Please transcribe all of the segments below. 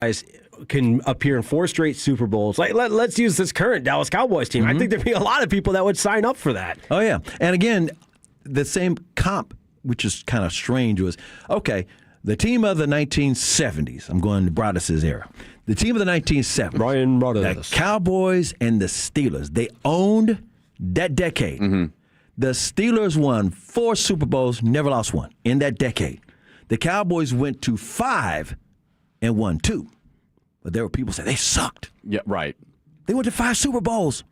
guys can appear in 4 straight Super Bowls. Like, let's use this current Dallas Cowboys team. I think there'd be a lot of people that would sign up for that. Oh, yeah. And again, the same comp, which is kind of strange, was, okay, the team of the 1970s, I'm going to Broaddus' era. The team of the 1970s, Brian Broaddus. the Cowboys and the Steelers, they owned that decade. The Steelers won 4 Super Bowls, never lost one in that decade. The Cowboys went to 5 and won 2. But there were people saying they sucked. Yeah, right. They went to 5 Super Bowls.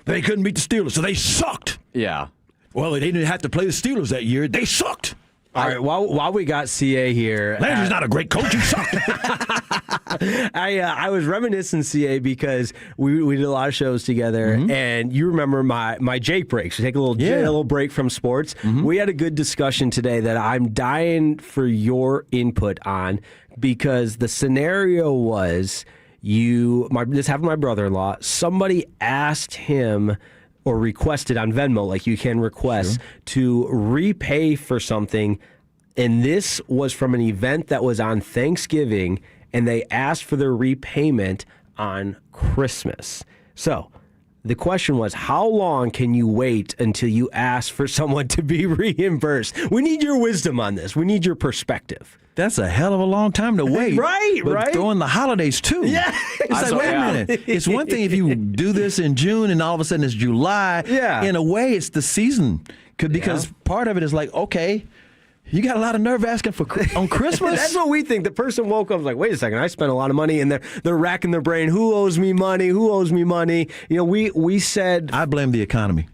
They couldn't beat the Steelers, so they sucked. Yeah. Well, they didn't have to play the Steelers that year. They sucked. All right, while we got CA here. Landry's not a great coach. He sucked. I was reminiscing, CA, because we did a lot of shows together, and you remember my Jake breaks. We take a little break from sports. We had a good discussion today that I'm dying for your input on, because the scenario was this happened to my brother-in-law. Somebody asked him or requested on Venmo, like you can request, to repay for something. And this was from an event that was on Thanksgiving, and they asked for their repayment on Christmas. So the question was, how long can you wait until you ask for someone to be reimbursed? We need your wisdom on this. We need your perspective. That's a hell of a long time to wait. Right. Throwing the holidays, too. Yeah. It's like, wait a minute. It's one thing if you do this in June and all of a sudden it's July. Yeah. In a way, it's the season. Because part of it is like, okay, you got a lot of nerve asking for on Christmas. That's what we think. The person woke up and was like, wait a second, I spent a lot of money, and they're racking their brain. Who owes me money? Who owes me money? You know, we said... I blame the economy.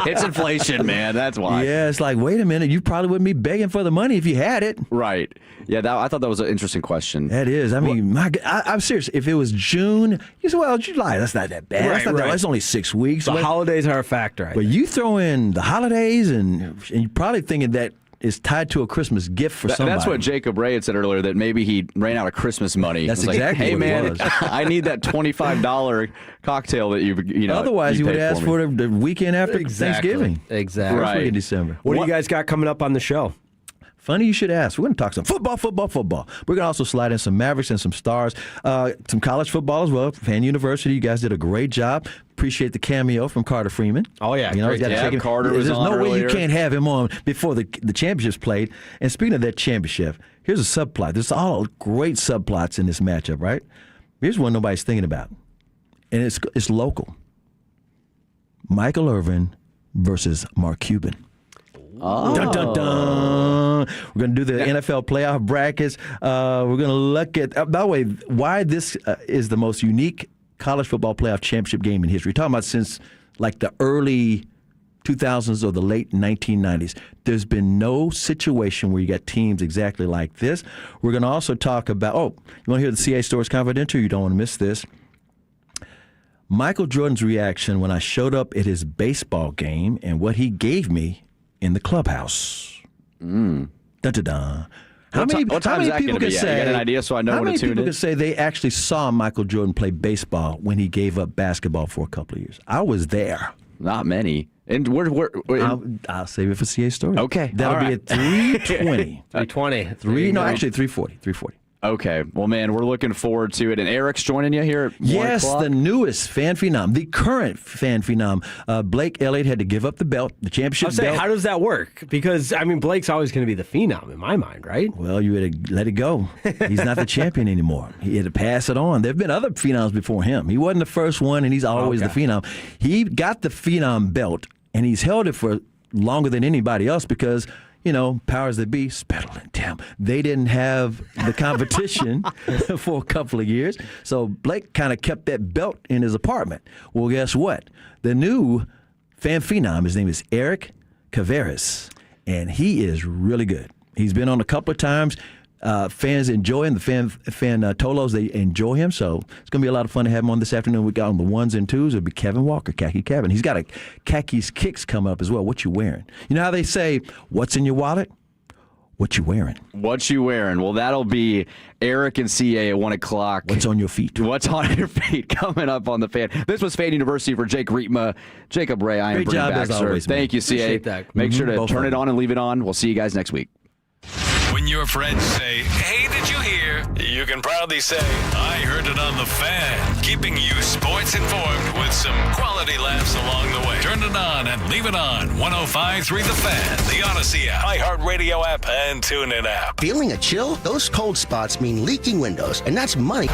It's inflation, man. That's why. Yeah, it's like, wait a minute. You probably wouldn't be begging for the money if you had it. Right. Yeah, I thought that was an interesting question. That is. I mean, I'm serious. If it was June, you say, well, July, that's not that bad. That's only 6 weeks. The holidays are a factor. But you throw in the holidays, and you're probably thinking that is tied to a Christmas gift for somebody. That's what Jacob Ray had said earlier, that maybe he ran out of Christmas money. That's like, exactly hey, what man, it was. I need that $25 cocktail that you know. Otherwise, you would ask for the weekend after Thanksgiving. Exactly. First week in December. What do you guys got coming up on the show? Funny you should ask. We're going to talk some football. We're going to also slide in some Mavericks and some Stars, some college football as well. Fan University, you guys did a great job. Appreciate the cameo from Carter Freeman. Oh, yeah. Carter was on There's no way earlier. you can't have him on before the championships played. And speaking of that championship, here's a subplot. There's all great subplots in this matchup, right? Here's one nobody's thinking about, and it's local. Michael Irvin versus Mark Cuban. Oh. Dun, dun, dun. We're going to do the NFL playoff brackets. We're going to look at, by the way, why this is the most unique college football playoff championship game in history. We're talking about since like the early 2000s or the late 1990s. There's been no situation where you got teams exactly like this. We're going to also talk about, you want to hear the CA Stories Confidential? You don't want to miss this. Michael Jordan's reaction when I showed up at his baseball game and what he gave me in the clubhouse. Dun, dun, dun. How many people can say? You got an idea, so I know where to tune in. How many people can say they actually saw Michael Jordan play baseball when he gave up basketball for a couple of years? I was there. Not many. And I'll save it for CA Story. Okay, that'll be at 3:20. 3:20. Actually 3:40. Okay. Well, man, we're looking forward to it. And Eric's joining you here at 1 Yes, o'clock. the newest fan phenom, the current fan phenom. Blake Elliott had to give up the belt, the championship belt. How does that work? Because, I mean, Blake's always going to be the phenom in my mind, right? Well, you had to let it go. He's not the champion anymore. He had to pass it on. There have been other phenoms before him. He wasn't the first one, and he's always the phenom. He got the phenom belt, and he's held it for longer than anybody else because – powers that be, Spettle and Tim, they didn't have the competition for a couple of years. So Blake kind of kept that belt in his apartment. Well, guess what? The new fan phenom, his name is Eric Caveras, and he is really good. He's been on a couple of times. Fans enjoy him. The fan Tolos, they enjoy him. So it's going to be a lot of fun to have him on this afternoon. We got on the ones and twos. It'll be Kevin Walker, Khaki Kevin. He's got a Khaki's Kicks coming up as well. What you wearing? You know how they say, what's in your wallet? What you wearing? What you wearing? Well, that'll be Eric and CA at 1 o'clock. What's on your feet? What's on your feet coming up on the Fan. This was Fan University for Jake Rietma, Jacob Ray. I am Great job, back, as always, man. Thank you, CA. Appreciate that. Make sure to Both turn of it them. on and leave it on. We'll see you guys next week. When your friends say, hey, did you hear? You can proudly say, I heard it on the Fan, keeping you sports informed with some quality laughs along the way. Turn it on and leave it on. 105.3 The Fan, the Odyssey app, iHeartRadio app, and TuneIn app. Feeling a chill? Those cold spots mean leaking windows, and that's money.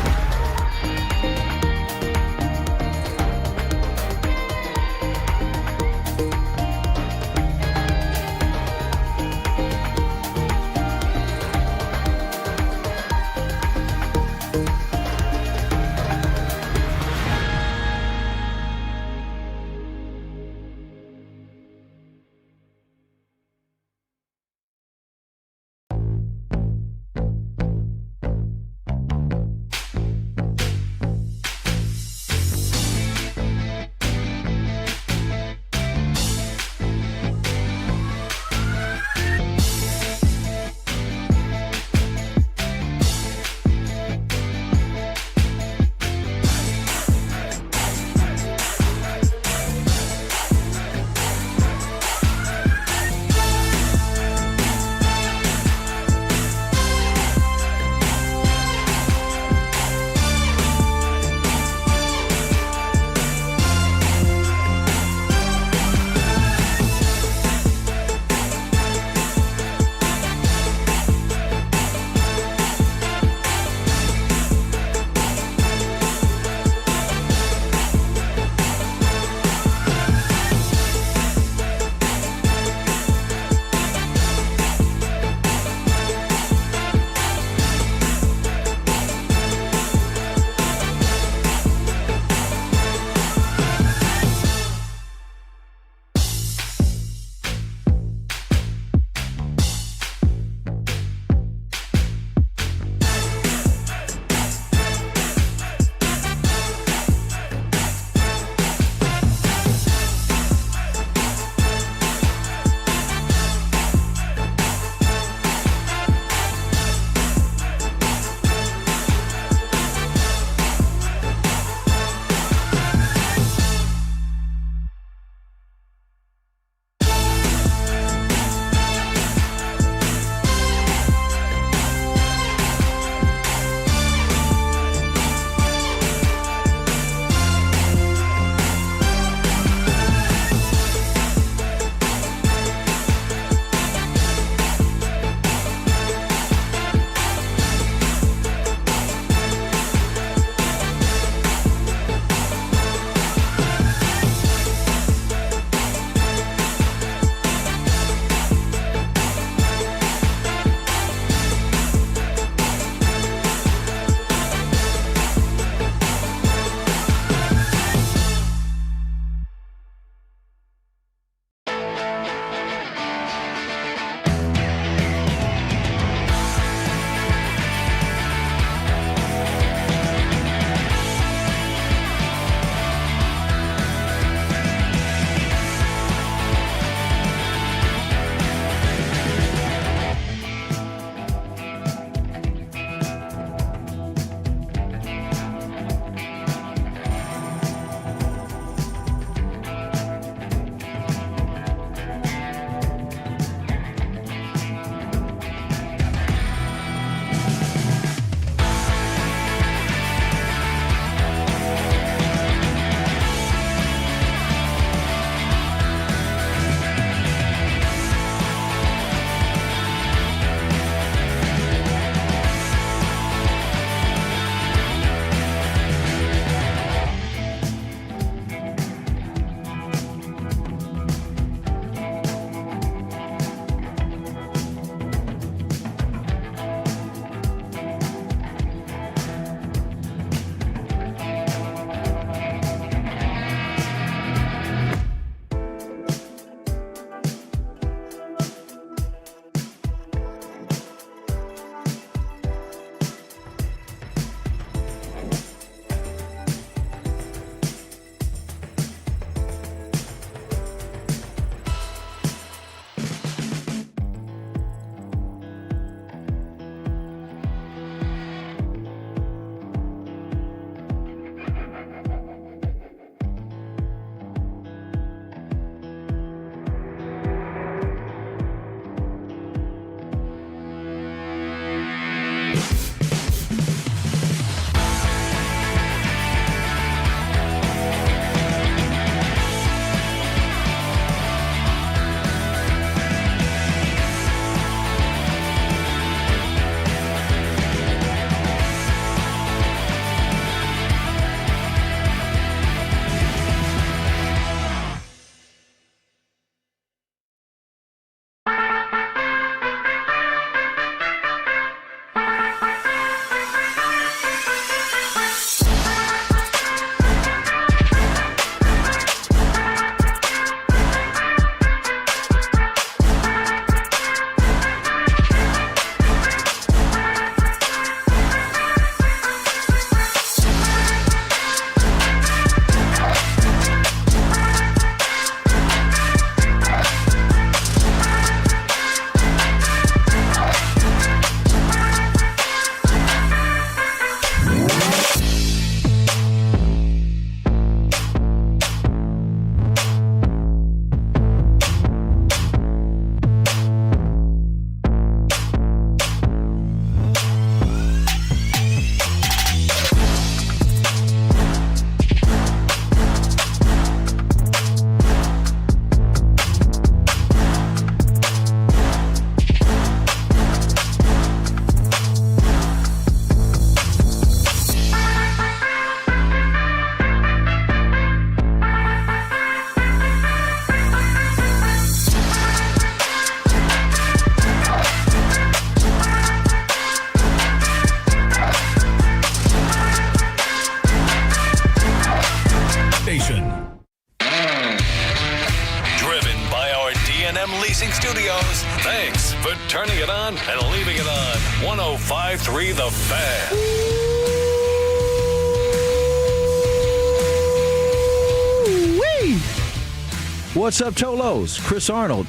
What's up, Tolos? Chris Arnold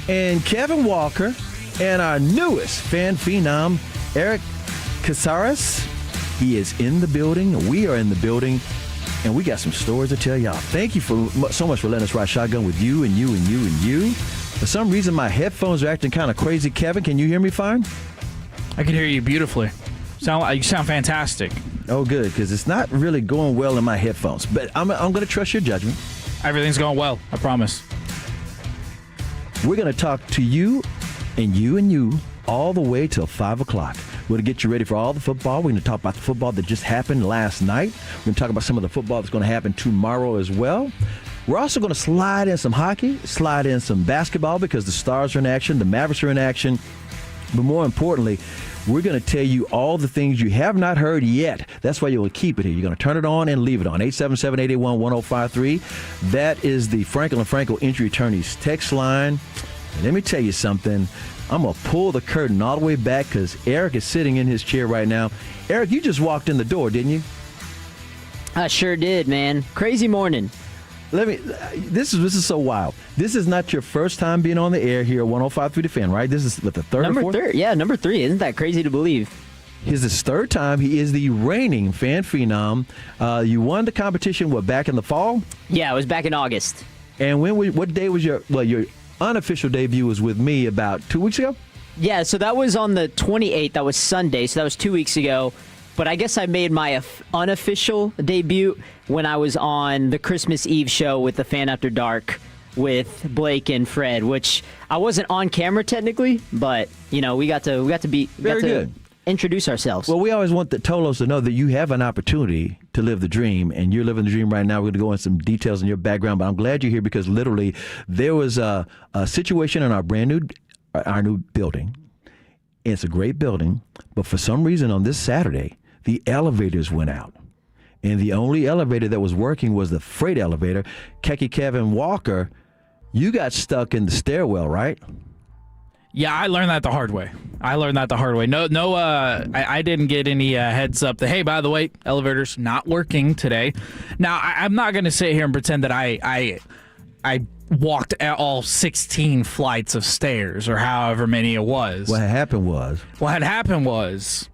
and Kevin Walker and our newest fan phenom, Eric Casares. He is in the building. We are in the building. And we got some stories to tell y'all. Thank you so much for letting us ride shotgun with you and you and you and you. For some reason, my headphones are acting kind of crazy. Kevin, can you hear me fine? I can hear you beautifully. You sound fantastic. Oh, good, because it's not really going well in my headphones. But I'm going to trust your judgment. Everything's going well, I promise. We're going to talk to you and you and you all the way till 5 o'clock. We're going to get you ready for all the football. We're going to talk about the football that just happened last night. We're going to talk about some of the football that's going to happen tomorrow as well. We're also going to slide in some hockey, slide in some basketball because the Stars are in action, the Mavericks are in action. But more importantly, we're going to tell you all the things you have not heard yet. That's why you'll keep it here. You're going to turn it on and leave it on. 877-881-1053. That is the Franklin & Frankel Injury Attorneys text line. And let me tell you something. I'm going to pull the curtain all the way back because Eric is sitting in his chair right now. Eric, you just walked in the door, didn't you? I sure did, man. Crazy morning. This is so wild. This is not your first time being on the air here at 105.3 The Fan, right? This is the third or fourth? Number three. Isn't that crazy to believe? His is his third time. He is the reigning fan phenom. You won the competition, back in the fall? Yeah, it was back in August. And what day was your unofficial debut was with me about 2 weeks ago? Yeah, so that was on the 28th. That was Sunday, so that was 2 weeks ago. But I guess I made my unofficial debut when I was on the Christmas Eve show with the Fan After Dark with Blake and Fred, which I wasn't on camera technically, but we got to introduce ourselves. Well, we always want the Tolos to know that you have an opportunity to live the dream, and you're living the dream right now. We're going to go into some details in your background, but I'm glad you're here because literally there was a situation in our new building. It's a great building, but for some reason on this Saturday, the elevators went out. And the only elevator that was working was the freight elevator. Kevin Walker, you got stuck in the stairwell, right? Yeah, I learned that the hard way. No, I didn't get any heads up that, hey, by the way, elevator's not working today. Now, I'm not going to sit here and pretend that I walked all 16 flights of stairs or however many it was. What happened was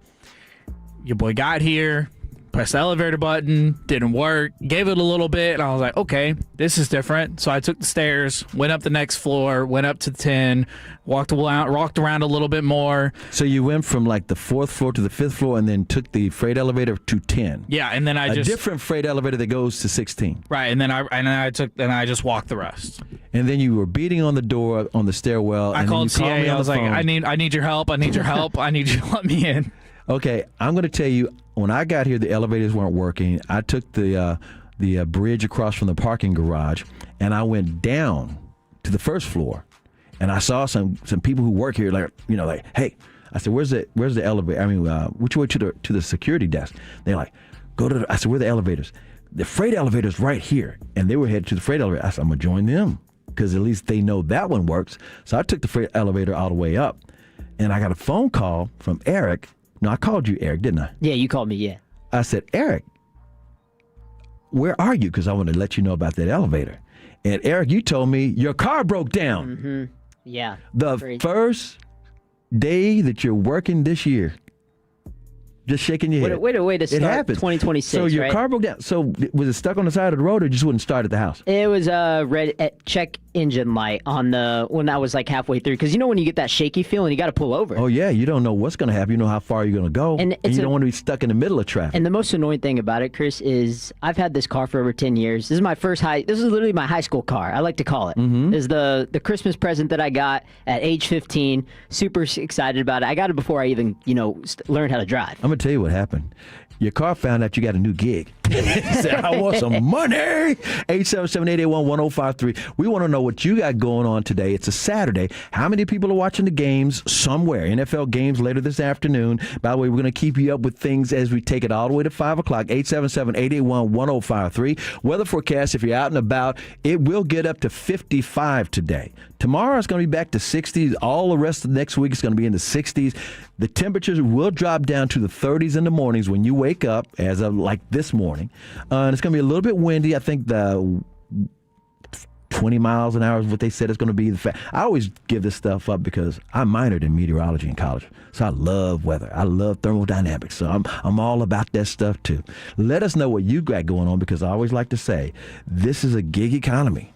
your boy got here, pressed the elevator button, didn't work, gave it a little bit, and I was like, okay, this is different. So I took the stairs, went up the next floor, went up to 10, walked around a little bit more. So you went from like the 4th floor to the 5th floor and then took the freight elevator to 10. Yeah, and then a different freight elevator that goes to 16. Right, and then I just walked the rest. And then you were beating on the door on the stairwell. I called CA. I was like, I need your help. I need your help. I need you to let me in. Okay, I'm going to tell you, when I got here, the elevators weren't working. I took the bridge across from the parking garage, and I went down to the 1st floor, and I saw some people who work here, like, hey, I said, where's the elevator? I mean, which way to the security desk? They're like, I said, where are the elevators? The freight elevator's right here, and they were headed to the freight elevator. I said, I'm going to join them because at least they know that one works. So I took the freight elevator all the way up, and I got a phone call from Eric. No, I called you Eric, didn't I? Yeah, you called me, yeah. I said, Eric, where are you? Because I want to let you know about that elevator. And Eric, you told me your car broke down. Mm-hmm. Yeah. The first day that you're working this year. Just shaking your head. Wait to start. It happens. 2026, so your car broke down. So was it stuck on the side of the road or just wouldn't start at the house? It was red check engine light when I was like halfway through. Because when you get that shaky feeling, you got to pull over. Oh, yeah. You don't know what's going to happen. You know how far you're going to go. And you don't want to be stuck in the middle of traffic. And the most annoying thing about it, Chris, is I've had this car for over 10 years. This is literally my high school car, I like to call it. Mm-hmm. This is the Christmas present that I got at age 15. Super excited about it. I got it before I even, learned how to drive. I'm going to tell you what happened. Your car found out you got a new gig. Said, I want some money. 877-881-1053. We want to know what you got going on today. It's a Saturday. How many people are watching the games somewhere? NFL games later this afternoon. By the way, we're going to keep you up with things as we take it all the way to 5 o'clock. 877-881-1053. Weather forecast, if you're out and about, it will get up to 55 today. Tomorrow it's going to be back to 60s. All the rest of next week is going to be in the 60s. The temperatures will drop down to the 30s in the mornings when you wake up, as of like this morning. And it's going to be a little bit windy. I think the 20 miles an hour is what they said it's going to be. I always give this stuff up because I minored in meteorology in college. So I love weather. I love thermodynamics. So I'm all about that stuff too. Let us know what you got going on, because I always like to say this is a gig economy.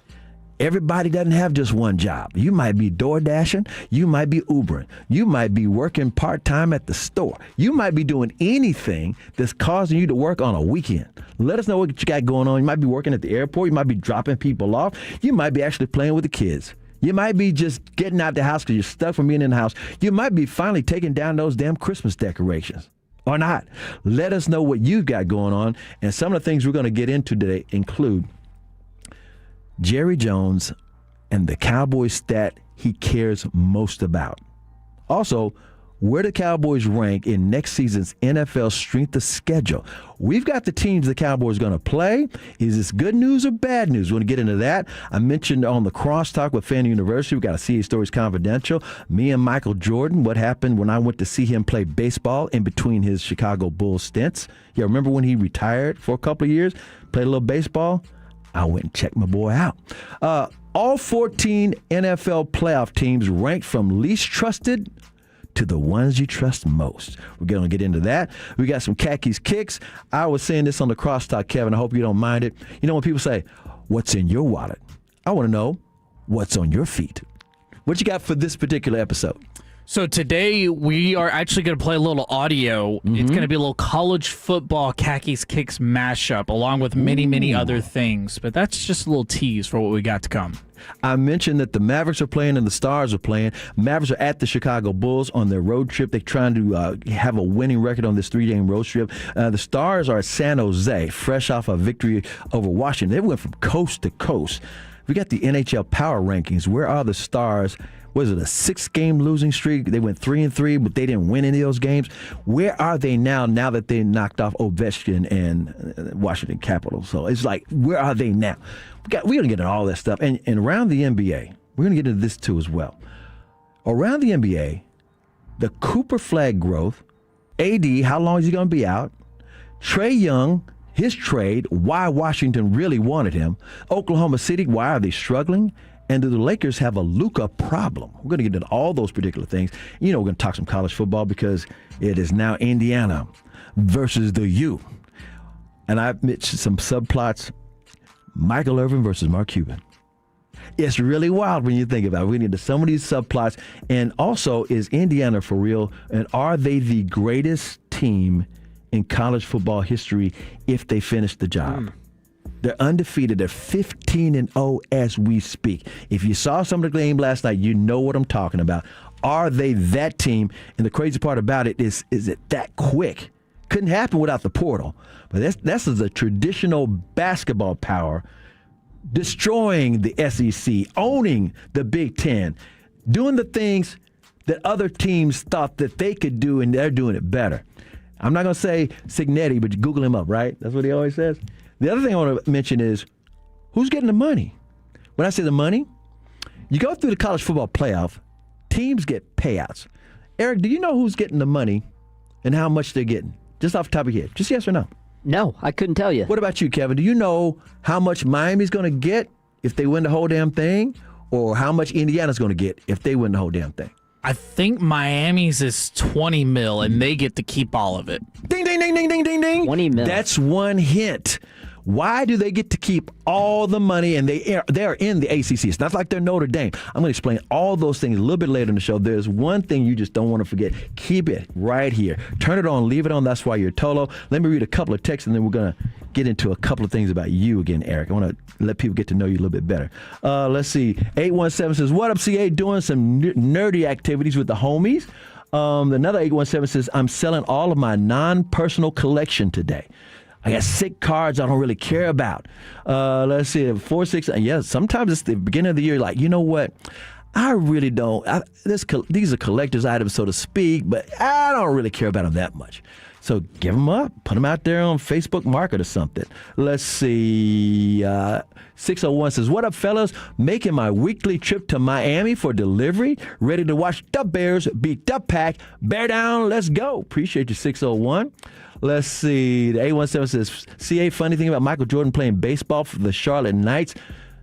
Everybody doesn't have just one job. You might be door dashing. You might be Ubering. You might be working part-time at the store. You might be doing anything that's causing you to work on a weekend. Let us know what you got going on. You might be working at the airport. You might be dropping people off. You might be actually playing with the kids. You might be just getting out the house because you're stuck from being in the house. You might be finally taking down those damn Christmas decorations. Or not. Let us know what you've got going on. And some of the things we're going to get into today include Jerry Jones and the Cowboys stat he cares most about. Also, where the Cowboys rank in next season's NFL strength of schedule. We've got the teams the Cowboys are going to play. Is this good news or bad news? We're going to get into that. I mentioned on the Crosstalk with Fannie University, we got a CA Stories Confidential. Me and Michael Jordan, what happened when I went to see him play baseball in between his Chicago Bulls stints. Yeah, remember when he retired for a couple of years, played a little baseball? I went and checked my boy out. All 14 NFL playoff teams ranked from least trusted to the ones you trust most. We're going to get into that. We got some Khakis Kicks. I was saying this on the Crosstalk, Kevin. I hope you don't mind it. You know when people say, what's in your wallet? I want to know what's on your feet. What you got for this particular episode? So today we are actually going to play a little audio. It's going to be a little college football Khakis Kicks mashup along with many other things. But that's just a little tease for what we got to come. I mentioned that the Mavericks are playing and the Stars are playing. Mavericks are at the Chicago Bulls on their road trip. They're trying to have a winning record on this 3-game road trip. The Stars are at San Jose, fresh off a victory over Washington. They went from coast to coast. We got the NHL Power Rankings. Where are the Stars? Was it a 6-game losing streak? They went 3-3, but they didn't win any of those games. Where are they now that they knocked off Ovechkin and Washington Capitals? So it's like, where are they now? We're going to get into all that stuff. And around the NBA, we're going to get into this too as well. Around the NBA, the Cooper Flag growth, AD, how long is he going to be out? Trae Young, his trade, why Washington really wanted him. Oklahoma City, why are they struggling? And do the Lakers have a Luka problem? We're going to get into all those particular things. You know, we're going to talk some college football because it is now Indiana versus the U. And I've mentioned some subplots. Michael Irvin versus Mark Cuban. It's really wild when you think about it. We need some of these subplots. And also, is Indiana for real? And are they the greatest team in college football history if they finish the job? They're undefeated. They're 15-0 as we speak. If you saw some of the game last night, you know what I'm talking about. Are they that team? And the crazy part about it is it that quick? Couldn't happen without the portal. But that's a traditional basketball power destroying the SEC, owning the Big Ten, doing the things that other teams thought that they could do, and they're doing it better. I'm not going to say Signetti, but you Google him up, right? That's what he always says. The other thing I want to mention is who's getting the money? When I say the money, you go through the college football playoff, teams get payouts. Eric, do you know who's getting the money and how much they're getting? Just off the top of your head. Just yes or no? No, I couldn't tell you. What about you, Kevin? Do you know how much Miami's going to get if they win the whole damn thing, or how much Indiana's going to get if they win the whole damn thing? I think Miami's is $20 million, and they get to keep all of it. Ding, ding, ding, ding, ding, ding, ding. 20 million. That's one hint. Why do they get to keep all the money and they are in the ACC? It's not like they're Notre Dame. I'm going to explain all those things a little bit later in the show. There's one thing you just don't want to forget. Keep it right here. Turn it on, leave it on. That's why you're Tolo. Let me read a couple of texts, and then we're going to get into a couple of things about you again, Eric. I want to let people get to know you a little bit better. Let's see. 817 says, what up, CA? Doing some nerdy activities with the homies. Another 817 says, I'm selling all of my non-personal collection today. I got sick cards I don't really care about. Let's see, 46. Yeah, sometimes it's the beginning of the year. Like, you know what? I really don't. These are collector's items, so to speak, but I don't really care about them that much. So give them up. Put them out there on Facebook Market or something. Let's see. 601 says, what up, fellas? Making my weekly trip to Miami for delivery. Ready to watch the Bears beat the Pack. Bear down. Let's go. Appreciate you, 601. Let's see. The 817 says, CA, funny thing about Michael Jordan playing baseball for the Charlotte Knights.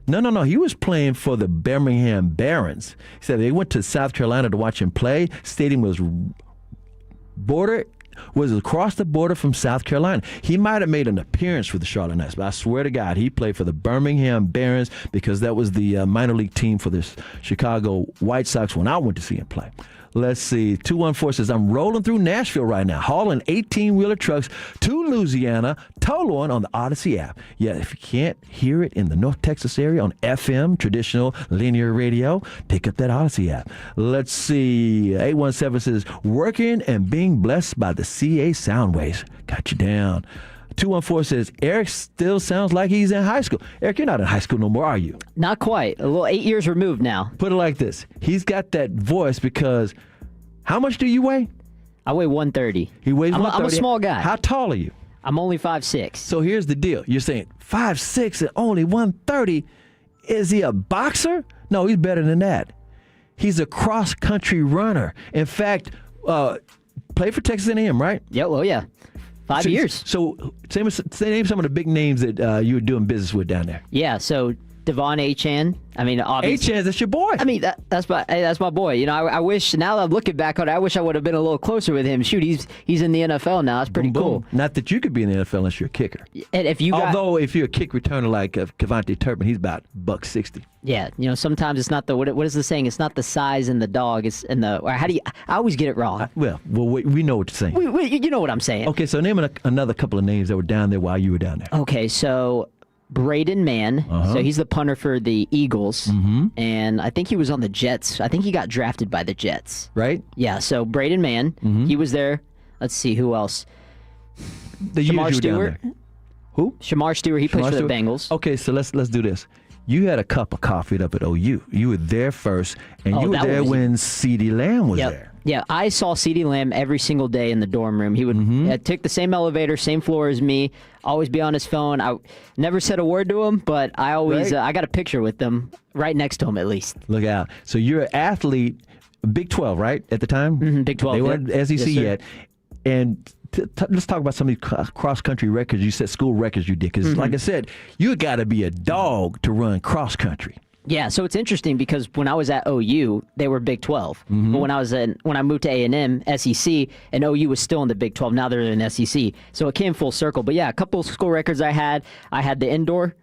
No. He was playing for the Birmingham Barons. He said they went to South Carolina to watch him play. Stadium was across the border from South Carolina. He might have made an appearance for the Charlotte Knights, but I swear to God, he played for the Birmingham Barons because that was the minor league team for the Chicago White Sox when I went to see him play. Let's see. 214 says, I'm rolling through Nashville right now, hauling 18-wheeler trucks to Louisiana, tow-on the Odyssey app. Yeah, if you can't hear it in the North Texas area on FM, traditional linear radio, pick up that Odyssey app. Let's see. 817 says, working and being blessed by the CA sound waves. Got you down. 214 says, Eric still sounds like he's in high school. Eric, you're not in high school no more, are you? Not quite. A little 8 years removed now. Put it like this. He's got that voice because how much do you weigh? I weigh 130. He weighs 130. I'm a small guy. How tall are you? I'm only 5'6". So here's the deal. You're saying 5'6" and only 130. Is he a boxer? No, he's better than that. He's a cross-country runner. In fact, played for Texas A&M, right? Yeah, well, yeah. 5 years. So name some of the big names that you were doing business with down there. Yeah, so Devon Achan. I mean, obviously. Achan, that's your boy. I mean, that's my boy. You know, I wish, now that I'm looking back on it, I wish I would have been a little closer with him. Shoot, he's in the NFL now. That's pretty boom, cool. boom. Not that you could be in the NFL unless you're a kicker. And if you Although if you're a kick returner like Kevontae Turpin, he's about $160. Yeah, you know, sometimes it's not the what is the saying? It's not the size in the dog. It's in the. Or how do you? I always get it wrong. We know what you're saying. You know what I'm saying. Okay, so name another couple of names that were down there while you were down there. Okay, so Braden Mann. So he's the punter for the Eagles, and I think he was on the Jets. I think he got drafted by the Jets. Right? Yeah. So Braden Mann, he was there. Let's see who else. Shamar Stewart. Who? Shamar Stewart. He plays for the Bengals. Okay, so let's do this. You had a cup of coffee up at OU. You were there first, and you were there when CeeDee Lamb was there. Yeah, I saw CeeDee Lamb every single day in the dorm room. He would take the same elevator, same floor as me, always be on his phone. I never said a word to him, but I always I got a picture with him right next to him at least. Look out. So you're an athlete, Big 12, right, at the time? Big 12. They weren't SEC yet. And let's talk about some of these cross-country records. You said school records you did. Because like I said, you got to be a dog to run cross-country. Yeah, so it's interesting because when I was at OU, they were Big 12. But when I moved to A&M, SEC, and OU was still in the Big 12. Now they're in SEC. So it came full circle. But yeah, a couple of school records I had the indoor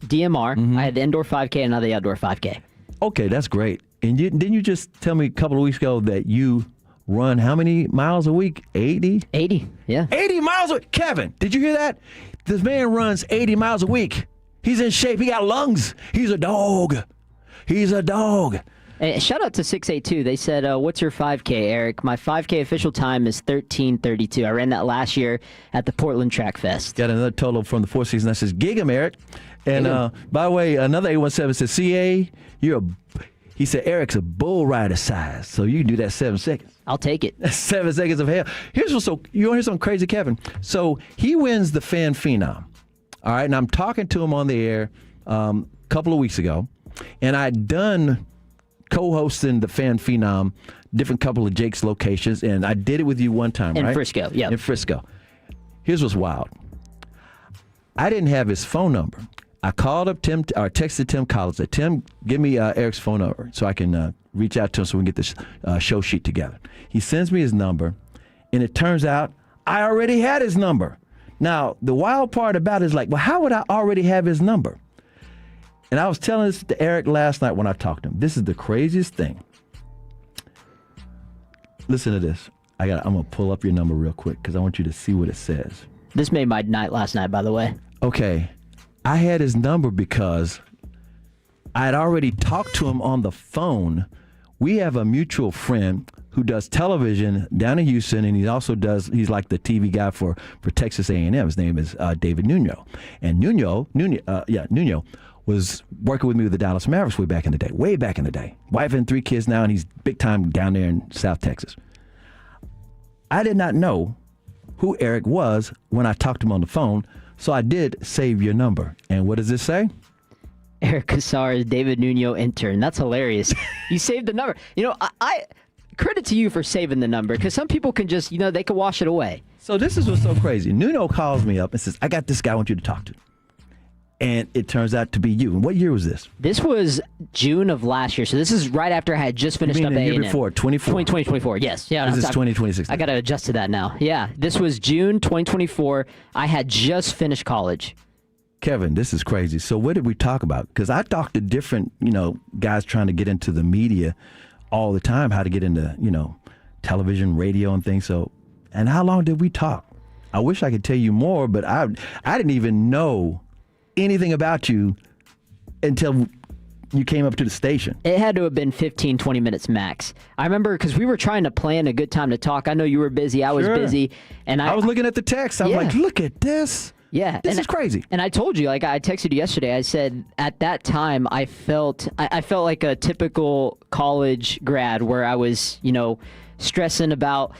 DMR, I had the indoor 5K, and now the outdoor 5K. Okay, that's great. And didn't you just tell me a couple of weeks ago that you run how many miles a week? 80? 80, yeah. 80 miles a week. Kevin, did you hear that? This man runs 80 miles a week. He's in shape. He got lungs. He's a dog. He's a dog. Hey, shout out to 682. They said, what's your 5K, Eric? My 5K official time is 13:32. I ran that last year at the Portland Track Fest. Got another total from the Four Seasons that says, gig him, Eric. And by the way, another 817 says, CA, he said, Eric's a bull rider size, so you can do that 7 seconds. I'll take it. That's 7 seconds of hell. You want to hear something crazy, Kevin? So he wins the Fan Phenom. All right, and I'm talking to him on the air a couple of weeks ago, and I'd done co-hosting the Fan Phenom, different couple of Jake's locations, and I did it with you one time, right? In Frisco, yeah. In Frisco. Here's what's wild. I didn't have his phone number. I called up Tim, or texted Tim Collins. Said, Tim, give me Eric's phone number so I can reach out to him so we can get this show sheet together. He sends me his number, and it turns out I already had his number. Now, the wild part about it is like, well, how would I already have his number? And I was telling this to Eric last night when I talked to him. This is the craziest thing. Listen to this. I'm going to pull up your number real quick because I want you to see what it says. This made my night last night, by the way. Okay. I had his number because I had already talked to him on the phone. We have a mutual friend who does television down in Houston, and he's like the TV guy for Texas A&M. His name is David Nuno. And Nuno was working with me with the Dallas Mavericks way back in the day. Wife and 3 kids now, and he's big time down there in South Texas. I did not know who Eric was when I talked to him on the phone, so I did save your number. And what does it say? Eric Cassars, David Nuno intern. That's hilarious. You saved the number. You know, I credit to you for saving the number because some people can just, they can wash it away. So this is what's so crazy. Nuno calls me up and says, I got this guy I want you to talk to. and it turns out to be you. And what year was this? This was June of last year, so this is right after I had just finished You up mean the A&M. year before, 24? 2024, yes. Yeah, This is I'm- 2026. I got to adjust to that now. Yeah, this was June 2024. I had just finished college. Kevin, this is crazy. So what did we talk about? Because I talked to different, guys trying to get into the media all the time, how to get into, television, radio, and things. So, and how long did we talk? I wish I could tell you more, but I didn't even know anything about you until you came up to the station. It had to have been 15, 20 minutes max. I remember because we were trying to plan a good time to talk. I know you were busy. I was Sure. busy. And I was looking at the text. I'm Yeah. like, look at this. Yeah, This is crazy. And I told you, like I texted you yesterday. I said at that time I felt like a typical college grad where I was, stressing about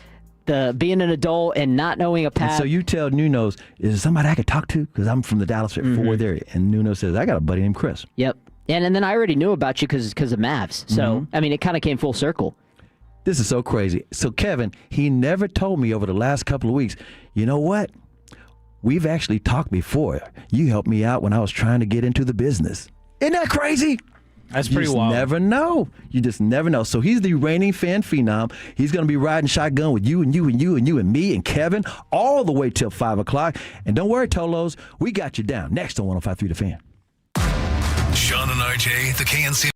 being an adult and not knowing a path. And so you tell Nuno's, is there somebody I could talk to? Because I'm from the Dallas Fort Worth area. And Nuno says, I got a buddy named Chris. Yep. And then I already knew about you because of Mavs. So I mean, it kind of came full circle. This is so crazy. So Kevin, he never told me over the last couple of weeks, you know what? We've actually talked before. You helped me out when I was trying to get into the business. Isn't that crazy? That's You pretty just wild. never know. You just never know. So he's the reigning fan phenom. He's going to be riding shotgun with you and you and you and you and me and Kevin all the way till 5 o'clock. And don't worry, Tolos, we got you down. Next on 105.3 The Fan. Sean and RJ, the KNC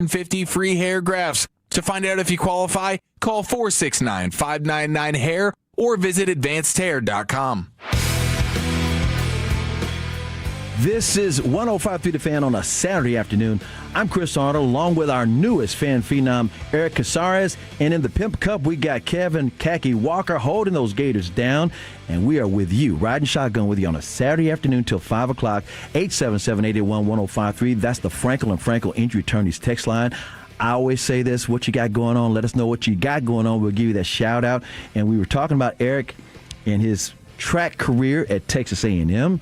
50 free hair grafts. To find out if you qualify, call 469-599-HAIR or visit advancedhair.com. This is 105.3 The Fan on a Saturday afternoon. I'm Chris Arnold, along with our newest fan phenom, Eric Casares. And in the Pimp Cup, we got Kevin Khaki Walker holding those Gators down. And we are with you, riding shotgun with you on a Saturday afternoon till 5 o'clock, 877-881-1053. That's the Frankel and Frankel Injury Attorneys text line. I always say this, what you got going on, let us know what you got going on. We'll give you that shout out. And we were talking about Eric and his track career at Texas A&M.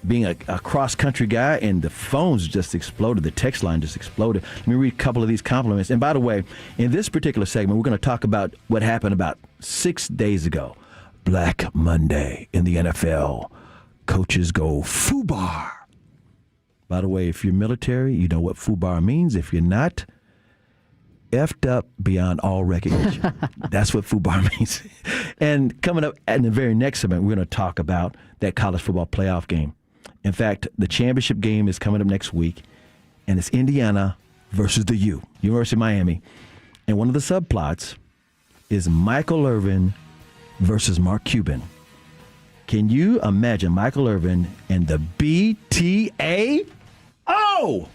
Being a cross-country guy, and the phones just exploded. The text line just exploded. Let me read a couple of these compliments. And by the way, in this particular segment, we're going to talk about what happened about 6 days ago. Black Monday in the NFL. Coaches go FUBAR. By the way, if you're military, you know what FUBAR means. If you're not, effed up beyond all recognition. That's what FUBAR means. And coming up in the very next segment, we're going to talk about that college football playoff game. In fact, the championship game is coming up next week, and it's Indiana versus the University of Miami. And one of the subplots is Michael Irvin versus Mark Cuban. Can you imagine Michael Irvin and the BTA? Oh!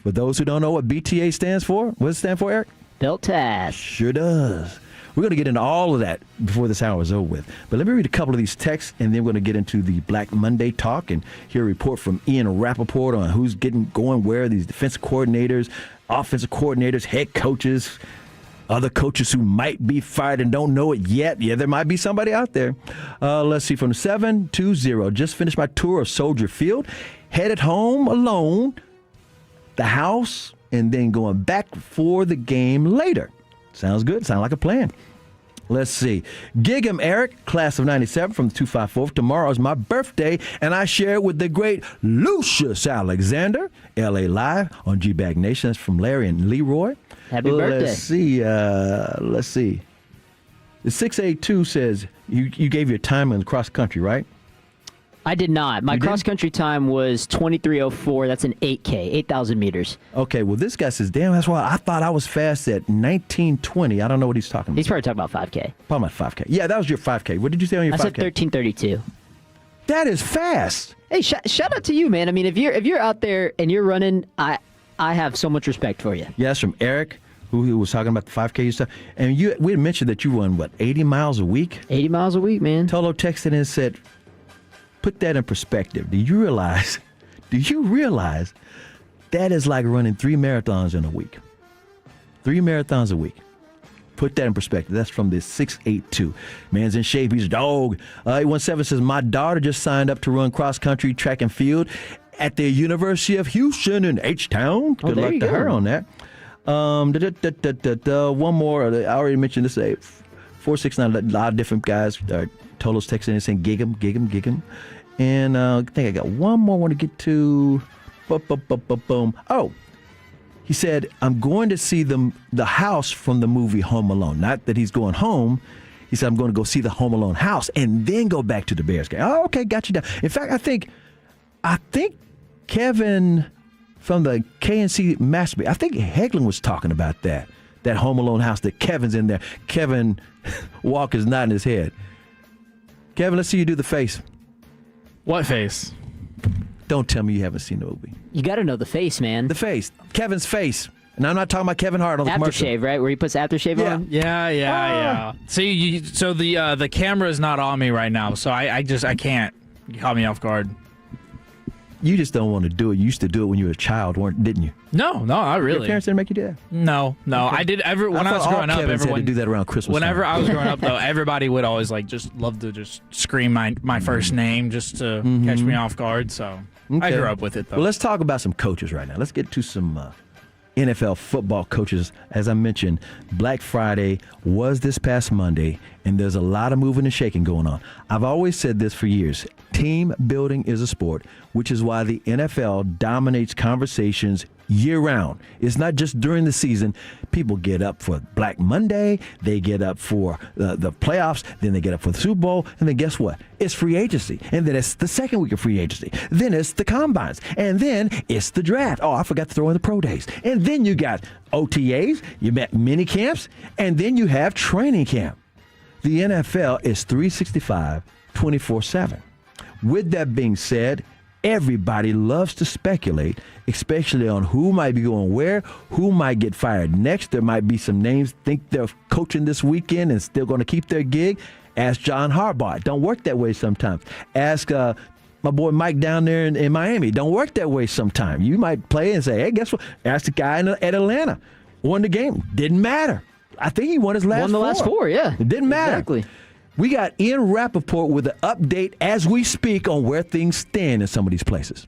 For those who don't know what BTA stands for, what does it stand for, Eric? Built to ass. Sure does. We're going to get into all of that before this hour is over with. But let me read a couple of these texts, and then we're going to get into the Black Monday talk and hear a report from Ian Rappaport on who's going where, these defensive coordinators, offensive coordinators, head coaches, other coaches who might be fired and don't know it yet. Yeah, there might be somebody out there. Let's see, from 720, just finished my tour of Soldier Field, headed home alone, the house, and then going back for the game later. Sounds good. Sounds like a plan. Let's see. Gig'em Eric, class of 97 from the 254. Tomorrow is my birthday, and I share it with the great Lucius Alexander. LA Live on G-Bag Nation. That's from Larry and Leroy. Happy birthday. Let's see. The 682 says you gave your time in the cross country, right? I did not. My cross-country time was 23:04. That's an 8K, 8,000 meters. Okay, well, this guy says, damn, that's why I thought I was fast at 19:20. I don't know what he's talking about. He's probably talking about 5K. Probably about 5K. Yeah, that was your 5K. What did you say on your 5K? I said 13:32. That is fast. Hey, shout out to you, man. I mean, if you're out there and you're running, I have so much respect for you. Yeah, that's from Eric, who was talking about the 5K stuff. And we had mentioned that you run, 80 miles a week? 80 miles a week, man. Tolo texted in and said, put that in perspective. Do you realize that is like running 3 marathons in a week? 3 marathons a week. Put that in perspective. That's from this 682. Man's in shape. He's a dog. 817 says, my daughter just signed up to run cross-country track and field at the University of Houston in H-Town. Good luck to her on that. One more. I already mentioned this. 469, a lot of different guys. Tolo's texting and saying, gig 'em. And I think I got one more I want to get to. Boom. Oh, he said, I'm going to see the house from the movie Home Alone. Not that he's going home. He said, I'm going to go see the Home Alone house and then go back to the Bears game. Oh, okay, got you down. In fact, I think Kevin from the KNC Masterpiece, I think Heglin was talking about that Home Alone house that Kevin's in there. Kevin Walker's nodding his head. Kevin, let's see you do the face. What face? Don't tell me you haven't seen the movie. You got to know the face, man. The face. Kevin's face. And I'm not talking about Kevin Hart on the commercial. Aftershave, right? Where he puts aftershave on? Yeah. See, so the camera is not on me right now, so I can't. You caught me off guard. You just don't want to do it. You used to do it when you were a child, didn't you? No, not really. Your parents didn't make you do that? No. Okay. I did when I was growing up. Kevin's had to do that around Christmas. Whenever time. I was growing up, though, everybody would always just love to just scream my first name just to catch me off guard. So I grew up with it, though. Well, let's talk about some coaches right now. Let's get to some NFL football coaches. As I mentioned, Black Friday was this past Monday, and there's a lot of moving and shaking going on. I've always said this for years. Team building is a sport, which is why the NFL dominates conversations year-round. It's not just during the season. People get up for Black Monday, they get up for the playoffs, then they get up for the Super Bowl, and then guess what? It's free agency. And then it's the second week of free agency. Then it's the combines. And then it's the draft. Oh, I forgot to throw in the pro days. And then you got OTAs, you got mini camps, and then you have training camp. The NFL is 365, 24/7. With that being said, everybody loves to speculate, especially on who might be going where, who might get fired next. There might be some names think they're coaching this weekend and still going to keep their gig. Ask John Harbaugh. It don't work that way sometimes. Ask my boy Mike down there in Miami. Don't work that way sometimes. You might play and say, hey, guess what? Ask the guy at Atlanta. Won the game. Didn't matter. I think he won his last four. Won the last four, yeah. It didn't matter. Exactly. We got Ian Rappaport with an update as we speak on where things stand in some of these places.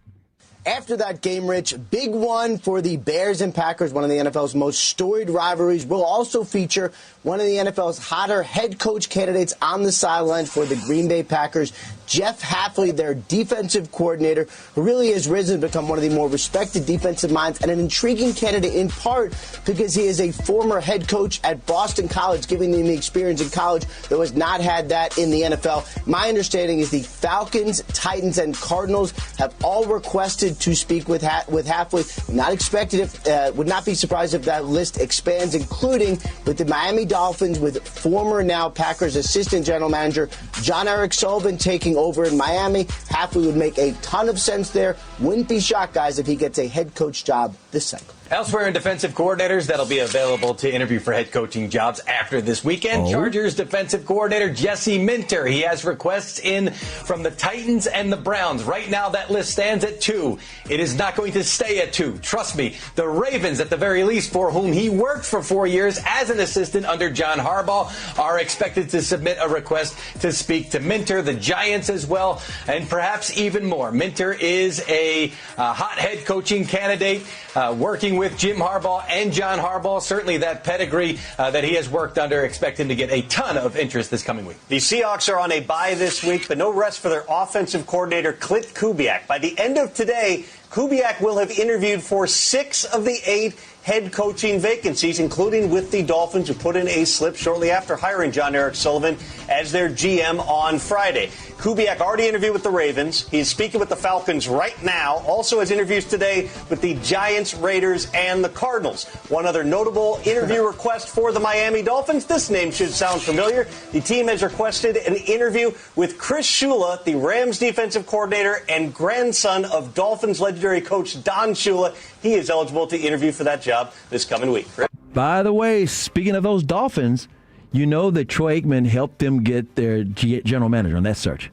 After that game, Rich, big one for the Bears and Packers, one of the NFL's most storied rivalries. Will also feature one of the NFL's hotter head coach candidates on the sideline for the Green Bay Packers, Jeff Hafley, their defensive coordinator, who really has risen to become one of the more respected defensive minds and an intriguing candidate in part because he is a former head coach at Boston College, giving him the experience in college, though has not had that in the NFL. My understanding is the Falcons, Titans, and Cardinals have all requested to speak with Hafley. Not expected, would not be surprised if that list expands, including with the Miami Dolphins, with former now Packers assistant general manager John Eric Sullivan taking over in Miami. Hafley would make a ton of sense there. Wouldn't be shocked, guys, if he gets a head coach job this cycle. Elsewhere in defensive coordinators that'll be available to interview for head coaching jobs after this weekend. Chargers defensive coordinator Jesse Minter. He has requests in from the Titans and the Browns. Right now that list stands at 2. It is not going to stay at 2. Trust me. The Ravens, at the very least, for whom he worked for 4 years as an assistant under John Harbaugh, are expected to submit a request to speak to Minter. The Giants as well, and perhaps even more. Minter is a hot head coaching candidate, working with Jim Harbaugh and John Harbaugh. Certainly that pedigree that he has worked under, expect him to get a ton of interest this coming week. The Seahawks are on a bye this week, but no rest for their offensive coordinator, Klint Kubiak. By the end of today, Kubiak will have interviewed for 6 of the 8 head coaching vacancies, including with the Dolphins, who put in a slip shortly after hiring John Eric Sullivan as their GM on Friday. Kubiak already interviewed with the Ravens. He is speaking with the Falcons right now. Also has interviews today with the Giants, Raiders, and the Cardinals. One other notable interview request for the Miami Dolphins. This name should sound familiar. The team has requested an interview with Chris Shula, the Rams defensive coordinator and grandson of Dolphins legendary coach Don Shula. He is eligible to interview for that job this coming week. By the way, speaking of those Dolphins, you know that Troy Aikman helped them get their general manager on that search.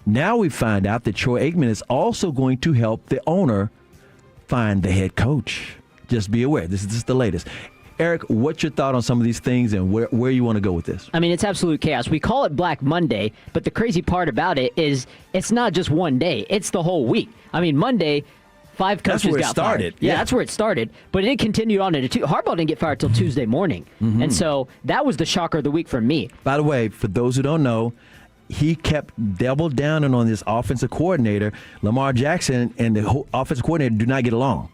Now we find out that Troy Aikman is also going to help the owner find the head coach. Just be aware. This is just the latest. Eric, what's your thought on some of these things and where you want to go with this? I mean, it's absolute chaos. We call it Black Monday, but the crazy part about it is it's not just one day. It's the whole week. I mean, Monday, 5 coaches got fired. Yeah, that's where it started. But it continued on into Harbaugh didn't get fired till Tuesday morning. Mm-hmm. And so that was the shocker of the week for me. By the way, for those who don't know, he kept double downing on this offensive coordinator. Lamar Jackson and the whole offensive coordinator do not get along.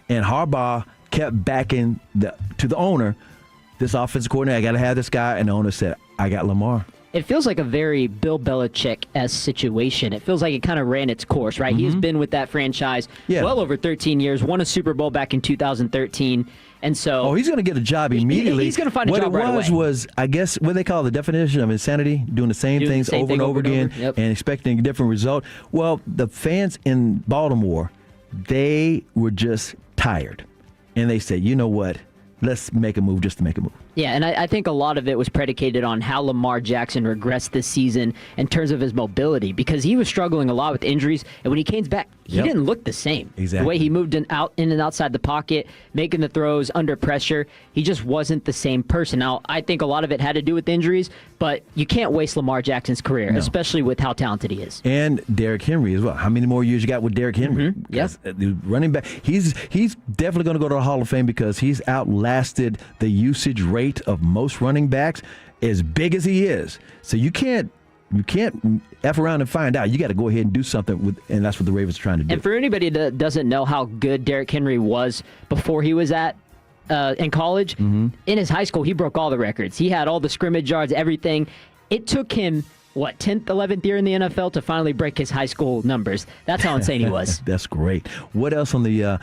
And Harbaugh kept backing to the owner, this offensive coordinator, I got to have this guy. And the owner said, I got Lamar. It feels like a very Bill Belichick-esque situation. It feels like it kind of ran its course, right? Mm-hmm. He has been with that franchise well over 13 years, won a Super Bowl back in 2013. And so, he's going to get a job immediately. He's going to find a job right away. What it was, I guess, what they call the definition of insanity, doing the same things over and over again and expecting a different result. Well, the fans in Baltimore, they were just tired. And they said, you know what? Let's make a move just to make a move. Yeah, and I think a lot of it was predicated on how Lamar Jackson regressed this season in terms of his mobility, because he was struggling a lot with injuries, and when he came back, he didn't look the same. Exactly. The way he moved in and outside the pocket, making the throws under pressure, he just wasn't the same person. Now, I think a lot of it had to do with injuries, but you can't waste Lamar Jackson's career, especially with how talented he is. And Derrick Henry as well. How many more years you got with Derrick Henry? Mm-hmm. Yes. Running back, he's definitely going to go to the Hall of Fame because he's outlasted the usage rate of most running backs, as big as he is. So you can't You can't F around and find out. You got to go ahead and do something and that's what the Ravens are trying to do. And for anybody that doesn't know how good Derrick Henry was before he was in college, in his high school, he broke all the records. He had all the scrimmage yards, everything. It took him, 10th, 11th year in the NFL to finally break his high school numbers. That's how insane he was. That's great. What else on the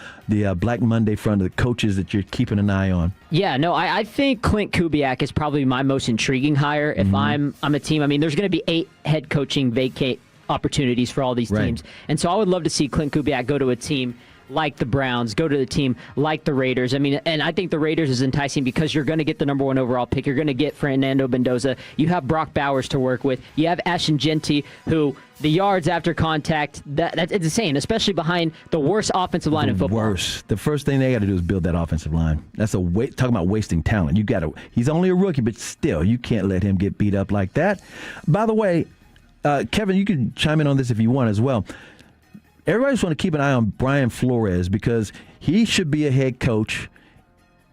Black Monday front of the coaches that you're keeping an eye on? Yeah, no, I think Clint Kubiak is probably my most intriguing hire. If I'm a team, I mean, there's going to be 8 head coaching vacate opportunities for all these teams. And so I would love to see Clint Kubiak go to a team like the Browns, go to the team like the Raiders. I mean, and I think the Raiders is enticing because you're going to get the number 1 overall pick. You're going to get Fernando Mendoza. You have Brock Bowers to work with. You have Ashton Genty, who the yards after contact, that's insane, especially behind the worst offensive line in football. Worst. The first thing they got to do is build that offensive line. That's talking about wasting talent. You got to. He's only a rookie, but still, you can't let him get beat up like that. By the way, Kevin, you can chime in on this if you want as well. Everybody's want to keep an eye on Brian Flores because he should be a head coach.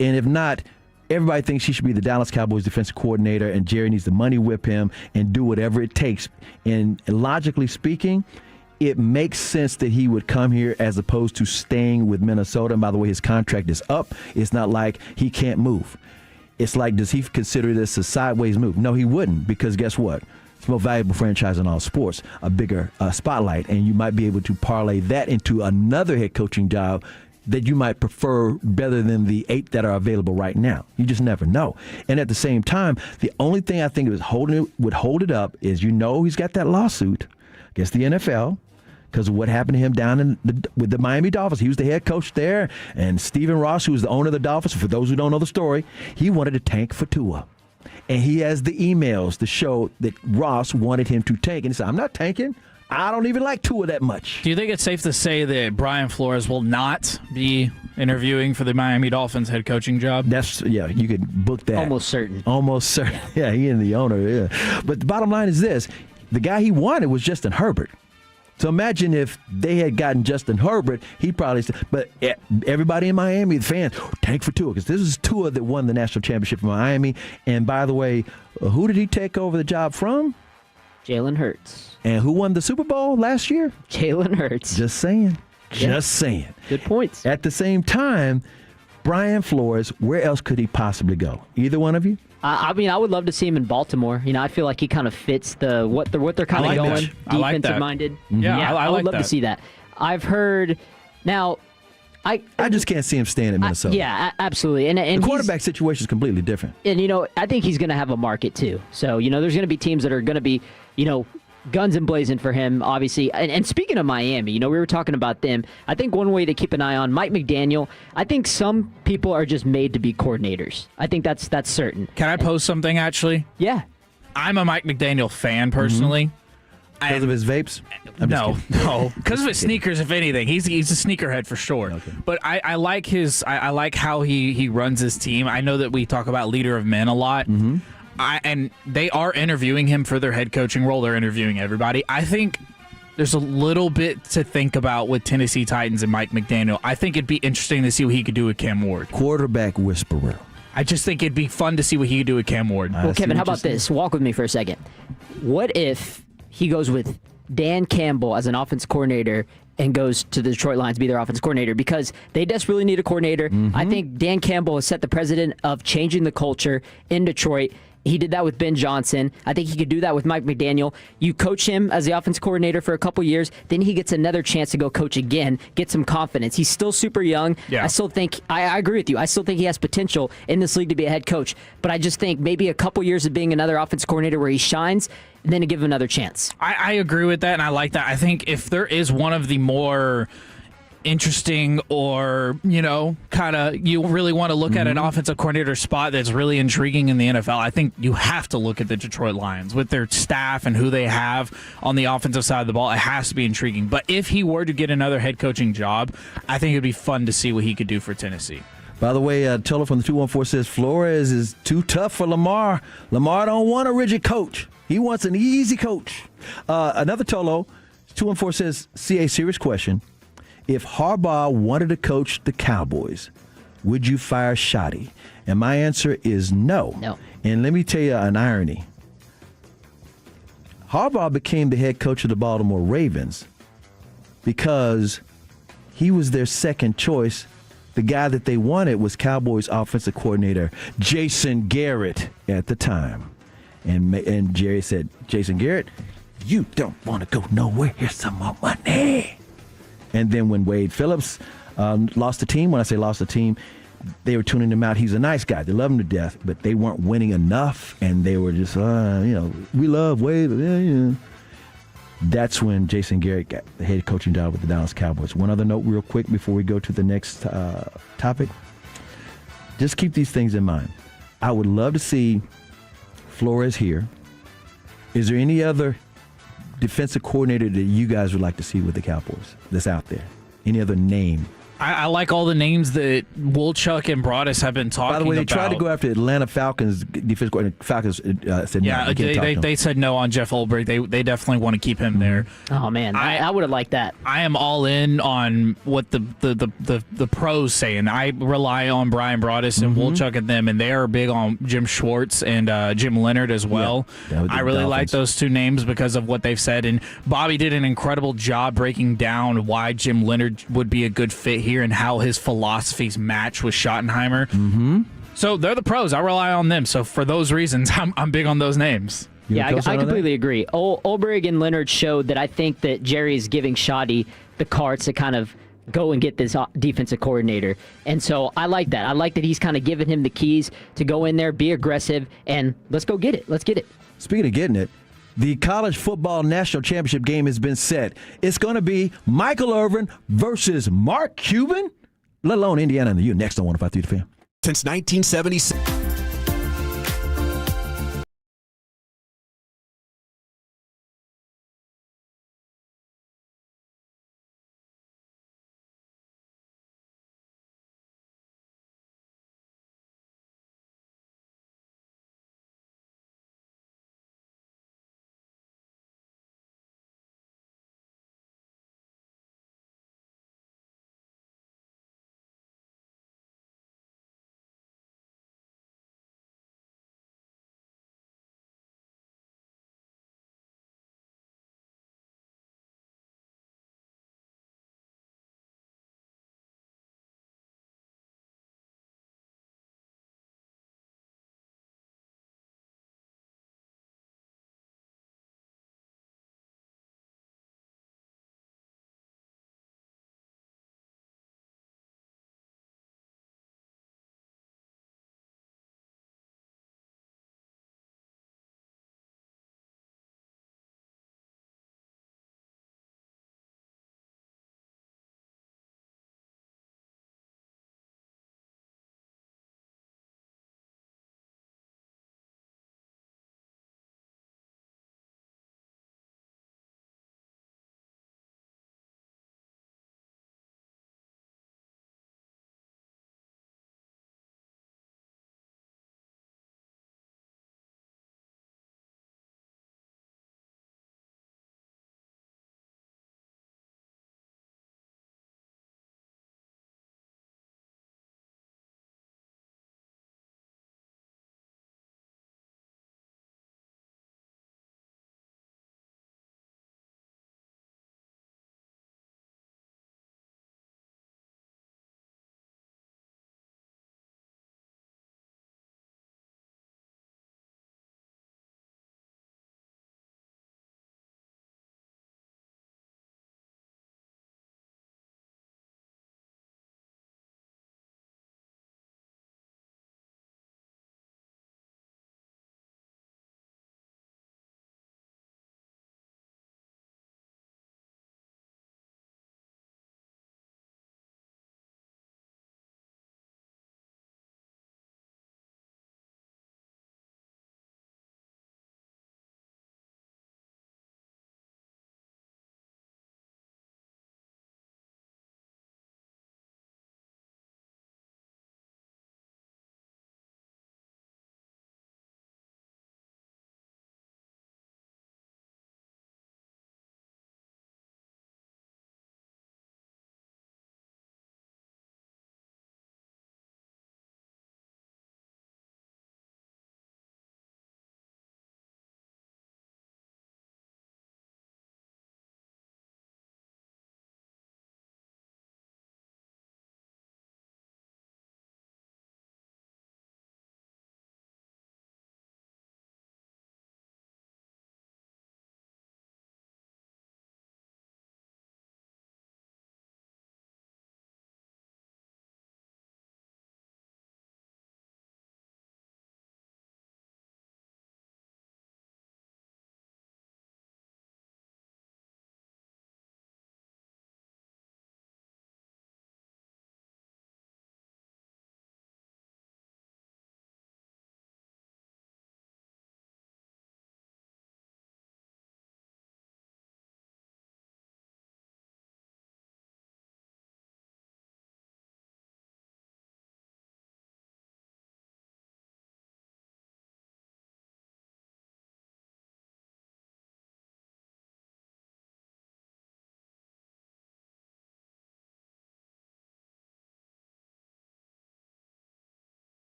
And if not, everybody thinks he should be the Dallas Cowboys defensive coordinator, and Jerry needs to money whip him and do whatever it takes. And logically speaking, it makes sense that he would come here as opposed to staying with Minnesota. And by the way, his contract is up. It's not like he can't move. It's like, does he consider this a sideways move? No, he wouldn't, because guess what? It's the most valuable franchise in all sports, a bigger spotlight, and you might be able to parlay that into another head coaching job that you might prefer better than the 8 that are available right now. You just never know. And at the same time, the only thing I think would hold it up is, he's got that lawsuit against the NFL because of what happened to him down with the Miami Dolphins. He was the head coach there, and Stephen Ross, who was the owner of the Dolphins, for those who don't know the story, he wanted to tank for Tua. And he has the emails to show that Ross wanted him to tank. And he said, I'm not tanking. I don't even like Tua that much. Do you think it's safe to say that Brian Flores will not be interviewing for the Miami Dolphins head coaching job? You could book that. Almost certain. Almost certain. Yeah, he and the owner, yeah. But the bottom line is this. The guy he wanted was Justin Herbert. So imagine if they had gotten Justin Herbert, he'd probably say, but everybody in Miami, the fans, tank for Tua, because this is Tua that won the national championship in Miami. And by the way, who did he take over the job from? Jalen Hurts. And who won the Super Bowl last year? Jalen Hurts. Just saying. Yeah. Just saying. Good points. At the same time, Brian Flores, where else could he possibly go? Either one of you? I mean, I would love to see him in Baltimore. I feel like he kind of fits what they're kind of going, defensive minded. Mm-hmm. Yeah, I would like love to see that. I've heard now. I just can't see him staying in Minnesota. Yeah, absolutely. And the quarterback situation is completely different. And I think he's going to have a market too. So there's going to be teams that are going to be guns and blazing for him, obviously. And speaking of Miami, we were talking about them. I think one way to keep an eye on Mike McDaniel, I think some people are just made to be coordinators. I think that's certain. Can I post something, actually? Yeah. I'm a Mike McDaniel fan, personally. Because of his vapes? No. Because of his sneakers, if anything. He's a sneakerhead for sure. Okay. But I like I like how he runs his team. I know that we talk about leader of men a lot. Mm-hmm. And they are interviewing him for their head coaching role. They're interviewing everybody. I think there's a little bit to think about with Tennessee Titans and Mike McDaniel. I think it'd be interesting to see what he could do with Cam Ward. Quarterback whisperer. I just think it'd be fun to see what he could do with Cam Ward. Well, Kevin, how about this? Walk with me for a second. What if he goes with Dan Campbell as an offense coordinator and goes to the Detroit Lions to be their offense coordinator, because they desperately need a coordinator. Mm-hmm. I think Dan Campbell has set the precedent of changing the culture in Detroit. He did that with Ben Johnson. I think he could do that with Mike McDaniel. You coach him as the offense coordinator for a couple years, then he gets another chance to go coach again, get some confidence. He's still super young. Yeah. I still think, I agree with you, I still think he has potential in this league to be a head coach, but I just think maybe a couple years of being another offense coordinator where he shines, and then to give him another chance. I agree with that, and I like that. I think if there is one of the more interesting or, kind of you really want to look at an offensive coordinator spot that's really intriguing in the NFL, I think you have to look at the Detroit Lions with their staff and who they have on the offensive side of the ball. It has to be intriguing. But if he were to get another head coaching job, I think it'd be fun to see what he could do for Tennessee. By the way, Tolo from the 214 says Flores is too tough for Lamar. Lamar don't want a rigid coach. He wants an easy coach. Another Tolo, 214 says, CA, serious question. If Harbaugh wanted to coach the Cowboys, would you fire Shoddy? And my answer is no. No. And let me tell you an irony. Harbaugh became the head coach of the Baltimore Ravens because he was their second choice. The guy that they wanted was Cowboys offensive coordinator Jason Garrett at the time. And Jerry said, Jason Garrett, you don't want to go nowhere. Here's some more money. And then when Wade Phillips lost the team, when I say lost the team, they were tuning him out. He's a nice guy. They love him to death, but they weren't winning enough, and they were just, we love Wade. That's when Jason Garrett got the head coaching job with the Dallas Cowboys. One other note real quick before we go to the next topic. Just keep these things in mind. I would love to see Flores here. Is there any other defensive coordinator that you guys would like to see with the Cowboys that's out there? Any other name? I like all the names that Wolchuk and Broadus have been talking about. By the way, they tried to go after Atlanta Falcons defense coordinator. Falcons said no. They said no on Jeff Ulbrich. They definitely want to keep him there. Oh man, I would have liked that. I am all in on what the pros saying. I rely on Brian Broadus and Wolchuk and them, and they are big on Jim Schwartz and Jim Leonard as well. Yeah, I really like those two names because of what they've said. And Bobby did an incredible job breaking down why Jim Leonard would be a good fit here and how his philosophies match with Schottenheimer. Mm-hmm. So they're the pros. I rely on them. So for those reasons, I'm big on those names. Yeah, I completely agree. Ulbrich and Leonard showed that I think that Jerry is giving Shoddy the cards to kind of go and get this defensive coordinator. And so I like that. I like that he's kind of giving him the keys to go in there, be aggressive, and let's go get it. Let's get it. Speaking of getting it, the college football national championship game has been set. It's going to be Michael Irvin versus Mark Cuban, let alone Indiana and the U. Next on 105.3 The Fan. Since 1976.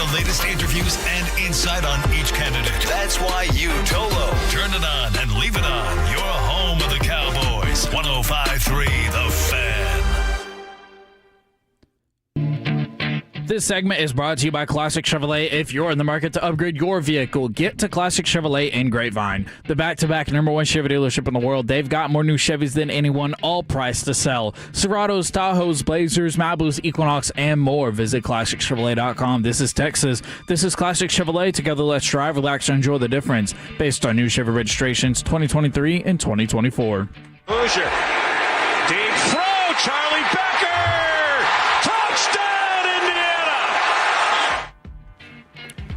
the latest interviews and insight on each candidate. That's why you Tolo. Turn it on and leave it on. Your home of the Cowboys. 105.3 The Fan. This segment is brought to you by Classic Chevrolet. If you're in the market to upgrade your vehicle, get to Classic Chevrolet in Grapevine. The back-to-back #1 Chevy dealership in the world. They've got more new Chevys than anyone, all priced to sell. Silverados, Tahoes, Blazers, Malibus, Equinox, and more. Visit ClassicChevrolet.com. This is Texas. This is Classic Chevrolet. Together, let's drive, relax, and enjoy the difference. Based on new Chevy registrations 2023 and 2024. Hoosier. Deep throw. Charlie Becker. Touchdown, Indiana.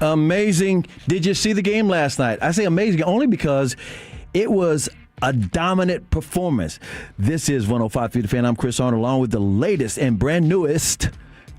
Amazing. Did you see the game last night? I say amazing only because it was a dominant performance. This is 105.3 The Fan. I'm Chris Arnold, along with the latest and brand newest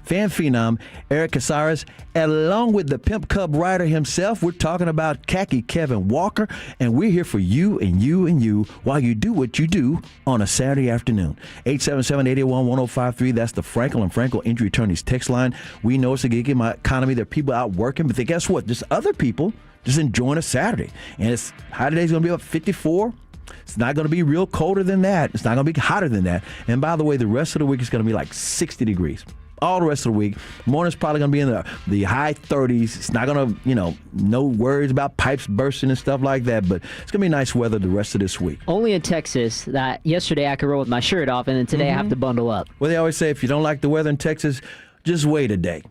fan phenom, Eric Casares, along with the Pimp Cub rider himself. We're talking about Khaki Kevin Walker, and we're here for you and you and you while you do what you do on a Saturday afternoon. 877-881-1053. That's the Frankel and Frankel Injury Attorneys text line. We know it's a gig economy. There are people out working, but guess what? There's other people just enjoying a Saturday. And it's high today's going to be up 54. It's not going to be real colder than that. It's not going to be hotter than that. And by the way, the rest of the week is going to be like 60 degrees. All the rest of the week. Morning's probably going to be in the high 30s. It's not going to, no worries about pipes bursting and stuff like that, but it's going to be nice weather the rest of this week. Only in Texas that yesterday I could roll with my shirt off, and then today I have to bundle up. Well, they always say if you don't like the weather in Texas, just wait a day.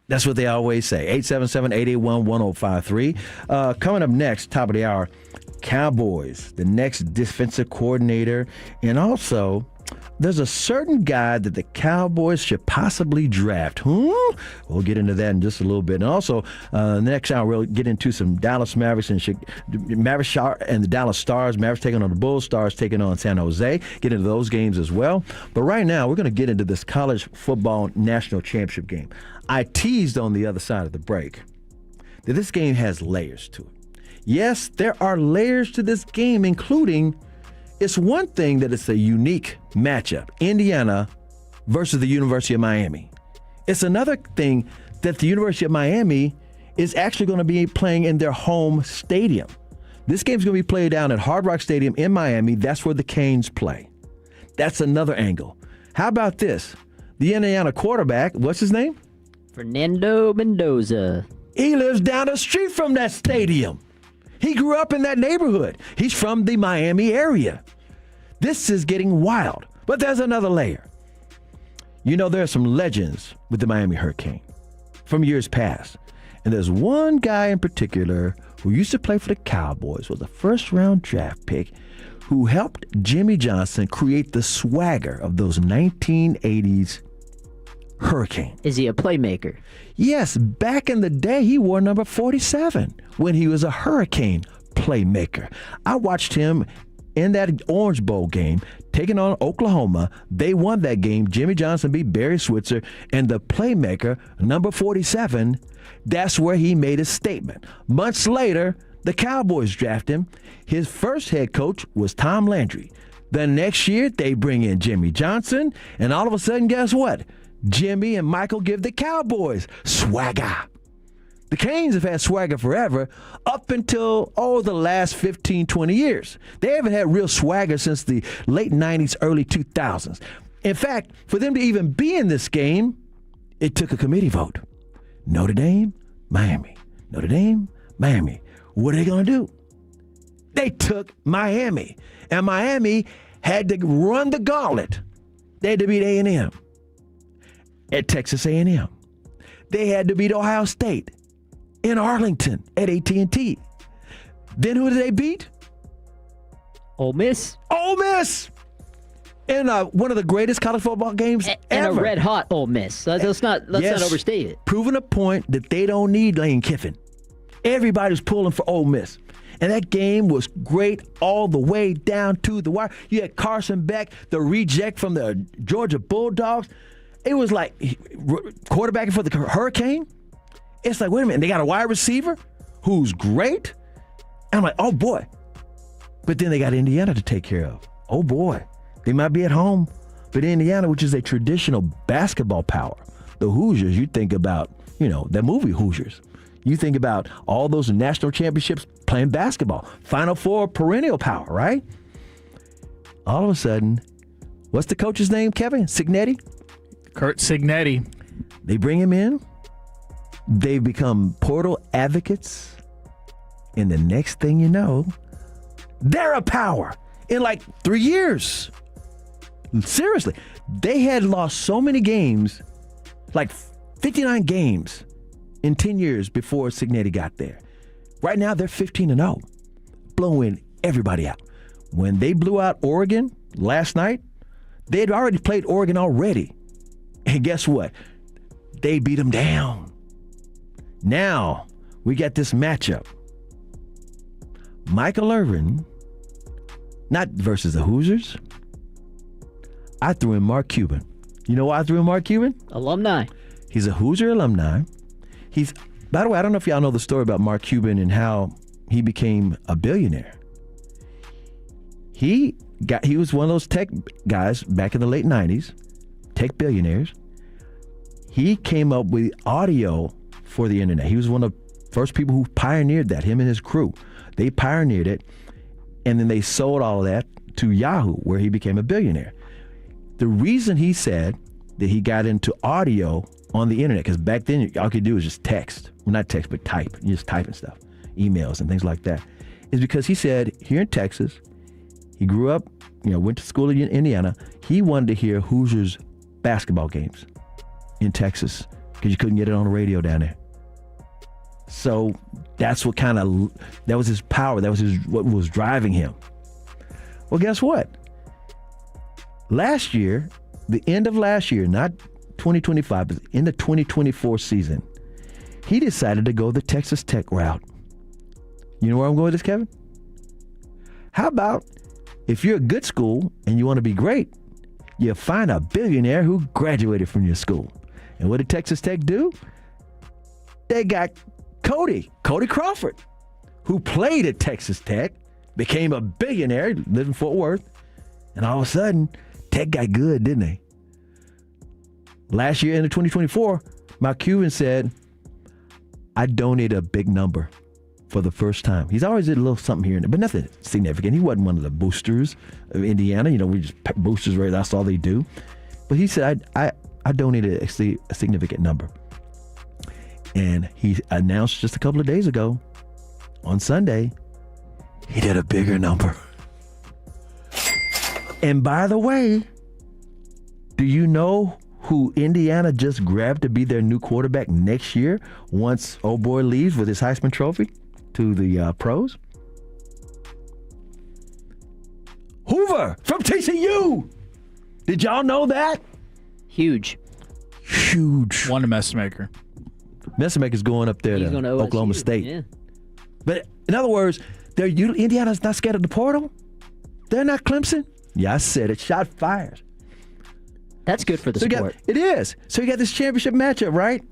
That's what they always say. 877-881-1053. Coming up next, top of the hour, Cowboys, the next defensive coordinator, and also there's a certain guy that the Cowboys should possibly draft. We'll get into that in just a little bit. And also, next hour, we'll get into some Dallas Mavericks and the Dallas Stars. Mavericks taking on the Bulls, Stars taking on San Jose. Get into those games as well. But right now, we're going to get into this college football national championship game. I teased on the other side of the break that this game has layers to it. Yes, there are layers to this game, including it's one thing that it's a unique matchup, Indiana versus the University of Miami. It's another thing that the University of Miami is actually going to be playing in their home stadium. This game's going to be played down at Hard Rock Stadium in Miami. That's where the Canes play. That's another angle. How about this? The Indiana quarterback, what's his name? Fernando Mendoza. He lives down the street from that stadium. He grew up in that neighborhood. He's from the Miami area. This is getting wild. But there's another layer. There are some legends with the Miami Hurricane from years past. And there's one guy in particular who used to play for the Cowboys, was a first-round draft pick, who helped Jimmy Johnson create the swagger of those 1980s Hurricane. Is he a playmaker? Yes, back in the day, he wore number 47 when he was a Hurricane playmaker. I watched him in that Orange Bowl game, taking on Oklahoma. They won that game. Jimmy Johnson beat Barry Switzer, and the playmaker, number 47, that's where he made his statement. Months later, the Cowboys draft him. His first head coach was Tom Landry. The next year, they bring in Jimmy Johnson, and all of a sudden, guess what? Jimmy and Michael give the Cowboys swagger. The Canes have had swagger forever up until, the last 15, 20 years. They haven't had real swagger since the late 90s, early 2000s. In fact, for them to even be in this game, it took a committee vote. Notre Dame, Miami. Notre Dame, Miami. What are they going to do? They took Miami. And Miami had to run the gauntlet. They had to beat A&M. At Texas A&M. They had to beat Ohio State in Arlington at AT&T. Then who did they beat? Ole Miss. Ole Miss! In one of the greatest college football games and ever. A red-hot Ole Miss. So let's not overstate it. Proving a point that they don't need Lane Kiffin. Everybody's pulling for Ole Miss. And that game was great all the way down to the wire. You had Carson Beck, the reject from the Georgia Bulldogs. It was like quarterbacking for the Hurricane. It's like, wait a minute, they got a wide receiver who's great? And I'm like, oh boy. But then they got Indiana to take care of. Oh boy. They might be at home, but Indiana, which is a traditional basketball power, the Hoosiers, you think about, that movie Hoosiers. You think about all those national championships playing basketball, Final Four, perennial power, right? All of a sudden, what's the coach's name, Kevin? Cignetti? Curt Cignetti. They bring him in. They become portal advocates. And the next thing you know, they're a power in like 3 years. Seriously. They had lost so many games, like 59 games in 10 years before Cignetti got there. Right now, they're 15-0, blowing everybody out. When they blew out Oregon last night, they had already played Oregon already. And guess what? They beat them down. Now, we got this matchup. Michael Irvin, not versus the Hoosiers. I threw in Mark Cuban. You know why I threw in Mark Cuban? Alumni. He's a Hoosier alumni. By the way, I don't know if y'all know the story about Mark Cuban and how he became a billionaire. He was one of those tech guys back in the late 90s, tech billionaires. He came up with audio for the internet. He was one of the first people who pioneered that, him and his crew. They pioneered it, and then they sold all of that to Yahoo, where he became a billionaire. The reason he said that he got into audio on the internet, because back then all you could do was just text. Well, not text, but type. You just typing stuff, emails and things like that. Is because he said here in Texas, he grew up, went to school in Indiana. He wanted to hear Hoosiers basketball games in Texas because you couldn't get it on the radio down there. So that's what that was his power. That was what was driving him. Well, guess what? Last year, the end of last year, not 2025, but in the 2024 season, he decided to go the Texas Tech route. You know where I'm going with this, Kevin? How about if you're a good school and you want to be great, you find a billionaire who graduated from your school. And what did Texas Tech do? They got Cody Crawford, who played at Texas Tech, became a billionaire, lived in Fort Worth, and all of a sudden, Tech got good, didn't they? Last year in 2024, Mark Cuban said, I donated a big number for the first time. He's always did a little something here and there, but nothing significant. He wasn't one of the boosters of Indiana. We just boosters, right? That's all they do. But he said, I donated a significant number. And he announced just a couple of days ago, on Sunday, he did a bigger number. And by the way, do you know who Indiana just grabbed to be their new quarterback next year once old boy leaves with his Heisman Trophy to the pros? Hoover from TCU. Did y'all know that? Huge. One Messmaker. Messmaker's going up there to Oklahoma State. Yeah. But in other words, Indiana's not scared of the portal. They're not Clemson. Yeah, I said it. Shot fires. That's good for the sport. It is. So you got this championship matchup, right?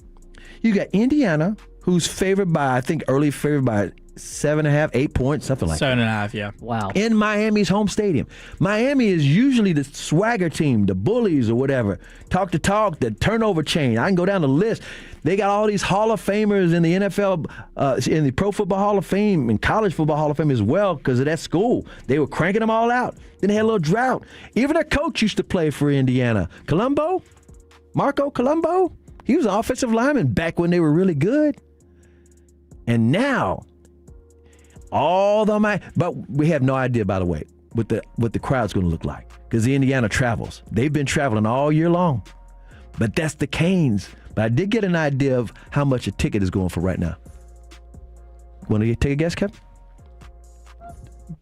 You got Indiana, who's favored by 7.5, 8 points, something like that. 7.5, yeah. Wow. In Miami's home stadium. Miami is usually the swagger team, the bullies or whatever. Talk, the turnover chain. I can go down the list. They got all these Hall of Famers in the NFL, in the Pro Football Hall of Fame, and College Football Hall of Fame as well because of that school. They were cranking them all out. Then they had a little drought. Even their coach used to play for Indiana. Marco Colombo, he was an offensive lineman back when they were really good. And now, but we have no idea, by the way, what the crowd's going to look like because the Indiana travels. They've been traveling all year long. But that's the Canes. But I did get an idea of how much a ticket is going for right now. Want to take a guess, Kevin?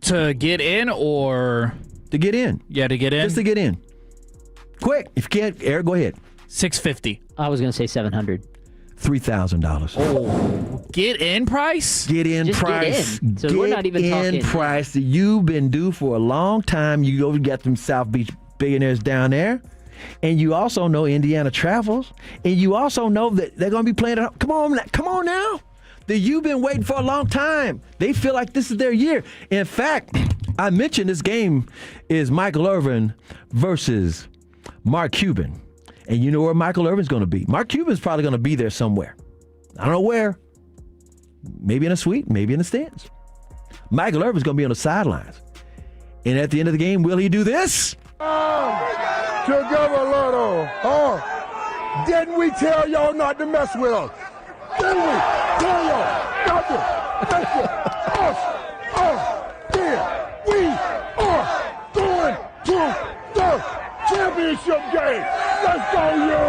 To get in or? To get in. Yeah, to get in. Just to get in. Quick. If you can't, Eric, go ahead. $650. I was going to say $700. $3,000. Oh, get in price? Get in Just price. Get in. So we're not even talking price that you've been due for a long time. You go get them South Beach billionaires down there. And you also know Indiana travels. And you also know that they're going to be playing it. Come on now. You've been waiting for a long time. They feel like this is their year. In fact, I mentioned this game is Michael Irvin versus Mark Cuban. And you know where Michael Irvin's going to be. Mark Cuban's probably going to be there somewhere. I don't know where. Maybe in a suite, maybe in the stands. Michael Irvin's going to be on the sidelines. And at the end of the game, will he do this? Together a little. Didn't we tell y'all not to mess with us? Didn't we tell y'all not to mess with us? Yeah, we are going to the championship game. Let's go, you!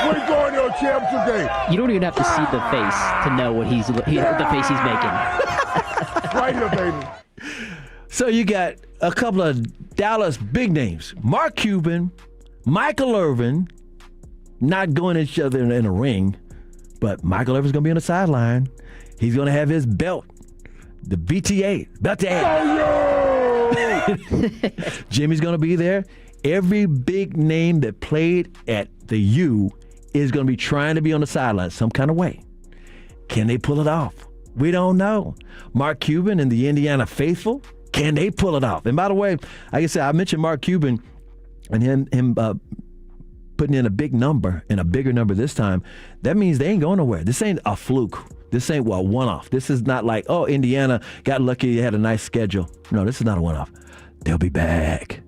We're going to a championship game. You don't even have to see the face to know what the face he's making. Right here, baby. So you got a couple of Dallas big names. Mark Cuban, Michael Irvin, not going at each other in a ring, but Michael Irvin's going to be on the sideline. He's going to have his belt, the BTA, belt to add. Jimmy's going to be there. Every big name that played at the U is going to be trying to be on the sideline some kind of way. Can they pull it off? We don't know. Mark Cuban and the Indiana faithful, can they pull it off? And by the way, like I said, I mentioned Mark Cuban and him putting in a big number and a bigger number this time. That means they ain't going nowhere. This ain't a fluke. This ain't a one-off. This is not like, oh, Indiana got lucky, they had a nice schedule. No, this is not a one-off. They'll be back.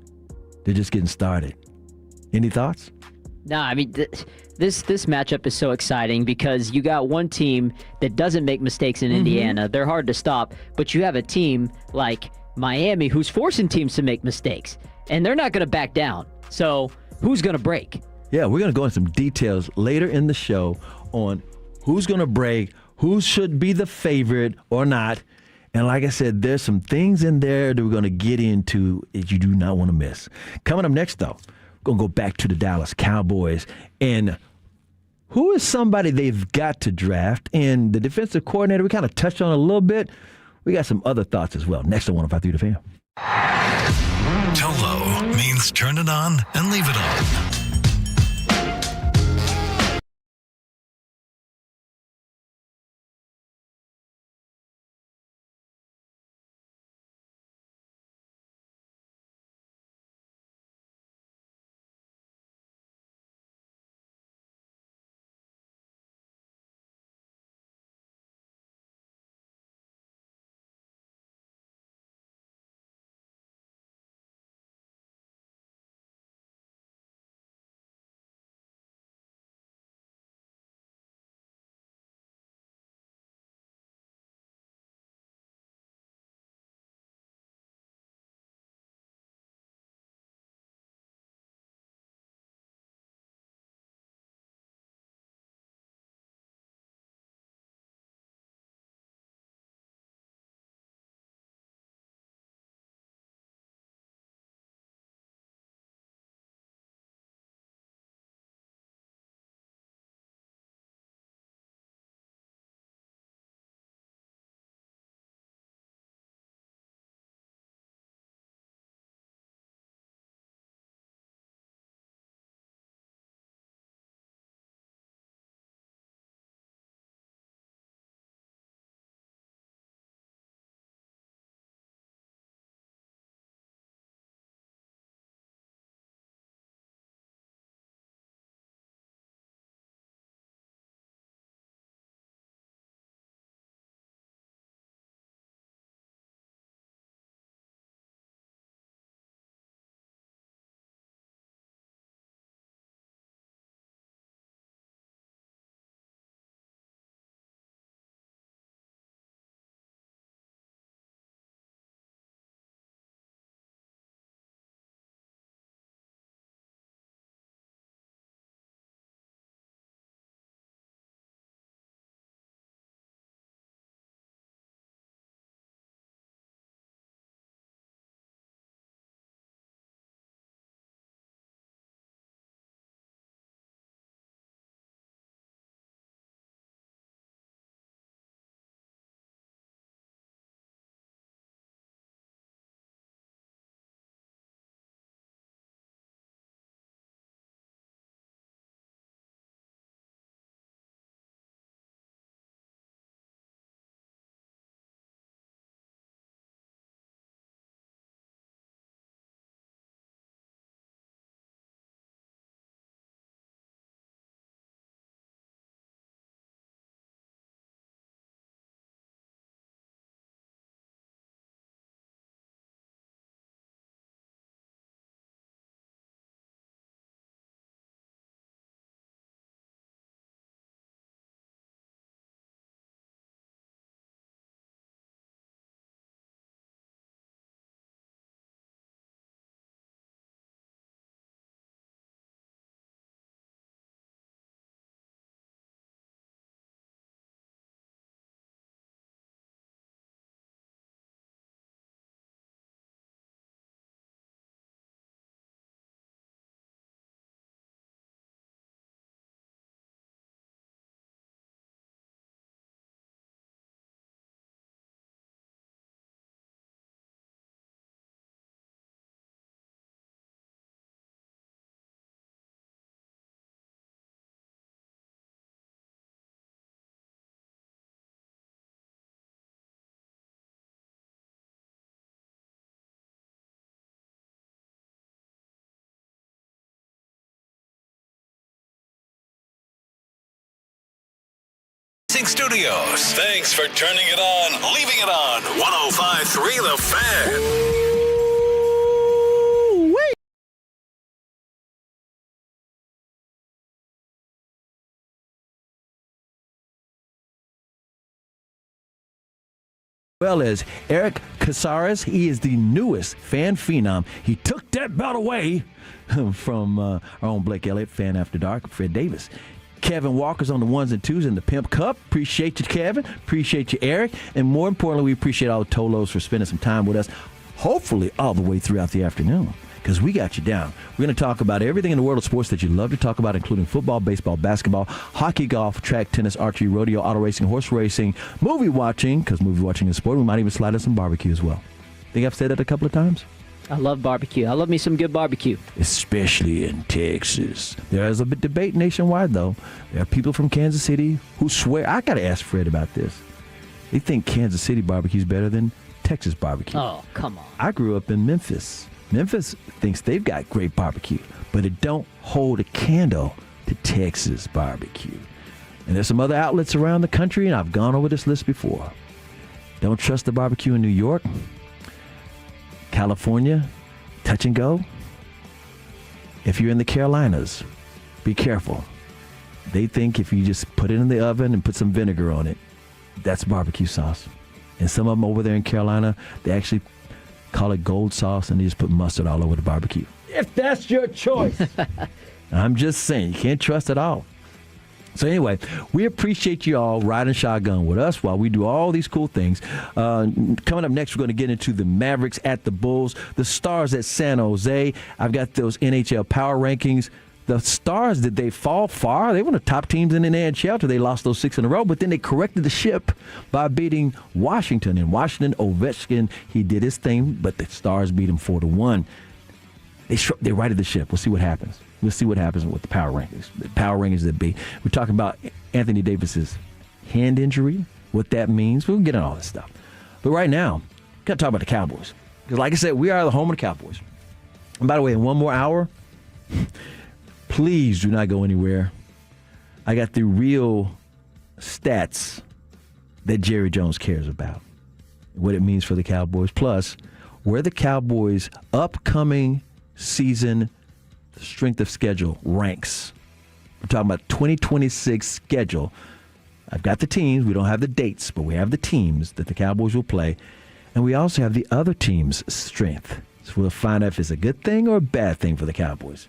They're just getting started. Any thoughts? No, I mean, this matchup is so exciting because you got one team that doesn't make mistakes in Indiana. They're hard to stop, but you have a team like Miami who's forcing teams to make mistakes, and they're not going to back down. So who's going to break? Yeah, we're going to go into some details later in the show on who's going to break, who should be the favorite or not. And like I said, there's some things in there that we're going to get into that you do not want to miss. Coming up next, though, we're going to go back to the Dallas Cowboys and who is somebody they've got to draft. And the defensive coordinator, we kind of touched on a little bit. We got some other thoughts as well. Next on 105.3 The Fan. Tolo means turn it on and leave it on. Racing Studios. Thanks for turning it on, leaving it on. 105.3 The Fan. Well as Eric Casares, he is the newest fan phenom. He took that belt away from our own Blake Elliott, Fan After Dark, Fred Davis. Kevin Walker's on the ones and twos in the Pimp Cup. Appreciate you, Kevin. Appreciate you, Eric. And more importantly, we appreciate all the Tolos for spending some time with us, hopefully all the way throughout the afternoon, because we got you down. We're going to talk about everything in the world of sports that you love to talk about, including football, baseball, basketball, hockey, golf, track, tennis, archery, rodeo, auto racing, horse racing, movie watching, because movie watching is sport. We might even slide in some barbecue as well. Think I've said that a couple of times? I love barbecue. I love me some good barbecue. Especially in Texas. There is a bit debate nationwide, though. There are people from Kansas City who swear. I got to ask Fred about this. They think Kansas City barbecue is better than Texas barbecue. Oh, come on. I grew up in Memphis. Memphis thinks they've got great barbecue, but it don't hold a candle to Texas barbecue. And there's some other outlets around the country, and I've gone over this list before. Don't trust the barbecue in New York. California, touch and go. If you're in the Carolinas, be careful. They think if you just put it in the oven and put some vinegar on it, that's barbecue sauce. And some of them over there in Carolina, they actually call it gold sauce, and they just put mustard all over the barbecue. If that's your choice. I'm just saying, you can't trust it all. So anyway, we appreciate you all riding shotgun with us while we do all these cool things. Coming up next, we're going to get into the Mavericks at the Bulls, the Stars at San Jose. I've got those NHL power rankings. The Stars, did they fall far? They were the top teams in the NHL till they lost those 6 in a row, but then they corrected the ship by beating Washington. And Washington, Ovechkin, he did his thing, but the Stars beat him 4-1. They righted the ship. We'll see what happens. We'll see what happens with the power rankings. The power rankings that be. We're talking about Anthony Davis's hand injury, what that means. We'll get into all this stuff. But right now, got to talk about the Cowboys. Because like I said, we are the home of the Cowboys. And by the way, in one more hour, please do not go anywhere. I got the real stats that Jerry Jones cares about, what it means for the Cowboys, plus where the Cowboys' upcoming season strength of schedule ranks. We're talking about 2026 schedule. I've got the teams. We don't have the dates, but we have the teams that the Cowboys will play. And we also have the other team's strength. So we'll find out if it's a good thing or a bad thing for the Cowboys.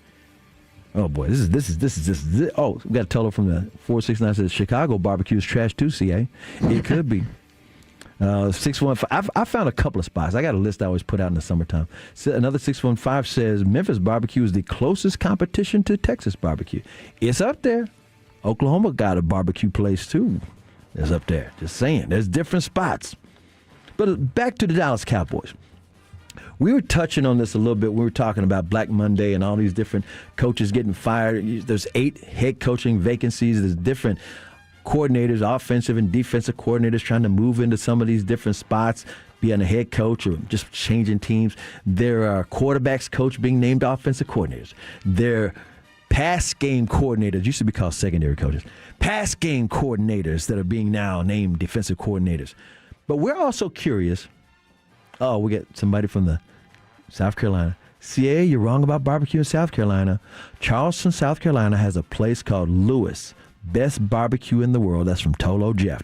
Oh boy, this is. Oh, we got a teller from the 469 says Chicago barbecue is trash too. CA, it could be. 615. I found a couple of spots. I got a list I always put out in the summertime. So another 615 says Memphis barbecue is the closest competition to Texas barbecue. It's up there. Oklahoma got a barbecue place too. It's up there. Just saying, there's different spots. But back to the Dallas Cowboys. We were touching on this a little bit. We were talking about Black Monday and all these different coaches getting fired. There's 8 head coaching vacancies. There's different coordinators, offensive and defensive coordinators trying to move into some of these different spots, being a head coach or just changing teams. There are quarterbacks coach being named offensive coordinators. There pass game coordinators, used to be called secondary coaches, pass game coordinators that are being now named defensive coordinators. But we're also curious. Oh, we get somebody from the South Carolina. CA, you're wrong about barbecue in South Carolina. Charleston, South Carolina has a place called Lewis. Best barbecue in the world. That's from Tolo Jeff.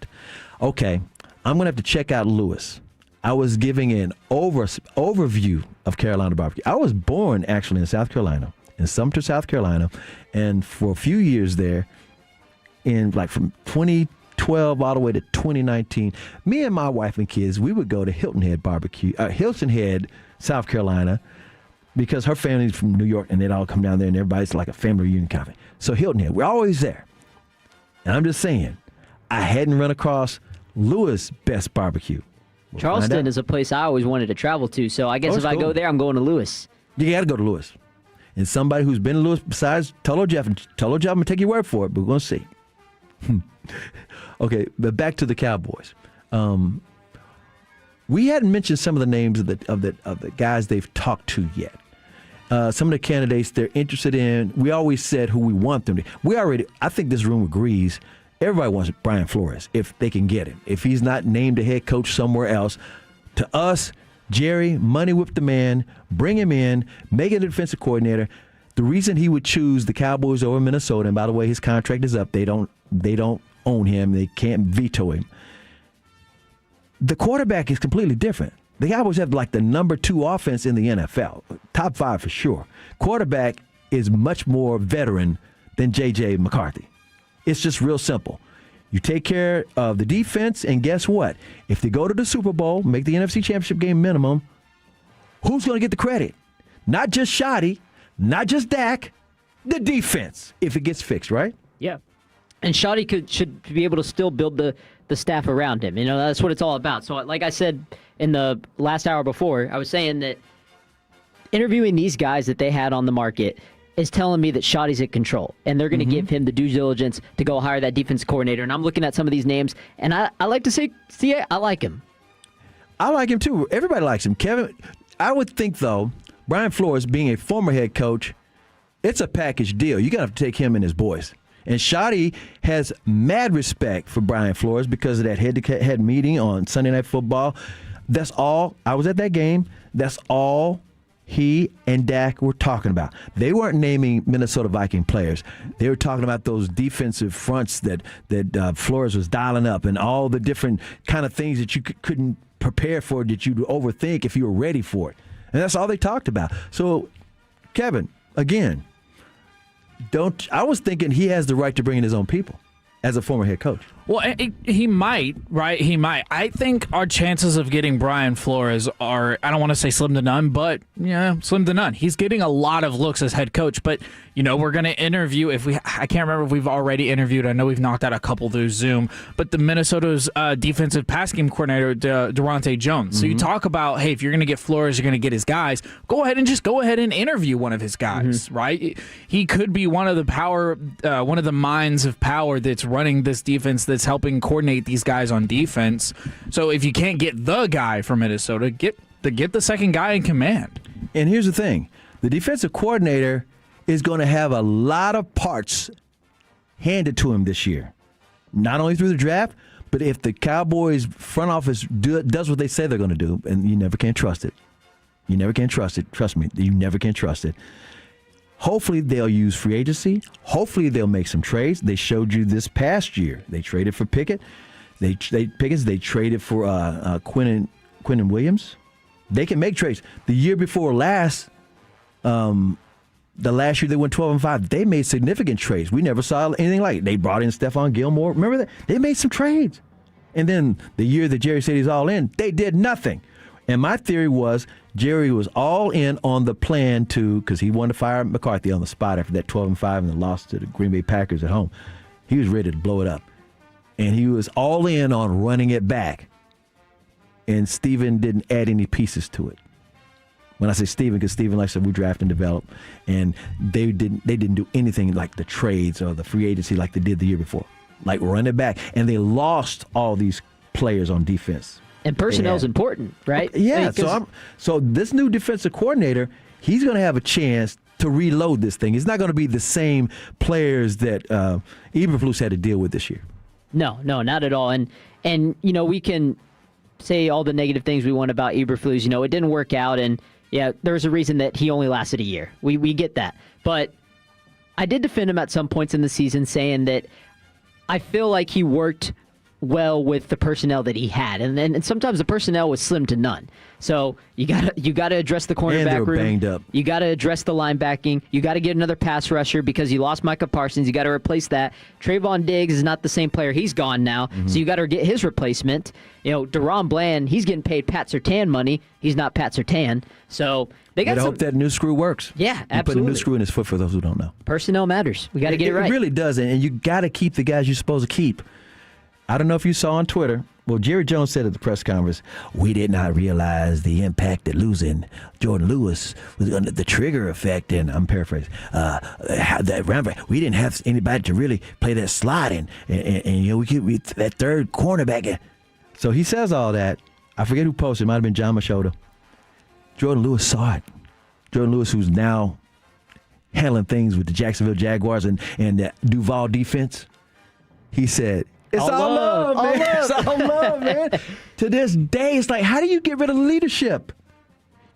Okay, I'm going to have to check out Lewis. I was giving an overview of Carolina barbecue. I was born actually in South Carolina, in Sumter, South Carolina, and for a few years there, in like from 2012 all the way to 2019, me and my wife and kids, we would go to Hilton Head, South Carolina, because her family's from New York, and they'd all come down there, and everybody's like a family reunion kind of thing. So Hilton Head, we're always there. And I'm just saying, I hadn't run across Lewis' best barbecue. We'll Charleston is a place I always wanted to travel to, so I guess if I go there, I'm going to Lewis. You got to go to Lewis. And somebody who's been to Lewis besides Tolo Jeff, and Tolo Jeff, I'm going to take your word for it, but we're going to see. Okay, but back to the Cowboys. We hadn't mentioned some of the names of the guys they've talked to yet. Some of the candidates they're interested in. We always said who we want them to. I think this room agrees Everybody wants Brian Flores if they can get him. If he's not named a head coach somewhere else, to us, Jerry, money whip the man, bring him in, make him a defensive coordinator. The reason he would choose the Cowboys over Minnesota, and by the way, his contract is up. They don't own him. They can't veto him. The quarterback is completely different. The Cowboys have like the number 2 offense in the NFL, top 5 for sure. Quarterback is much more veteran than J.J. McCarthy. It's just real simple. You take care of the defense, and guess what? If they go to the Super Bowl, make the NFC Championship game minimum, who's going to get the credit? Not just Shoddy, not just Dak, the defense, if it gets fixed, right? Yeah. And Shoddy should be able to still build the staff around him. You know, that's what it's all about. So like I said in the last hour before, I was saying that interviewing these guys that they had on the market is telling me that Shoddy's in control, and they're going to give him the due diligence to go hire that defense coordinator. And I'm looking at some of these names, and I like to say, I like him. I like him too. Everybody likes him. Kevin, I would think, though, Brian Flores being a former head coach, it's a package deal. You're going to have to take him and his boys. And Shoddy has mad respect for Brian Flores because of that head-to-head meeting on Sunday Night Football. That's all. I was at that game. That's all he and Dak were talking about. They weren't naming Minnesota Viking players. They were talking about those defensive fronts that Flores was dialing up and all the different kind of things that you couldn't prepare for, that you'd overthink if you were ready for it. And that's all they talked about. So, Kevin, again, I was thinking he has the right to bring in his own people as a former head coach. Well, he might, right? He might. I think our chances of getting Brian Flores are, I don't want to say slim to none, but yeah, slim to none. He's getting a lot of looks as head coach, but we're going to interview, I can't remember if we've already interviewed. I know we've knocked out a couple through Zoom, but the Minnesota's defensive pass game coordinator, Durante Jones. So you talk about, hey, if you're going to get Flores, you're going to get his guys. Go ahead and interview one of his guys, right? He could be one of the minds of power that's running this defense, that's helping coordinate these guys on defense. So if you can't get the guy from Minnesota, get the second guy in command. And here's the thing. The defensive coordinator is going to have a lot of parts handed to him this year. Not only through the draft, but if the Cowboys front office does what they say they're going to do, and you never can trust it. You never can trust it. Trust me, you never can trust it. Hopefully they'll use free agency. Hopefully they'll make some trades. They showed you this past year. They traded for Pickett. They traded for Quinnen Williams. They can make trades. The year before last, the last year they went 12-5. They made significant trades. We never saw anything like it. They brought in Stephon Gilmore. Remember that? They made some trades. And then the year that Jerry said he's all in, they did nothing. And my theory was Jerry was all in on the plan because he wanted to fire McCarthy on the spot after that 12-5 and the loss to the Green Bay Packers at home. He was ready to blow it up. And he was all in on running it back. And Steven didn't add any pieces to it. When I say Steven, because Steven likes to redraft and develop. And they didn't do anything like the trades or the free agency like they did the year before. Like run it back. And they lost all these players on defense. And personnel is important, right? Yeah. So this new defensive coordinator, he's going to have a chance to reload this thing. It's not going to be the same players that Eberflus had to deal with this year. No, not at all. And we can say all the negative things we want about Eberflus. It didn't work out, and yeah, there's a reason that he only lasted a year. We get that. But I did defend him at some points in the season, saying that I feel like he worked well with the personnel that he had, and sometimes the personnel was slim to none. So you gotta address the cornerback and they were room. Banged up. You gotta address the linebacking. You gotta get another pass rusher because you lost Micah Parsons. You gotta replace that. Trayvon Diggs is not the same player. He's gone now, so you gotta get his replacement. Deron Bland, he's getting paid Pat Surtain money. He's not Pat Surtain. So they got. I hope that new screw works. Yeah, absolutely. Put a new screw in his foot for those who don't know. Personnel matters. We gotta get it right. It really does, and you gotta keep the guys you're supposed to keep. I don't know if you saw on Twitter. Well, Jerry Jones said at the press conference, we did not realize the impact that losing Jordan Lewis was under the trigger effect, and I'm paraphrasing, we didn't have anybody to really play that slot, and we that third cornerback. So he says all that. I forget who posted. It might have been John Machota. Jordan Lewis saw it. Jordan Lewis, who's now handling things with the Jacksonville Jaguars and the Duval defense. He said, it's all love, man. It's all love, man. To this day, it's like, how do you get rid of leadership?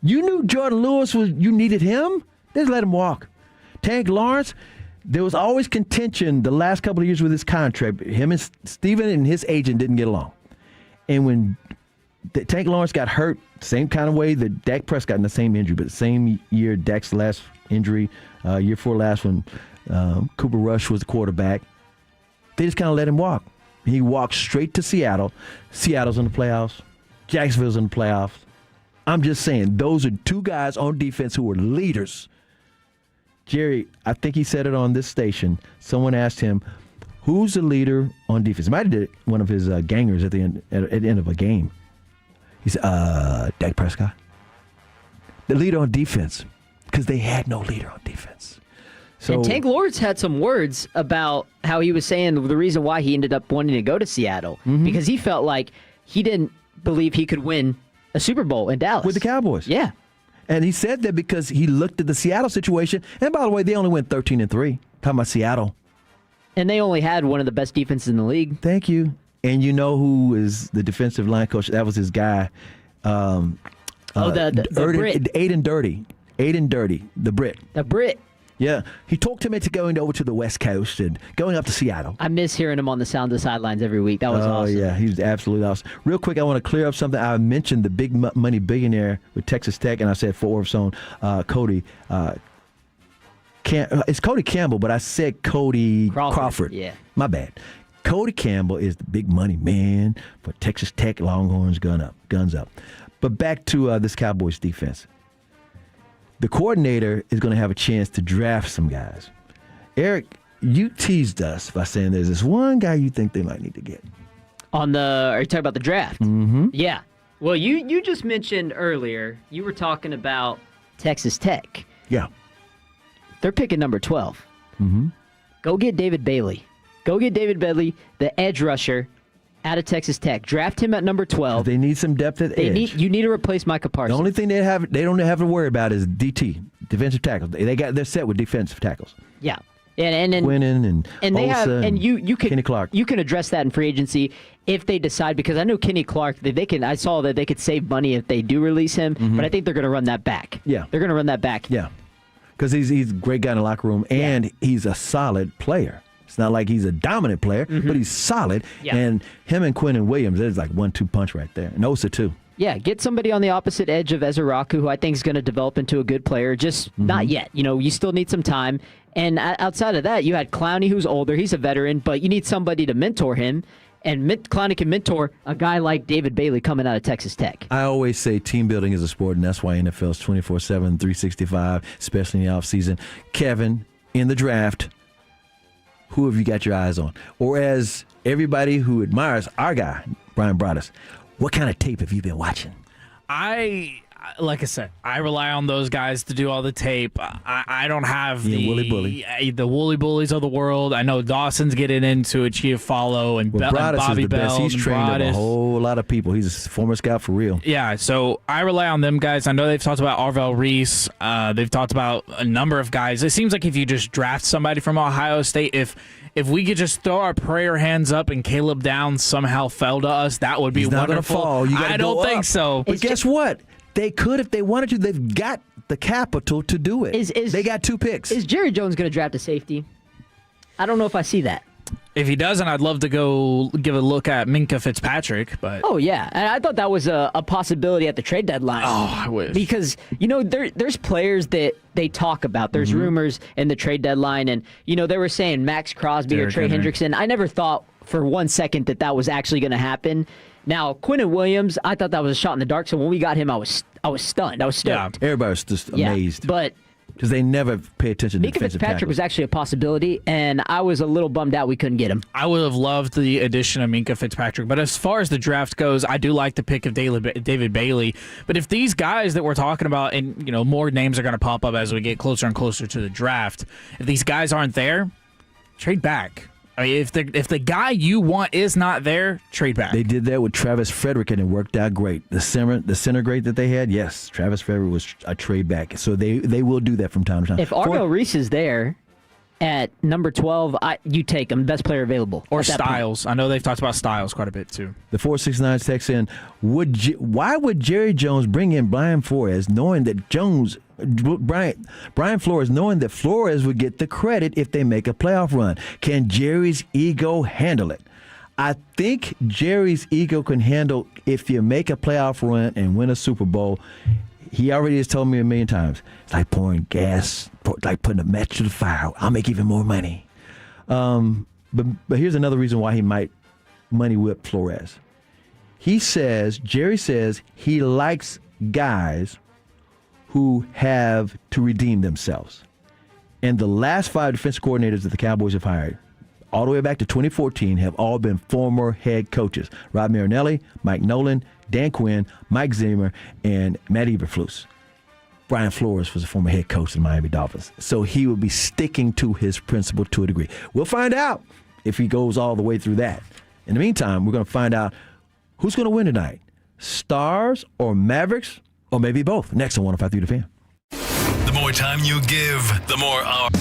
You knew Jordan Lewis you needed him? Just let him walk. Tank Lawrence, there was always contention the last couple of years with his contract. Him and Steven and his agent didn't get along. And when Tank Lawrence got hurt, same kind of way that Dak Prescott in the same injury, but the same year Dak's last injury, year before last when Cooper Rush was the quarterback, they just kind of let him walk. He walked straight to Seattle. Seattle's in the playoffs. Jacksonville's in the playoffs. I'm just saying, those are two guys on defense who were leaders. Jerry, I think he said it on this station. Someone asked him, who's the leader on defense? He might have did one of his gangers at the end of a game. He said, Dak Prescott. The leader on defense, because they had no leader on defense. So, and Tank Lawrence had some words about how he was saying the reason why he ended up wanting to go to Seattle, because he felt like he didn't believe he could win a Super Bowl in Dallas. With the Cowboys. Yeah. And he said that because he looked at the Seattle situation. And by the way, they only went 13-3. Talking about Seattle. And they only had one of the best defenses in the league. Thank you. And you know who is the defensive line coach? That was his guy. The Brit. Aiden Dirty, the Brit. The Brit. Yeah. He talked him into going over to the West Coast and going up to Seattle. I miss hearing him on the sound of the sidelines every week. That was awesome. Oh, yeah. He was absolutely awesome. Real quick, I want to clear up something. I mentioned the big money billionaire with Texas Tech, and I said Fort Worth's own Cody. It's Cody Campbell, but I said Cody Crawford. Yeah. My bad. Cody Campbell is the big money man for Texas Tech Longhorns guns up. But back to this Cowboys defense. The coordinator is going to have a chance to draft some guys. Eric, you teased us by saying there's this one guy you think they might need to get. Are you talking about the draft? Mm-hmm. Yeah. Well, you just mentioned earlier, you were talking about Texas Tech. Yeah. They're picking number 12. Mm-hmm. Go get David Bailey. The edge rusher out of Texas Tech. Draft him at number 12. They need some depth at edge. You need to replace Micah Parsons. The only thing they don't have to worry about is DT, defensive tackles. They're set with defensive tackles. Yeah. And Quinnen and they Osa have and you can Kenny Clark. You can address that in free agency if they decide, because I know Kenny Clark I saw that they could save money if they do release him, but I think they're going to run that back. Yeah. They're going to run that back. Yeah. Because he's a great guy in the locker room and he's a solid player. It's not like he's a dominant player, but he's solid. Yeah. And him and Quinnen Williams, there's like 1-2 punch right there. And Osa too. Yeah, get somebody on the opposite edge of Ezra Raku, who I think is going to develop into a good player. Just not yet. You still need some time. And outside of that, you had Clowney, who's older. He's a veteran, but you need somebody to mentor him. And Clowney can mentor a guy like David Bailey coming out of Texas Tech. I always say team building is a sport, and that's why NFL is 24/7, 365, especially in the offseason. Kevin, in the draft, who have you got your eyes on? Or as everybody who admires our guy, Brian Broaddus, what kind of tape have you been watching? Like I said, I rely on those guys to do all the tape. I don't have the Wooly Bullies of the world. I know Dawson's getting into it, Chiafalo and Broaddus Bobby is the best. Bell. He's trained up a whole lot of people. He's a former scout for real. Yeah, so I rely on them guys. I know they've talked about Arvell Reese. They've talked about a number of guys. It seems like if you just draft somebody from Ohio State, if we could just throw our prayer hands up and Caleb Downs somehow fell to us, that would be He's not wonderful. Gonna fall. You gotta I go don't think up. so. But guess what? They could if they wanted to. They've got the capital to do it. They got 2 picks. Is Jerry Jones going to draft a safety? I don't know if I see that. If he doesn't, I'd love to go give a look at Minkah Fitzpatrick. But oh yeah, and I thought that was a possibility at the trade deadline. Oh, I wish, because there's players that they talk about. There's rumors in the trade deadline, and they were saying Max Crosby Derrick or Trey Henry. Hendrickson. I never thought for 1 second that was actually going to happen. Now Quinnen Williams, I thought that was a shot in the dark. So when we got him, I was stunned. I was stoked. Yeah, everybody was just amazed. But because they never pay attention to Minkah defensive Fitzpatrick tackles. was actually a possibility, and I was a little bummed out we couldn't get him. I would have loved the addition of Minkah Fitzpatrick. But as far as the draft goes, I do like the pick of David Bailey. But if these guys that we're talking about, and more names are going to pop up as we get closer and closer to the draft, if these guys aren't there, trade back. I mean, if the guy you want is not there, trade back. They did that with Travis Frederick, and it worked out great. The center great that they had, yes, Travis Frederick was a trade back. So they will do that from time to time. If Arvell Reese is there, At number 12, you take him, best player available. Or at that Styles. I know they've talked about Styles quite a bit too. The 469 text in, why would Jerry Jones bring in Brian Flores knowing that Brian Flores knowing that Flores would get the credit if they make a playoff run? Can Jerry's ego handle it? I think Jerry's ego can handle if you make a playoff run and win a Super Bowl. He already has told me a million times. It's like pouring gas, like putting a match to the fire. I'll make even more money. But here's another reason why he might money whip Flores. Jerry says he likes guys who have to redeem themselves. And the last 5 defensive coordinators that the Cowboys have hired, all the way back to 2014, have all been former head coaches. Rod Marinelli, Mike Nolan, Dan Quinn, Mike Zimmer, and Matt Eberflus. Brian Flores was a former head coach of the Miami Dolphins. So he will be sticking to his principle to a degree. We'll find out if he goes all the way through that. In the meantime, we're going to find out who's going to win tonight. Stars or Mavericks, or maybe both. Next on 105.3 The Fan. The more time you give, the more our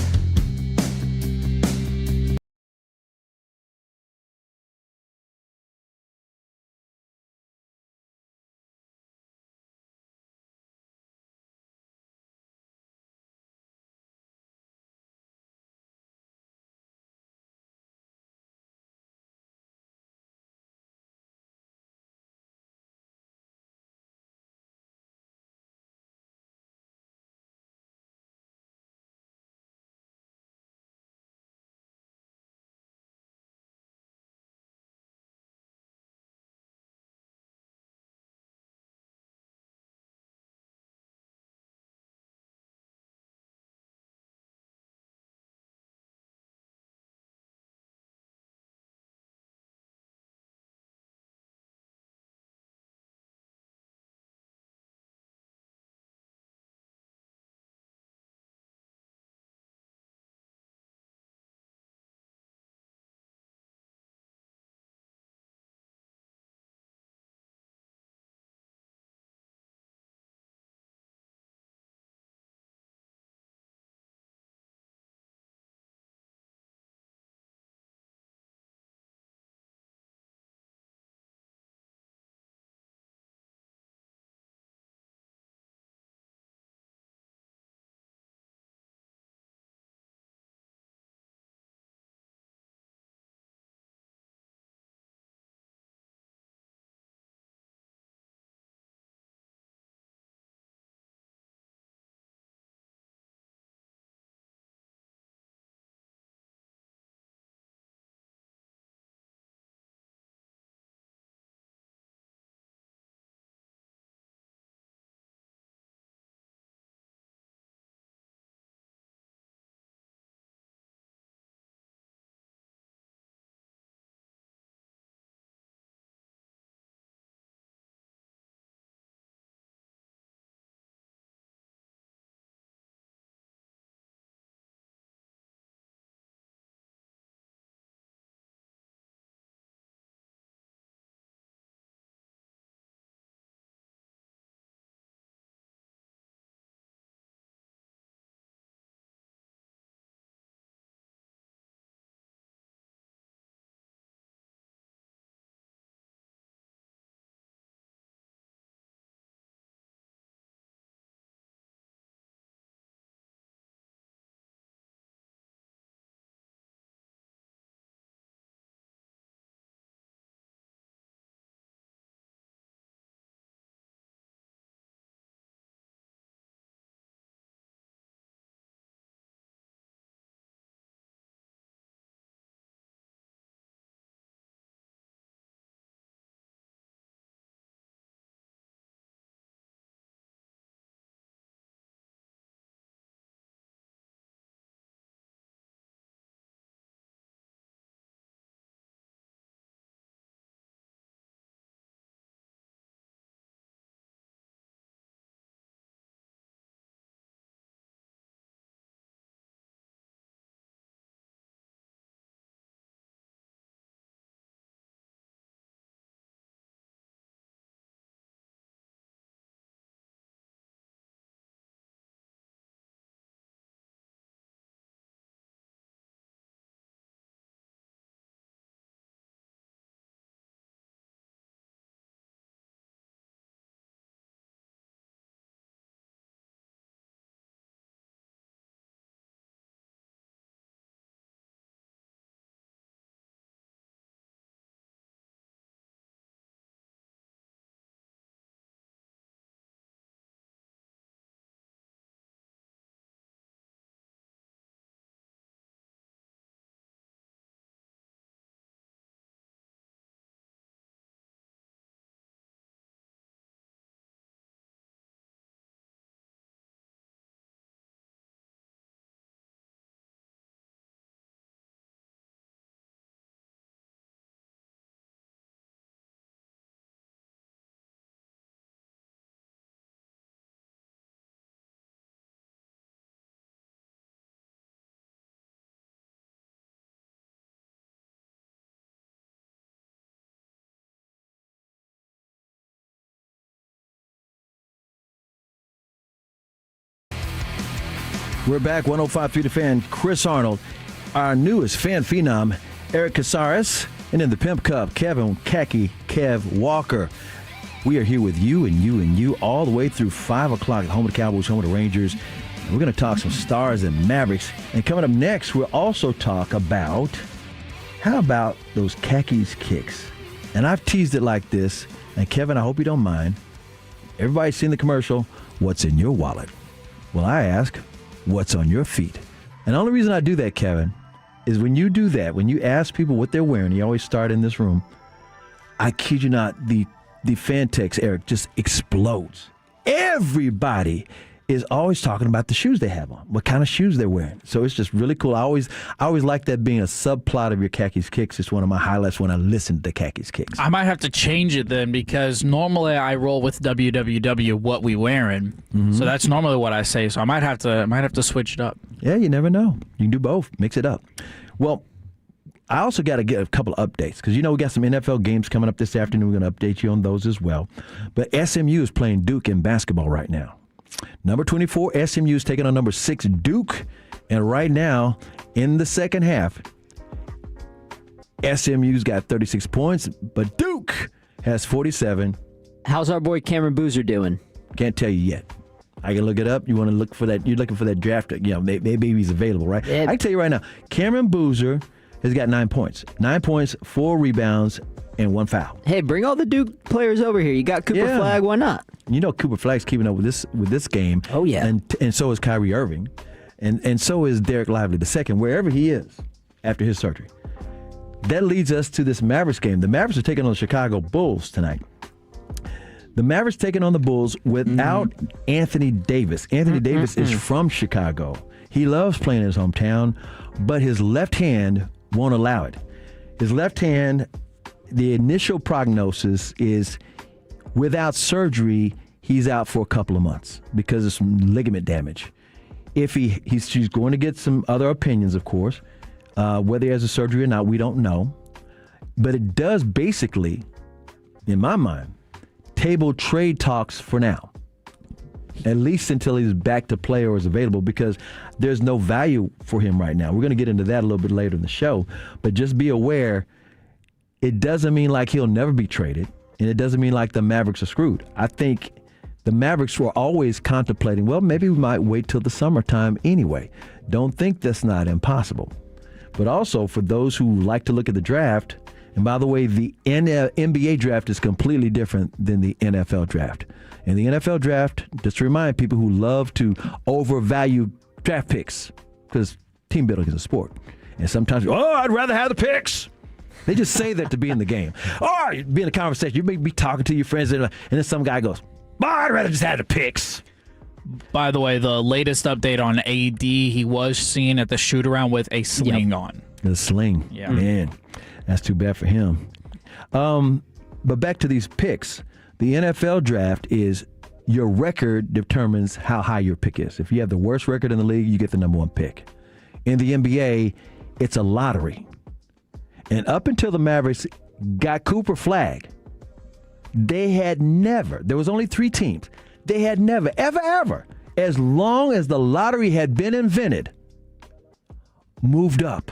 We're back, 105.3 The Fan. Chris Arnold, our newest fan phenom, Eric Casares, and in the Pimp Cup, Kevin Khaki Kev Walker. We are here with you and you and you all the way through 5 o'clock at home of the Cowboys, home of the Rangers. And we're going to talk some Stars and Mavericks. And coming up next, we'll also talk about, how about those Khakis kicks? And I've teased it like this, and Kevin, I hope you don't mind. Everybody's seen the commercial, what's in your wallet? Well, I ask, what's on your feet? And the only reason I do that, Kevin, is when you do that, when you ask people what they're wearing, you always start in this room, I kid you not, the fan text, Eric, just explodes. Everybody is always talking about the shoes they have on, what kind of shoes they're wearing. So it's just really cool. I always like that being a subplot of your Khakis Kicks. It's one of my highlights when I listen to Khakis Kicks. I might have to change it then, because normally I roll with WWW, what we wearing. Mm-hmm. So that's normally what I say. So I might have to switch it up. Yeah, you never know. You can do both. Mix it up. Well, I also got to get a couple of updates, because we got some NFL games coming up this afternoon. We're going to update you on those as well. But SMU is playing Duke in basketball right now. Number 24, SMU is taking on number 6, Duke. And right now, in the second half, SMU's got 36 points, but Duke has 47. How's our boy Cameron Boozer doing? Can't tell you yet. I can look it up. You want to look for that? You're looking for that draft. Maybe he's available, right? I can tell you right now, Cameron Boozer has got 9 points. 9 points, 4 rebounds, and 1 foul. Hey, bring all the Duke players over here. You got Cooper Flagg. Why not? You know Cooper Flagg's keeping up with this game. Oh, yeah. And so is Kyrie Irving. And so is Derek Lively II, wherever he is after his surgery. That leads us to this Mavericks game. The Mavericks are taking on the Chicago Bulls tonight. The Mavericks taking on the Bulls without Anthony Davis. Anthony Davis is from Chicago. He loves playing in his hometown, but his left hand won't allow it. His left hand, the initial prognosis is without surgery, he's out for a couple of months because of some ligament damage. If she's going to get some other opinions, of course. Whether he has a surgery or not, we don't know. But it does basically, in my mind, table trade talks for now. At least until he's back to play or is available, because there's no value for him right now. We're going to get into that a little bit later in the show. But just be aware, it doesn't mean like he'll never be traded. And it doesn't mean like the Mavericks are screwed. I think the Mavericks were always contemplating, well, maybe we might wait till the summertime anyway. Don't think that's not impossible. But also, for those who like to look at the draft, and by the way, the NBA draft is completely different than the NFL draft. In the NFL draft, just to remind people who love to overvalue draft picks, because team building is a sport. And sometimes, I'd rather have the picks. They just say that to be in the game. Or be in a conversation. You may be talking to your friends, and then some guy goes, I'd rather just have the picks. By the way, the latest update on AD, he was seen at the shoot-around with a sling on. The sling. Yeah. Man, that's too bad for him. But back to these picks. The NFL draft is your record determines how high your pick is. If you have the worst record in the league, you get the number 1 pick. In the NBA, it's a lottery. And up until the Mavericks got Cooper Flagg, they had never, there was only 3 teams, they had never, ever, as long as the lottery had been invented, moved up.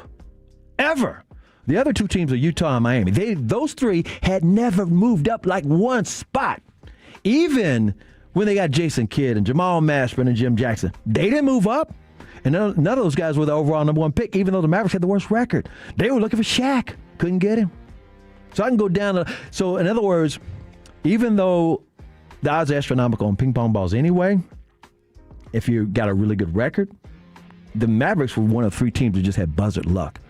Ever. The other 2 teams are Utah and Miami. Those 3 had never moved up like 1 spot. Even when they got Jason Kidd and Jamal Mashburn and Jim Jackson, they didn't move up. And none of those guys were the overall number 1 pick, even though the Mavericks had the worst record. They were looking for Shaq. Couldn't get him. So I can go down. So in other words, even though the odds are astronomical on ping pong balls anyway, if you got a really good record, the Mavericks were one of 3 teams that just had buzzard luck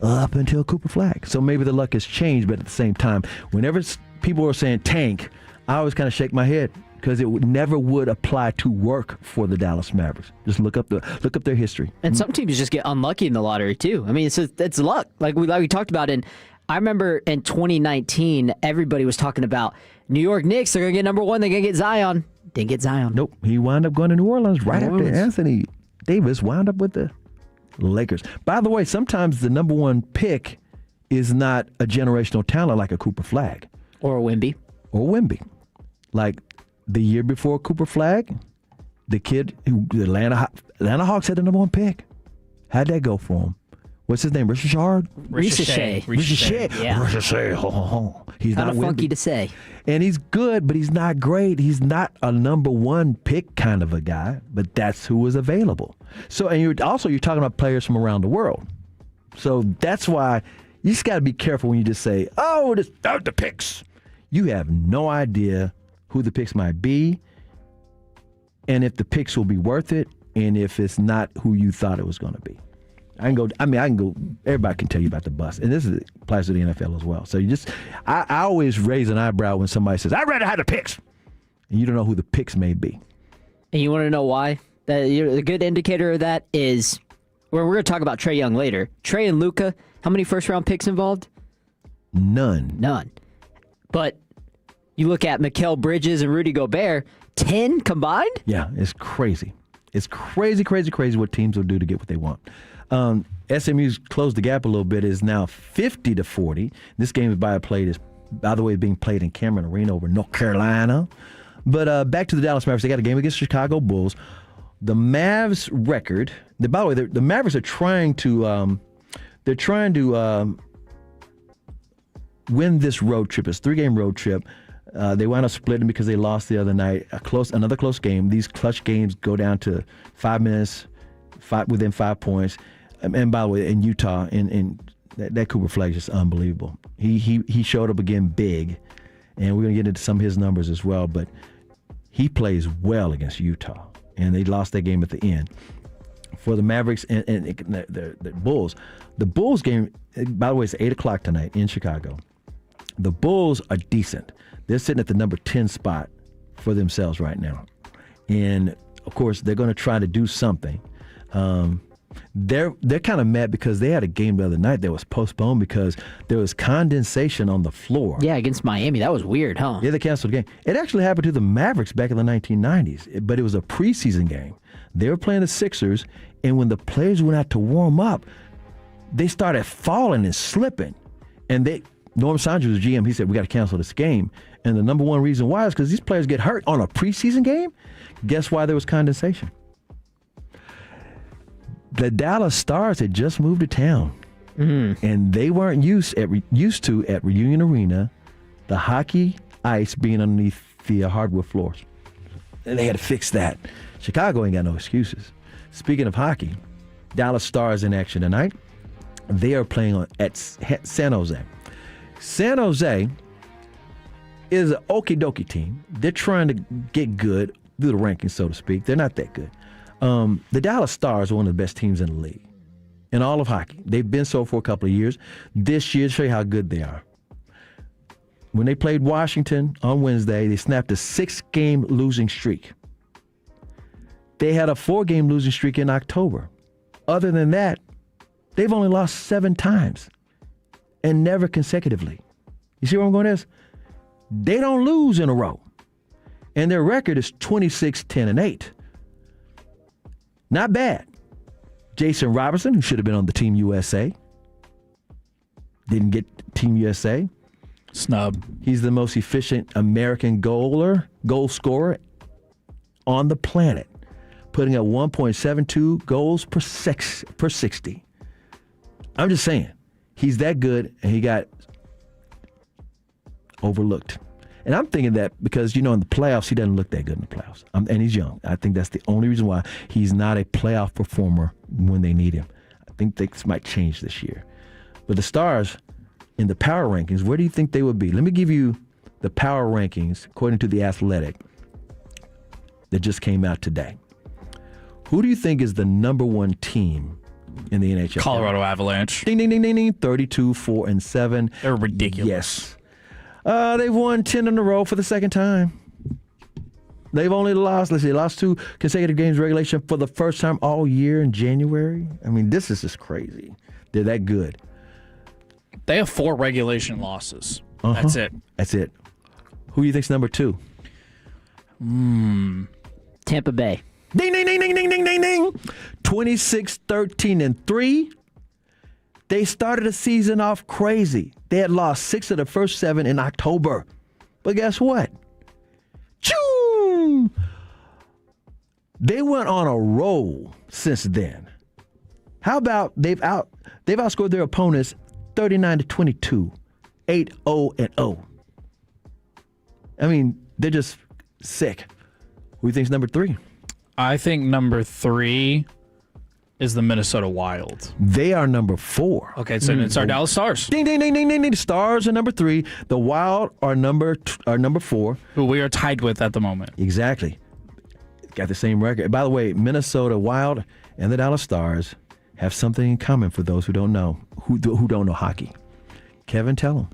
up until Cooper Flagg. So maybe the luck has changed, but at the same time, whenever people are saying tank, I always kind of shake my head, because it never would apply to work for the Dallas Mavericks. Just look up their history. And some teams just get unlucky in the lottery too. I mean, it's luck, like we talked about. And I remember in 2019, everybody was talking about New York Knicks. They're gonna get number 1. They're gonna get Zion. Didn't get Zion. Nope. He wound up going to New Orleans right after Anthony Davis wound up with the Lakers. By the way, sometimes the number 1 pick is not a generational talent like a Cooper Flagg or a Wemby. Like the year before Cooper Flagg, The kid, the Atlanta Hawks had the number 1 pick. How'd that go for him? What's his name? Richard? Ricochet. Yeah. Ricochet. He's Kind not of funky to say. And he's good, but he's not great. He's not a number 1 pick kind of a guy, but that's who was available. So, and you're talking about players from around the world. So that's why you just got to be careful when you just say, oh, the picks. You have no idea who the picks might be and if the picks will be worth it and if it's not who you thought it was going to be. I can go, everybody can tell you about the bust. And this applies to the NFL as well. So I always raise an eyebrow when somebody says, I'd rather have the picks. And you don't know who the picks may be. And you want to know why? The good indicator of that is, we're going to talk about Trae Young later. Trae and Luka, how many first-round picks involved? None. But you look at Mikal Bridges and Rudy Gobert, 10 combined? Yeah, it's crazy. It's crazy what teams will do to get what they want. SMU's closed the gap a little bit. Is now 50-40. This game is by the way, being played in Cameron Arena over North Carolina. But back to the Dallas Mavericks. They got a game against the Chicago Bulls. The Mavs record. By the way, the Mavericks are trying to. They're trying to win this road trip. It's a 3-game road trip. They wound up splitting because they lost the other night. Another close game. These clutch games go down to 5 minutes, within 5 points. And by the way, in Utah, in that Cooper Flag is just unbelievable. He showed up again big, and we're gonna get into some of his numbers as well. But he plays well against Utah, and they lost that game at the end. For the Mavericks and the Bulls, the Bulls game, by the way, it's 8:00 tonight in Chicago. The Bulls are decent. They're sitting at the number 10 spot for themselves right now, and of course they're going to try to do something. They're kind of mad because they had a game the other night that was postponed because there was condensation on the floor. Yeah, against Miami. That was weird, huh? Yeah, they canceled the game. It actually happened to the Mavericks back in the 1990s, but it was a preseason game. They were playing the Sixers, and when the players went out to warm up, they started falling and slipping. And Norm Saunders was GM. He said, we got to cancel this game. And the number one reason why is because these players get hurt on a preseason game. Guess why there was condensation? The Dallas Stars had just moved to town, and they weren't used to at Reunion Arena the hockey ice being underneath the hardwood floors. And they had to fix that. Chicago ain't got no excuses. Speaking of hockey, Dallas Stars in action tonight. They are playing at San Jose. San Jose is an okie dokie team. They're trying to get good, do the rankings, so to speak. They're not that good. The Dallas Stars are one of the best teams in the league, in all of hockey. They've been so for a couple of years. This year, to show you how good they are. When they played Washington on Wednesday, they snapped a 6-game losing streak. They had a 4-game losing streak in October. Other than that, they've only lost 7 times, and never consecutively. You see where I'm going with this? They don't lose in a row. And their record is 26-10-8. Not bad. Jason Robertson, who should have been on the Team USA, didn't get Team USA. Snub. He's the most efficient American goal scorer on the planet, putting up 1.72 goals per 60. I'm just saying, he's that good, and he got overlooked. And I'm thinking that because, in the playoffs, he doesn't look that good in the playoffs. And he's young. I think that's the only reason why he's not a playoff performer when they need him. I think things might change this year. But the Stars, in the power rankings, where do you think they would be? Let me give you the power rankings according to The Athletic that just came out today. Who do you think is the number 1 team in the NHL? Colorado Avalanche. Ding, ding, ding, ding, ding. 32-4-7. They're ridiculous. Yes. They've won 10 in a row for the second time. They've only lost 2 consecutive games regulation for the first time all year in January. I mean, this is just crazy. They're that good. They have 4 regulation losses. That's it. That's it. Who do you think's number 2? Tampa Bay. Ding, ding, ding, ding, ding, ding, ding, ding. 26-13-3. They started the season off crazy. They had lost 6 of the first 7 in October. But guess what? Choo! They went on a roll since then. How about they've outscored their opponents 39-22, 8-0-0. I mean, they're just sick. Who do you think's number 3? I think number 3 is the Minnesota Wild. They are number 4. Okay, so it's our Dallas Stars. Ding, ding, ding, ding, ding, ding. The Stars are number 3. The Wild are number 4. Who we are tied with at the moment. Exactly. Got the same record. By the way, Minnesota Wild and the Dallas Stars have something in common for those who don't know, who don't know hockey. Kevin, tell them.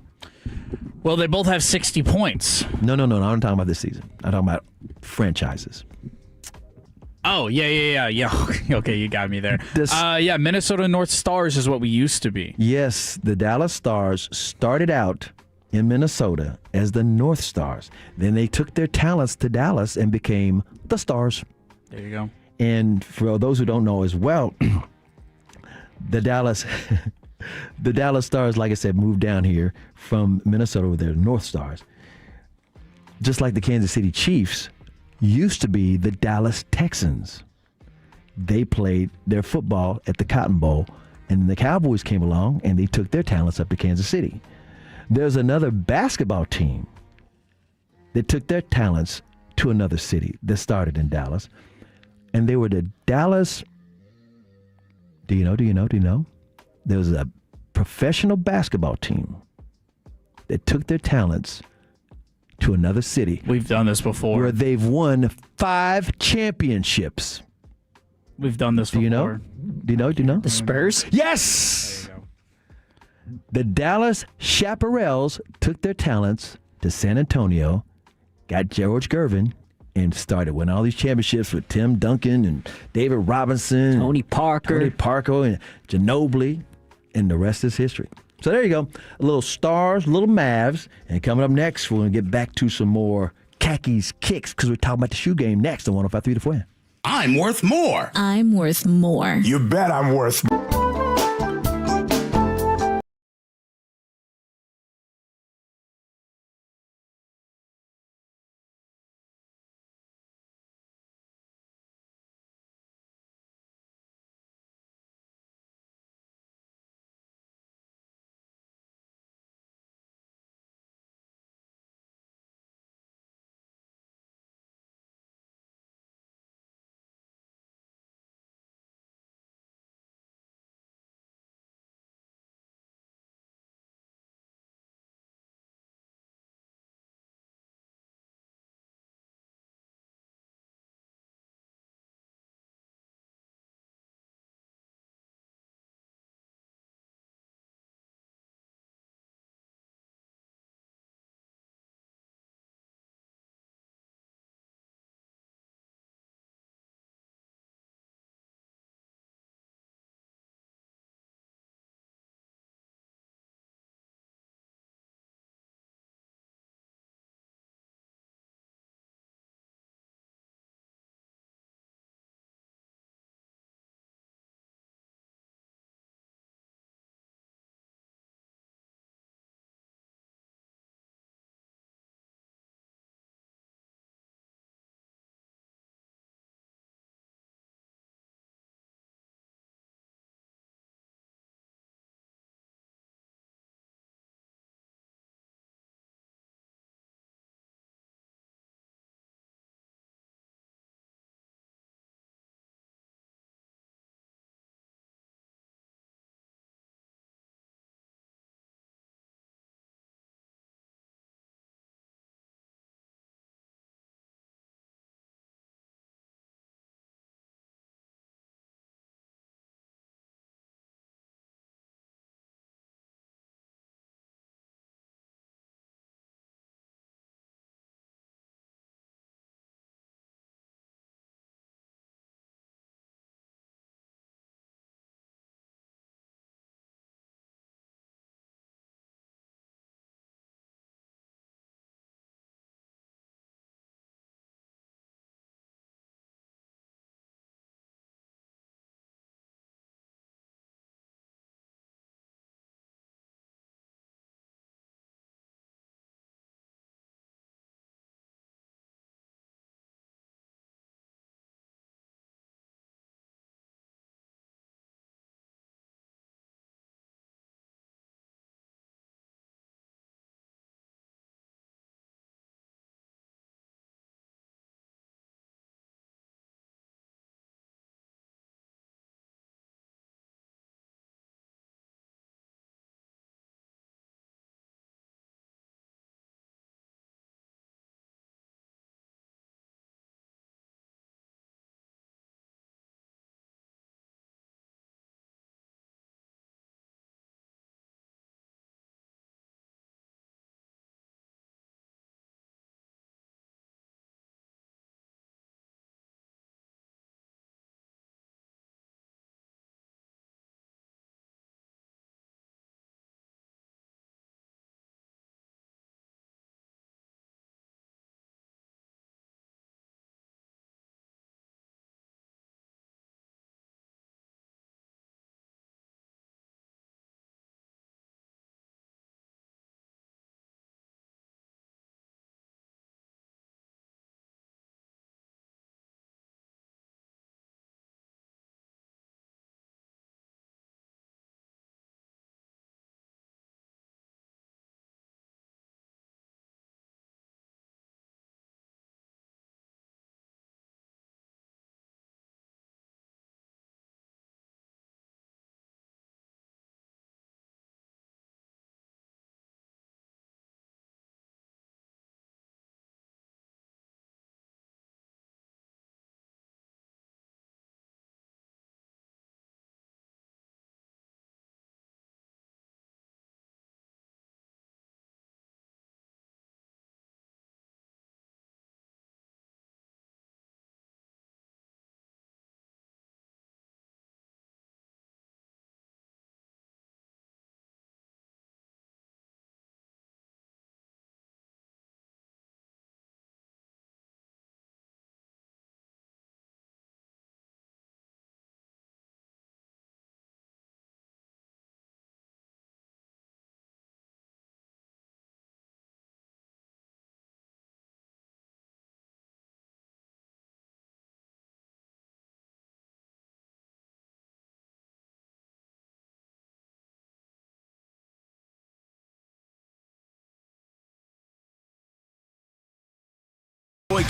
Well, they both have 60 points. No. I'm not talking about this season. I'm talking about franchises. Oh, yeah. Okay, you got me there. Minnesota North Stars is what we used to be. Yes, the Dallas Stars started out in Minnesota as the North Stars. Then they took their talents to Dallas and became the Stars. There you go. And for those who don't know as well, the Dallas Stars, like I said, moved down here from Minnesota with their North Stars. Just like the Kansas City Chiefs used to be the Dallas Texans. They played their football at the Cotton Bowl, and the Cowboys came along and they took their talents up to Kansas City. There's another basketball team that took their talents to another city that started in Dallas, and they were the Dallas. Do you know? There was a professional basketball team that took their talents to another city. We've done this before. Where they've won 5 championships. We've done this before. Do you know? The Spurs? Yes! The Dallas Chaparrals took their talents to San Antonio, got George Gervin, and started winning all these championships with Tim Duncan and David Robinson, Tony Parker, and Ginobili, and the rest is history. So there you go. A little Stars, little Mavs, and coming up next, we're going to get back to some more khakis kicks because we're talking about the shoe game next on 105.3 The Fan. I'm worth more. I'm worth more. You bet I'm worth more.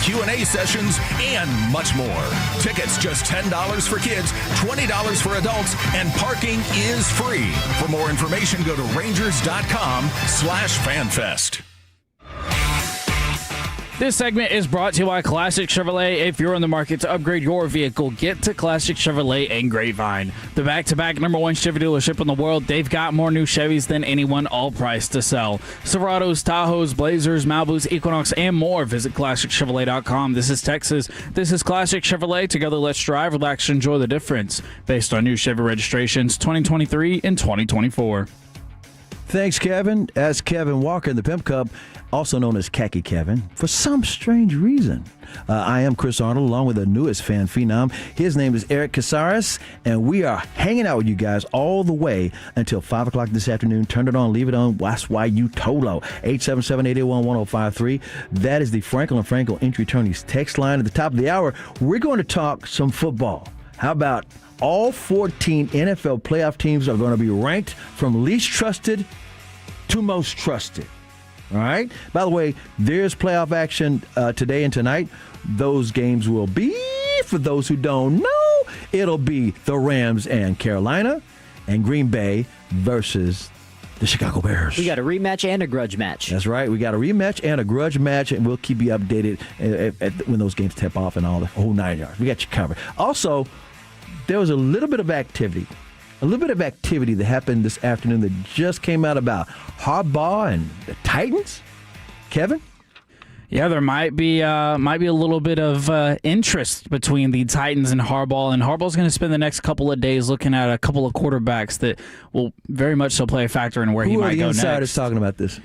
Q&A sessions, and much more. Tickets just $10 for kids, $20 for adults, and parking is free. For more information, go to rangers.com/fanfest. This segment is brought to you by Classic Chevrolet. If you're in the market to upgrade your vehicle, get to Classic Chevrolet in Grapevine. The back-to-back #1 Chevy dealership in the world. They've got more new Chevys than anyone, all priced to sell. Silverados, Tahoes, Blazers, Malibus, Equinox, and more. Visit ClassicChevrolet.com. This is Texas. This is Classic Chevrolet. Together, let's drive, relax, and enjoy the difference. Based on new Chevy registrations 2023 and 2024. Thanks, Kevin. As Kevin Walker in the Pimp Cup, also known as Khaki Kevin, for some strange reason. I am Chris Arnold, along with the newest fan phenom. His name is Eric Casares, and we are hanging out with you guys all the way until 5 o'clock this afternoon. Turn it on, leave it on. That's why you Tolo. 877-881-1053. That is the Franklin & Frankel Entry Attorneys text line. At the top of the hour, we're going to talk some football. How about all 14 NFL playoff teams are going to be ranked from least trusted to most trusted. All right? By the way, there's playoff action today and tonight. Those games will be, for those who don't know, it'll be the Rams and Carolina and Green Bay versus the Chicago Bears. We got a rematch and a grudge match. That's right. We got a rematch and a grudge match, and we'll keep you updated when those games tip off and all the whole 9 yards. We got you covered. Also, there was a little bit of activity that happened this afternoon that just came out about Harbaugh and the Titans. Kevin? Yeah, there might be a little bit of interest between the Titans and Harbaugh, and Harbaugh's going to spend the next couple of days looking at a couple of quarterbacks that will very much so play a factor in where he might go next. Who are the insiders talking about this?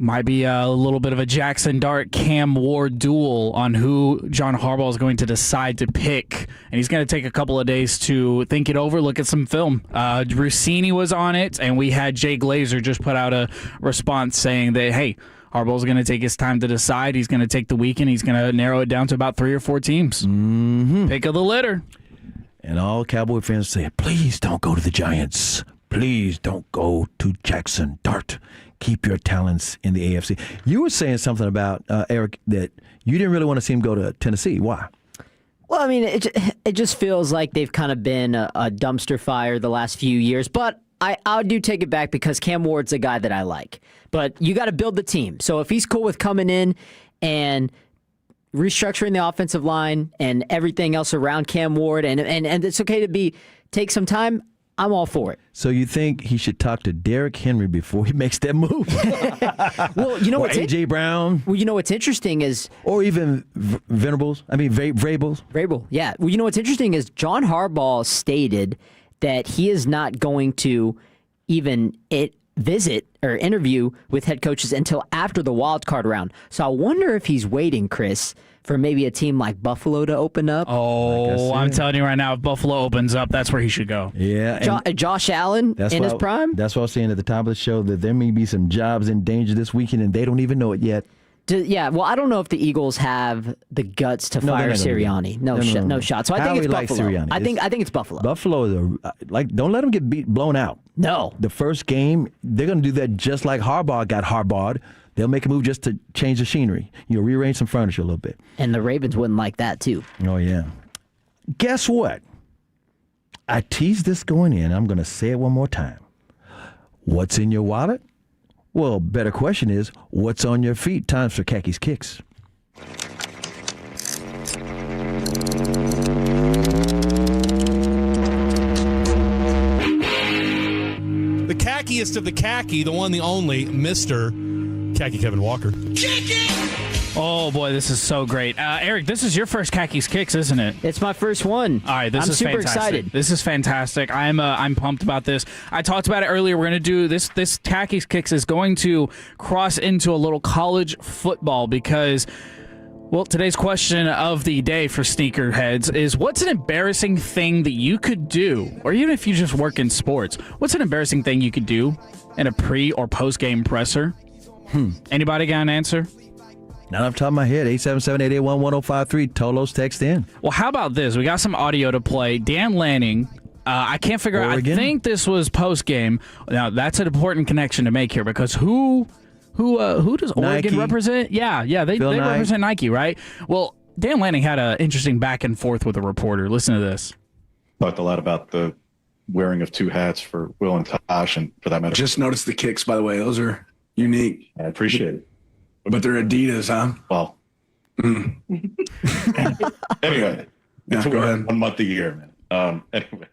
Might be a little bit of a Jackson Dart Cam Ward duel on who John Harbaugh is going to decide to pick, and he's going to take a couple of days to think it over, look at some film. Rossini was on it, and we had Jay Glazer just put out a response saying that, hey, Harbaugh's going to take his time to decide. He's going to take the weekend. He's going to narrow it down to about 3 or 4 teams. Mm-hmm. Pick of the litter. And all Cowboy fans say, please don't go to the Giants. Please don't go to Jackson Dart. Keep your talents in the AFC. You were saying something about, Eric, that you didn't really want to see him go to Tennessee. Why? Well, I mean, it just feels like they've kind of been a dumpster fire the last few years. But I do take it back because Cam Ward's a guy that I like. But you got to build the team. So if he's cool with coming in and restructuring the offensive line and everything else around Cam Ward, and it's okay to take some time, I'm all for it. So you think he should talk to Derrick Henry before he makes that move? Well, you know what's A.J. Brown? Well, you know what's interesting is... Or even Venables. I mean, Vrabel. Vrabel, yeah. Well, you know what's interesting is John Harbaugh stated that he is not going to even visit or interview with head coaches until after the wild card round. So I wonder if he's waiting, Chris, for maybe a team like Buffalo to open up. Oh, I'm telling you right now, if Buffalo opens up, that's where he should go. Yeah. Josh Allen in his prime? That's what I was saying at the top of the show, that there may be some jobs in danger this weekend, and they don't even know it yet. Yeah, well, I don't know if the Eagles have the guts to fire Sirianni. No shot. So I think it's Buffalo. Sirianni. I think it's Buffalo. Buffalo is don't let them get blown out. No. The first game, they're going to do that just like Harbaugh got Harbaugh'd. They'll make a move just to change the scenery, rearrange some furniture a little bit. And the Ravens wouldn't like that too. Oh yeah. Guess what? I teased this going in. I'm going to say it one more time. What's in your wallet? Well, better question is, what's on your feet? Times for Khakis Kicks. The khackiest of the khaki, the one, the only, Mr. Khaki Kevin Walker. Oh, boy, this is so great. Eric, this is your first Khakis Kicks, isn't it? It's my first one. All right, I'm is super fantastic. excited. This is fantastic. I'm pumped about this. I talked about it earlier. We're going to do this. This Khakis Kicks is going to cross into a little college football because, well, today's question of the day for sneakerheads is, what's an embarrassing thing that you could do, or even if you just work in sports, what's an embarrassing thing you could do in a pre- or post-game presser? Anybody got an answer? Not off the top of my head. 877-881-1053. Tolos text in. Well, how about this? We got some audio to play. Dan Lanning, I can't figure out. I think this was post-game. Now, that's an important connection to make here because who Who does Oregon Nike. represent? Yeah, they represent Nike, right? Well, Dan Lanning had an interesting back and forth with a reporter. Listen to this. Talked a lot about the wearing of two hats for Will and Tosh, and for that matter. Just noticed the kicks, by the way. Those are unique. I appreciate it. But they're Adidas, huh? Well. Anyway. Yeah, go ahead. 1 month a year, man. Anyway.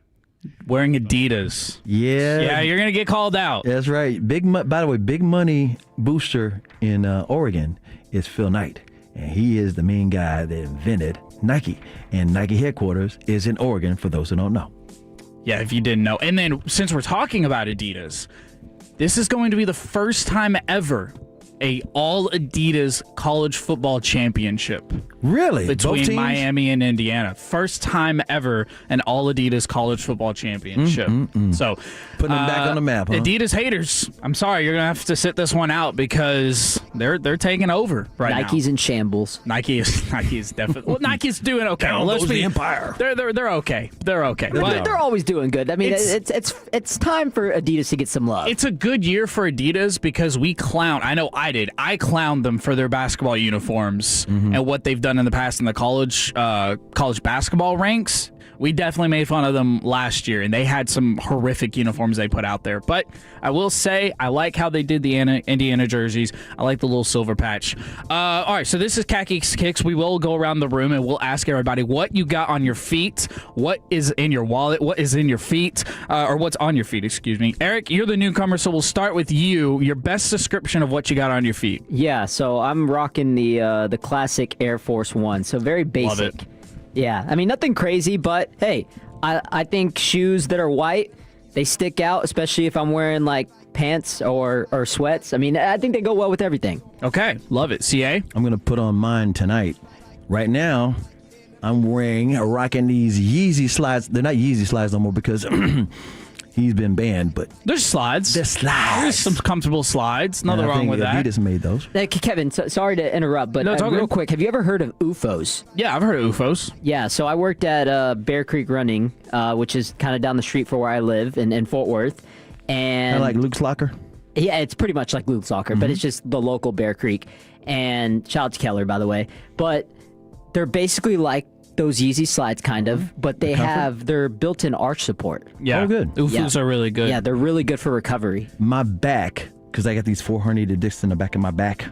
Wearing Adidas. Yeah. Yeah, you're going to get called out. That's right. By the way, big money booster in Oregon is Phil Knight. And he is the main guy that invented Nike. And Nike headquarters is in Oregon, for those who don't know. Yeah, if you didn't know. And then, since we're talking about Adidas, this is going to be the first time ever a all Adidas college football championship. Really? Both Between teams? Miami and Indiana. First time ever an all Adidas college football championship. So putting them back on the map, huh? Adidas haters, I'm sorry, you're gonna have to sit this one out because they're taking over right now. Nike's in shambles. Nike is definitely well, Nike's doing okay. Down Let's goes be the empire. They're okay. They're okay. But They're always doing good. I mean, it's time for Adidas to get some love. it's a good year for Adidas because we clown. I know I did. I clowned them for their basketball uniforms and what they've done in the past in the college basketball ranks. We definitely made fun of them last year, and they had some horrific uniforms they put out there. But I will say, I like how they did the Indiana jerseys. I like the little silver patch. All right, so this is Khaki Kicks. We will go around the room, and we'll ask everybody what you got on your feet, what is in your wallet, what is in your feet, or what's on your feet, excuse me. Eric, you're the newcomer, so we'll start with you. Your best description of what you got on your feet. Yeah, so I'm rocking the classic Air Force One. So very basic. Love it. Yeah, I mean, nothing crazy, but hey, I think shoes that are white, they stick out, especially if I'm wearing like pants or sweats. I mean, I think they go well with everything. Okay, love it. CA? I'm going to put on mine tonight. Right now, I'm rocking these Yeezy slides. They're not Yeezy slides no more because he's been banned, but there's slides. There's slides. There's some comfortable slides. Nothing And I wrong think with that. Adidas made those. Kevin, sorry to interrupt, but No, it's all real good. quick, have you ever heard of UFOs? Yeah, I've heard of UFOs. Yeah, so I worked at Bear Creek Running, which is kind of down the street from where I live in Fort Worth. And Kind of like Luke's locker. yeah, it's pretty much like Luke's Locker, but it's just the local Bear Creek. And shout out to Keller, by the way. But they're basically like those Yeezy slides, kind of, but they have their built-in arch support. Yeah. Oh, good. UFOs are really good. Yeah, they're really good for recovery. My back, because I got these 4 herniated discs in the back of my back,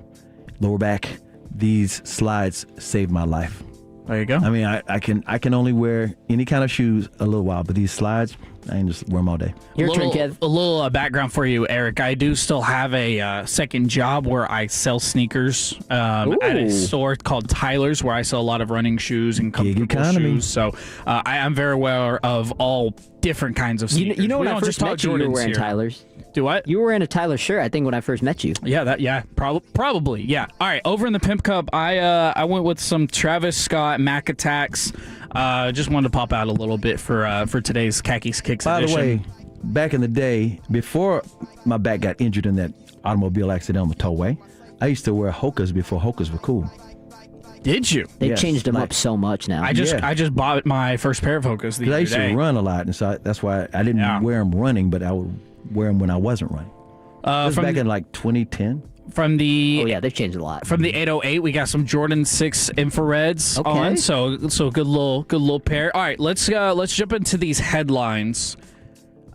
lower back. These slides saved my life. There you go. I mean, I can only wear any kind of shoes a little while, but these slides, I can just wear them all day. Your turn, Kev. A little background for you, Eric. I do still have a second job where I sell sneakers at a store called Tyler's, where I sell a lot of running shoes and comfortable economy. shoes. So I am very aware of all different kinds of sneakers. You know when We I don't first just talk met you, you were Jordans wearing here. Tyler's. Do what? You were wearing a Tyler shirt, I think, when I first met you. Yeah, probably. Yeah. All right, over in the Pimp Cup, I went with some Travis Scott Mac Attacks. Just wanted to pop out a little bit for today's Khakis Kicks By edition. the way, back in the day, before my back got injured in that automobile accident on the tollway, I used to wear Hokas before Hokas were cool. Did you? They've Yes, changed them like- up so much now. I just bought my first pair of Hokas the Because I other used day. to run a lot, and so that's why I didn't wear them running, but I would wear them when I wasn't running. That was back in like 2010. From the Oh yeah, they've changed a lot. From the 808, we got some Jordan 6 infrareds on, so good little pair. All right, let's jump into these headlines.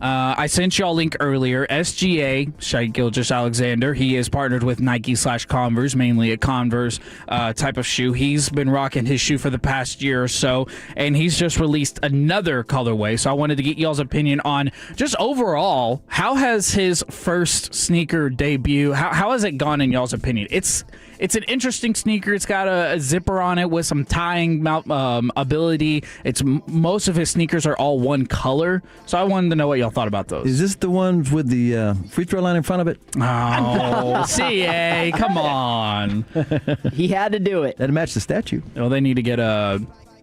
I sent y'all a link earlier. SGA, Shai Gilgeous-Alexander, he is partnered with Nike/Converse, mainly a Converse type of shoe. He's been rocking his shoe for the past year or so, and he's just released another colorway. So I wanted to get y'all's opinion on just overall, how has his first sneaker debut, how has it gone in y'all's opinion? It's an interesting sneaker. It's got a zipper on it with some tying ability. Most of his sneakers are all one color. So I wanted to know what y'all thought about those. Is this the ones with the free throw line in front of it? Oh, CA, come on. He had to do it. That matched the statue. Well, they need to get a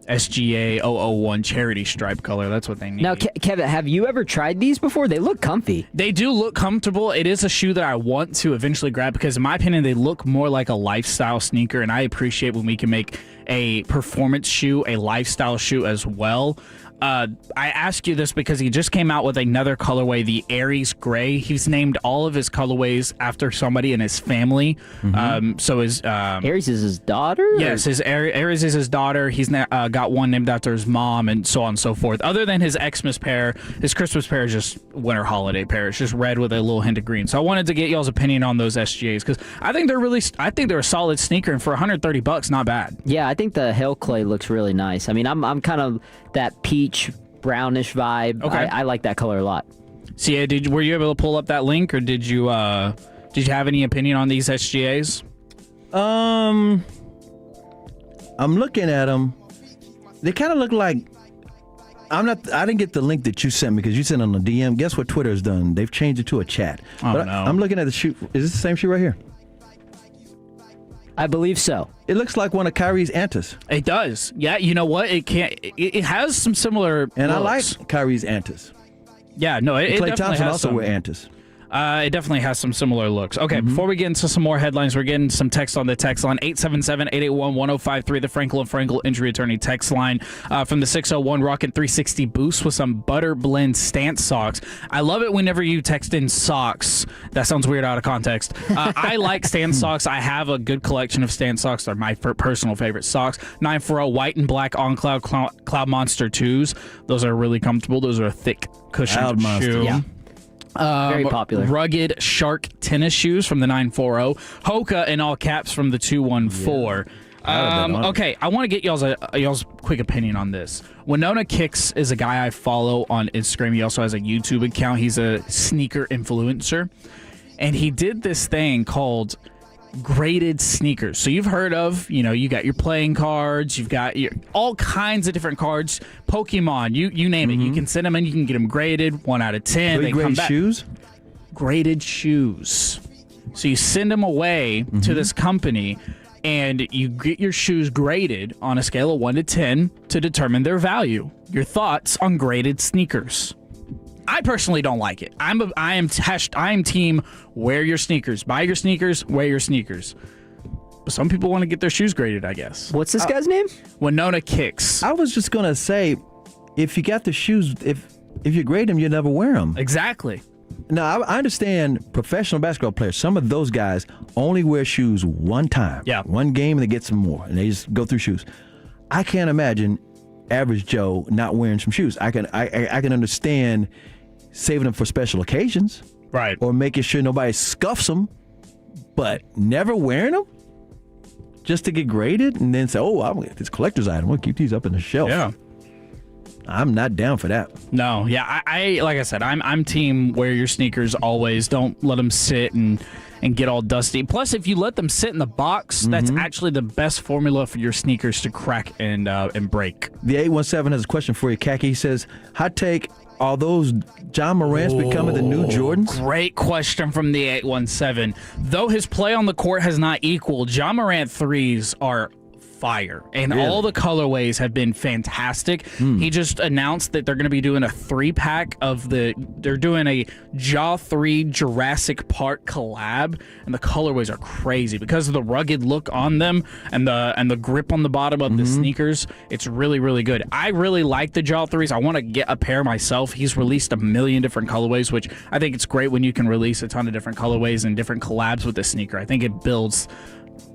SGA 001 charity stripe color. That's what they need. Now, Kevin, have you ever tried these before? They look comfy. They do look comfortable. It is a shoe that I want to eventually grab because, in my opinion, they look more like a lifestyle sneaker, and I appreciate when we can make a performance shoe a lifestyle shoe as well. I ask you this because he just came out with another colorway, the Aries Gray. He's named all of his colorways after somebody in his family. So his Aries is his daughter? Yes, his Aries is his daughter. He's got one named after his mom, and so on and so forth. Other than his Xmas pair, his Christmas pair is just winter holiday pair. It's just red with a little hint of green. So I wanted to get y'all's opinion on those SGAs because I think they're a solid sneaker, and for $130, not bad. Yeah, I think the Hell Clay looks really nice. I mean, I'm kind of that peach brownish vibe. Okay. I like that color a lot. So yeah, were you able to pull up that link, or did you have any opinion on these SGAs? I'm looking at them. They kind of look like. I didn't get the link that you sent me because you sent it on the DM. Guess what Twitter has done? They've changed it to a chat. Oh, but no. I'm looking at the shoe. Is this the same shoe right here? I believe so. It looks like one of Kyrie's Antis. It does. Yeah, you know what? It has some similar And looks. I like Kyrie's Antis. Yeah, no, it Klay definitely Thompson has also some. wear Antis. It definitely has some similar looks. Okay, before we get into some more headlines, we're getting some text on the text line, 877-881-1053, the Frankel and Frankel Injury Attorney text line from the 601, rocking 360 Boost with some Butter Blend Stance socks. I love it whenever you text in socks. That sounds weird out of context. I like Stance socks. I have a good collection of Stance socks. They're my personal favorite socks. 940 white and black On Cloud Cloud Monster 2s. Those are really comfortable. Those are a thick cushioned shoe. Yeah. Very popular. Rugged Shark tennis shoes from the 940. Hoka in all caps from the 214. Okay, I want to get y'all's quick opinion on this. Winona Kicks is a guy I follow on Instagram. He also has a YouTube account. He's a sneaker influencer. And he did this thing called graded sneakers. So you've heard of, you got your playing cards, you've got all kinds of different cards, Pokemon, you name it. You can send them in, you can get them graded 1 out of 10. They grade shoes? Graded shoes. So you send them away to this company, and you get your shoes graded on a scale of 1 to 10 to determine their value. Your thoughts on graded sneakers? I personally don't like it. I am team wear your sneakers. Buy your sneakers, wear your sneakers. But some people want to get their shoes graded, I guess. What's this guy's name? Winona Kicks. I was just going to say, if you got the shoes, if you grade them, you never wear them. Exactly. Now, I understand professional basketball players, some of those guys only wear shoes one time. Yeah. One game and they get some more, and they just go through shoes. I can't imagine average Joe not wearing some shoes. I can understand saving them for special occasions. Right. Or making sure nobody scuffs them, but never wearing them just to get graded and then say, it's a collector's item. We'll keep these up in the shelf. Yeah. I'm not down for that. No, yeah, I like I said, I'm team wear your sneakers always. Don't let them sit and get all dusty. Plus, if you let them sit in the box, that's actually the best formula for your sneakers to crack and break. The 817 has a question for you, Khaki. He says, hot take, are those John Morant's becoming the new Jordans? Great question from the 817. Though his play on the court has not equaled, John Morant threes are fire, and all the colorways have been fantastic. He just announced that they're going to be doing a 3-pack of they're doing a Jaw 3 Jurassic Park collab, and the colorways are crazy because of the rugged look on them and the grip on the bottom of the sneakers. It's really, really good. I really like the Jaw 3s. I want to get a pair myself. He's released a million different colorways, which I think it's great when you can release a ton of different colorways and different collabs with the sneaker. I think it builds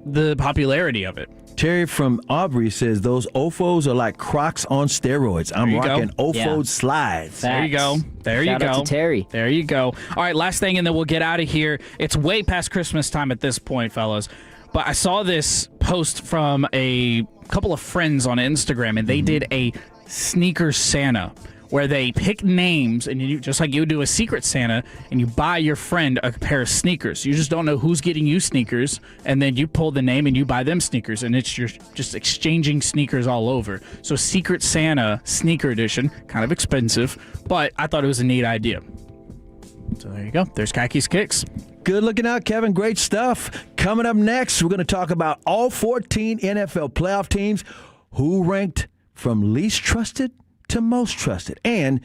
the popularity of it. Terry from Aubrey says those OFOs are like Crocs on steroids. I'm rocking OFO slides. There you go. Shout out to Terry. There you go. All right, last thing, and then we'll get out of here. It's way past Christmas time at this point, fellas. But I saw this post from a couple of friends on Instagram, and they did a sneaker Santa, where they pick names, and you just like you do a secret Santa, and you buy your friend a pair of sneakers. You just don't know who's getting you sneakers, and then you pull the name and you buy them sneakers, and you're just exchanging sneakers all over. So Secret Santa Sneaker Edition, kind of expensive, but I thought it was a neat idea. So there you go. There's Kaki's Kicks. Good looking out, Kevin. Great stuff. Coming up next, we're going to talk about all 14 NFL playoff teams, who ranked from least trusted to most trusted, and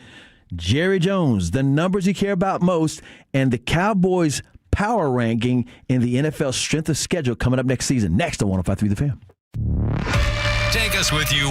Jerry Jones, the numbers you care about most, and the Cowboys power ranking in the NFL strength of schedule coming up next season. Next on 105.3 The Fan. Take us with you.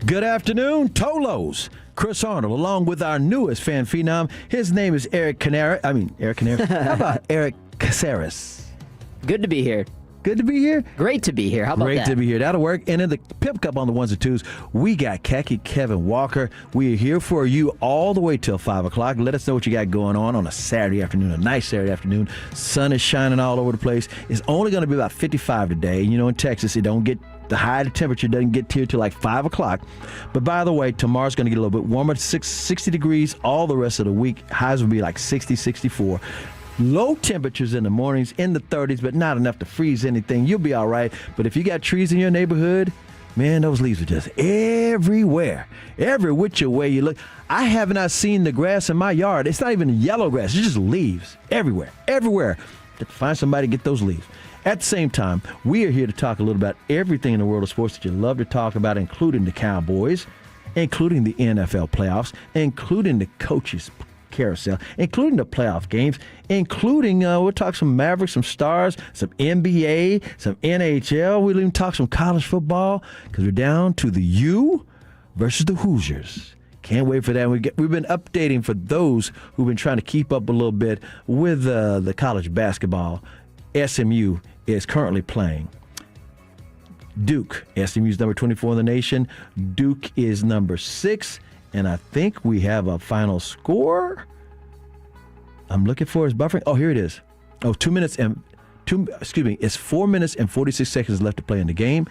Good afternoon, Tolos. Chris Arnold, along with our newest fan phenom. His name is Eric Canary. How about Eric Caceres? Good to be here. Good to be here? Great to be here. How about Great that? to be here. That'll work. And in the Pip Cup on the ones and twos, we got Khaki Kevin Walker. We are here for you all the way till 5 o'clock. Let us know what you got going on a Saturday afternoon, a nice Saturday afternoon. Sun is shining all over the place. It's only going to be about 55 today. You know, in Texas, the high temperature doesn't get here till like 5 o'clock. But by the way, tomorrow's going to get a little bit warmer, 60 degrees all the rest of the week. Highs will be like 60, 64. Low temperatures in the mornings in the 30s, but not enough to freeze anything. You'll be all right. But if you got trees in your neighborhood, man, those leaves are just everywhere. Every which way you look. I have not seen the grass in my yard. It's not even yellow grass. It's just leaves everywhere. Everywhere. To find somebody to get those leaves. At the same time, we are here to talk a little about everything in the world of sports that you love to talk about, including the Cowboys, including the NFL playoffs, including the coaches carousel, including the playoff games, including we'll talk some Mavericks, some Stars, some NBA, some NHL. We'll even talk some college football because we're down to the U versus the Hoosiers. Can't wait for that. We've been updating for those who've been trying to keep up a little bit with the college basketball. SMU is currently playing Duke. SMU's number 24 in the nation. Duke is number 6. And I think we have a final score. I'm looking for his buffering. Oh, here it is. Oh, 2 minutes and it's 4 minutes and 46 seconds left to play in the game.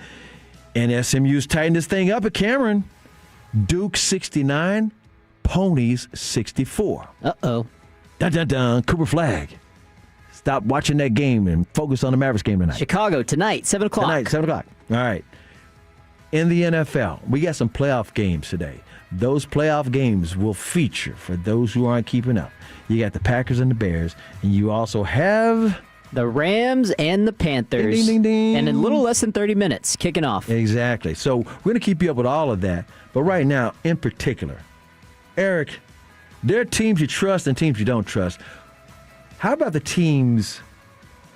And SMU's tightened this thing up at Cameron. Duke 69, Ponies 64. Uh-oh. Dun, dun, dun. Cooper Flag. Stop watching that game and focus on the Mavericks game tonight. Chicago tonight, 7 o'clock. Tonight, 7 o'clock. All right. In the NFL, we got some playoff games today. Those playoff games will feature, for those who aren't keeping up, you got the Packers and the Bears, and you also have the Rams and the Panthers. Ding, ding, ding, ding. And in a little less than 30 minutes, kicking off. Exactly. So we're going to keep you up with all of that. But right now, in particular, Eric, there are teams you trust and teams you don't trust. How about the teams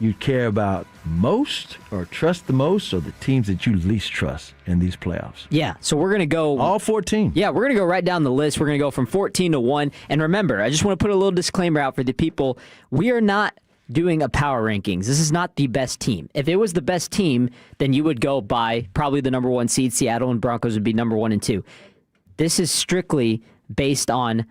you care about most or trust the most, or the teams that you least trust in these playoffs? Yeah, so we're going to go all 14. Yeah, we're going to go right down the list. We're going to go from 14 to 1. And remember, I just want to put a little disclaimer out for the people. We are not doing a power rankings. This is not the best team. If it was the best team, then you would go by probably the number 1 seed. Seattle and Broncos would be number 1 and 2. This is strictly based on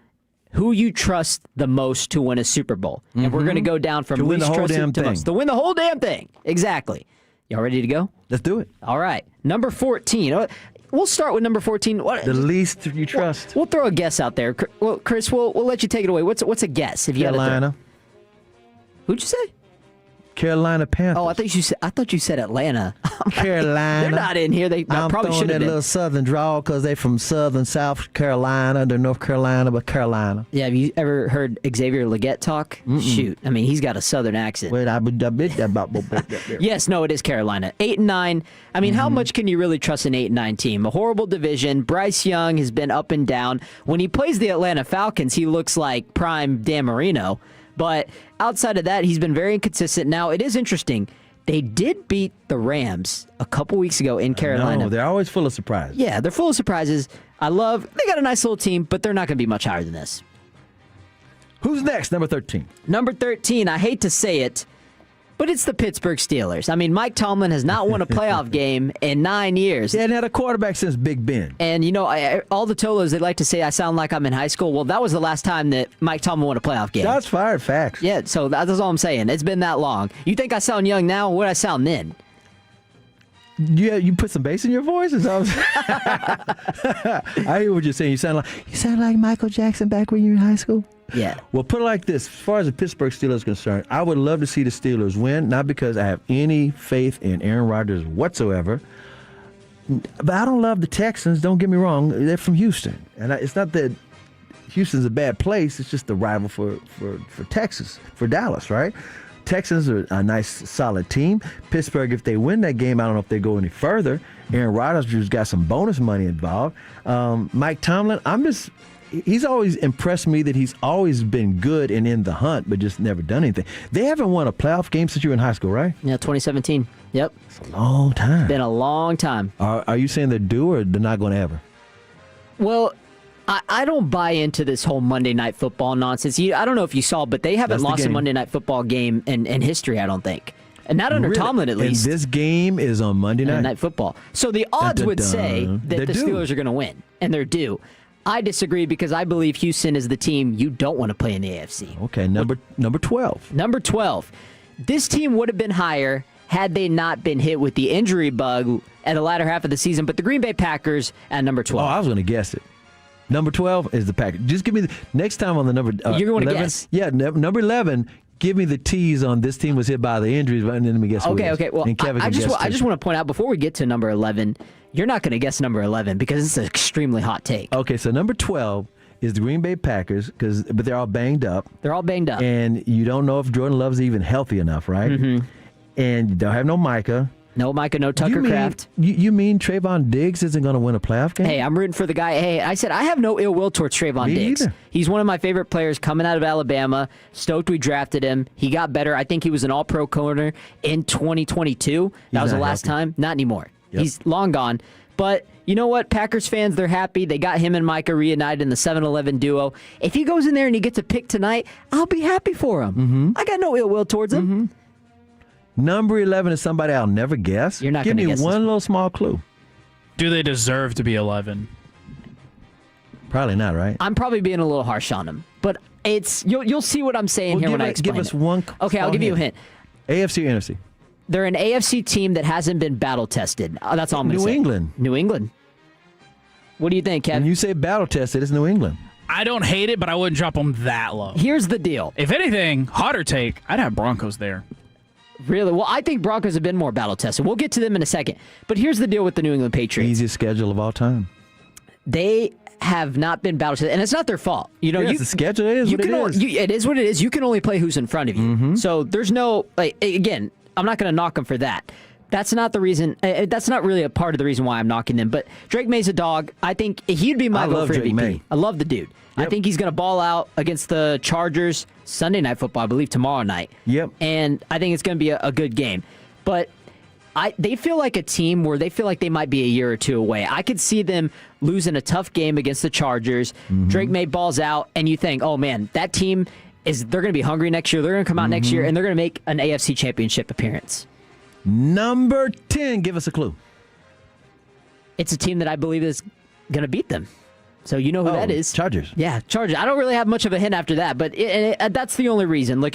who you trust the most to win a Super Bowl. Mm-hmm. And we're going to go down from least trusted to most. To win the whole damn thing. Exactly. Y'all ready to go? Let's do it. All right. Number 14. We'll start with number 14. The least you trust. We'll throw a guess out there. Well, Chris, we'll let you take it away. What's a guess? If you Carolina. Who'd you say? Carolina Panthers. Oh, I thought you said Atlanta. Carolina. They're not in here. They probably should have been. That little southern drawl because they're from southern South Carolina. They're North Carolina, but Carolina. Yeah, have you ever heard Xavier Legette talk? Mm-mm. Shoot. I mean, he's got a southern accent. Yes, no, it is Carolina. 8-9. I mean, how much can you really trust an 8-9 team? A horrible division. Bryce Young has been up and down. When he plays the Atlanta Falcons, he looks like prime Dan Marino. But outside of that, he's been very inconsistent. Now, it is interesting. They did beat the Rams a couple weeks ago in Carolina. No, they're always full of surprises. Yeah, they're full of surprises. They got a nice little team, but they're not going to be much higher than this. Who's next? Number 13. Number 13, I hate to say it, but it's the Pittsburgh Steelers. I mean, Mike Tomlin has not won a playoff game in 9 years. He hadn't had a quarterback since Big Ben. And, all the Tolos, they like to say I sound like I'm in high school. Well, that was the last time that Mike Tomlin won a playoff game. Shots fired, facts. Yeah, so that's all I'm saying. It's been that long. You think I sound young now? What did I sound then? Yeah, you put some bass in your voice? I hear what you're saying. You sound like Michael Jackson back when you were in high school? Yeah. Well, put it like this. As far as the Pittsburgh Steelers are concerned, I would love to see the Steelers win, not because I have any faith in Aaron Rodgers whatsoever, but I don't love the Texans. Don't get me wrong. They're from Houston. And it's not that Houston's a bad place. It's just the rival for Texas, for Dallas, right? Texans are a nice, solid team. Pittsburgh, if they win that game, I don't know if they go any further. Aaron Rodgers got some bonus money involved. Mike Tomlin, he's always impressed me that he's always been good and in the hunt, but just never done anything. They haven't won a playoff game since you were in high school, right? Yeah, 2017. Yep. It's a long time. Been a long time. Are you saying they're due or they're not going to ever? Well, I don't buy into this whole Monday Night Football nonsense. I don't know if you saw, but they haven't lost a Monday Night Football game in history, I don't think. And not under Tomlin, at least. And this game is on Monday Night Football. So the odds would say that the Steelers are going to win, and they're due. I disagree because I believe Houston is the team you don't want to play in the AFC. Okay, number 12. Number 12. This team would have been higher had they not been hit with the injury bug at the latter half of the season, but the Green Bay Packers at number 12. Oh, I was going to guess it. Number 12 is the Packers. Just give me next time on the number. You're going to 11, guess. Yeah, number 11. Give me the tease on this team was hit by the injuries, and then let me guess. Okay. Well, and Kevin I just want to point out before we get to number 11, you're not going to guess number 11 because it's an extremely hot take. Okay, so number 12 is the Green Bay Packers, but they're all banged up. They're all banged up, and you don't know if Jordan Love's even healthy enough, right? Mm-hmm. And they'll have no Micah. No Micah, no Tucker Kraft. You mean Trayvon Diggs isn't going to win a playoff game? Hey, I'm rooting for the guy. Hey, I said I have no ill will towards Trayvon Diggs. Either. He's one of my favorite players coming out of Alabama. Stoked we drafted him. He got better. I think he was an all-pro corner in 2022. That was the last time. Not anymore. Yep. He's long gone. But you know what? Packers fans, they're happy. They got him and Micah reunited in the 7-11 duo. If he goes in there and he gets a pick tonight, I'll be happy for him. Mm-hmm. I got no ill will towards him. Mm-hmm. Number 11 is somebody I'll never guess. You're not going to guess. Give me one little small clue. Do they deserve to be 11? Probably not, right? I'm probably being a little harsh on him, but it's you'll see what I'm saying here when I explain Give us it. one. Okay, I'll give you a hint. AFC or NFC? They're an AFC team that hasn't been battle tested. That's all I'm going to say. New England. New England. What do you think, Kevin? When you say battle tested, it's New England. I don't hate it, but I wouldn't drop them that low. Here's the deal. If anything, hotter take, I'd have Broncos there. Really? Well, I think Broncos have been more battle tested. We'll get to them in a second. But here's the deal with the New England Patriots. Easiest schedule of all time. They have not been battle tested, and it's not their fault. You know, it's the schedule. It is what it is. It is what it is. You can only play who's in front of you. Mm-hmm. So there's no again. I'm not going to knock them for that. That's not the reason. That's not really a part of the reason why I'm knocking them. But Drake May's a dog. I think he'd be my vote for MVP. May. I love the dude. Yep. I think he's going to ball out against the Chargers Sunday Night Football, I believe, tomorrow night. Yep. And I think it's going to be a good game. But they feel like a team where they feel like they might be a year or two away. I could see them losing a tough game against the Chargers. Mm-hmm. Drake May balls out, and you think, oh, man, that team, they're going to be hungry next year. They're going to come out next year, and they're going to make an AFC Championship appearance. Number 10, give us a clue. It's a team that I believe is going to beat them. So you know who that is. Chargers. Yeah, Chargers. I don't really have much of a hint after that, but that's the only reason. Look,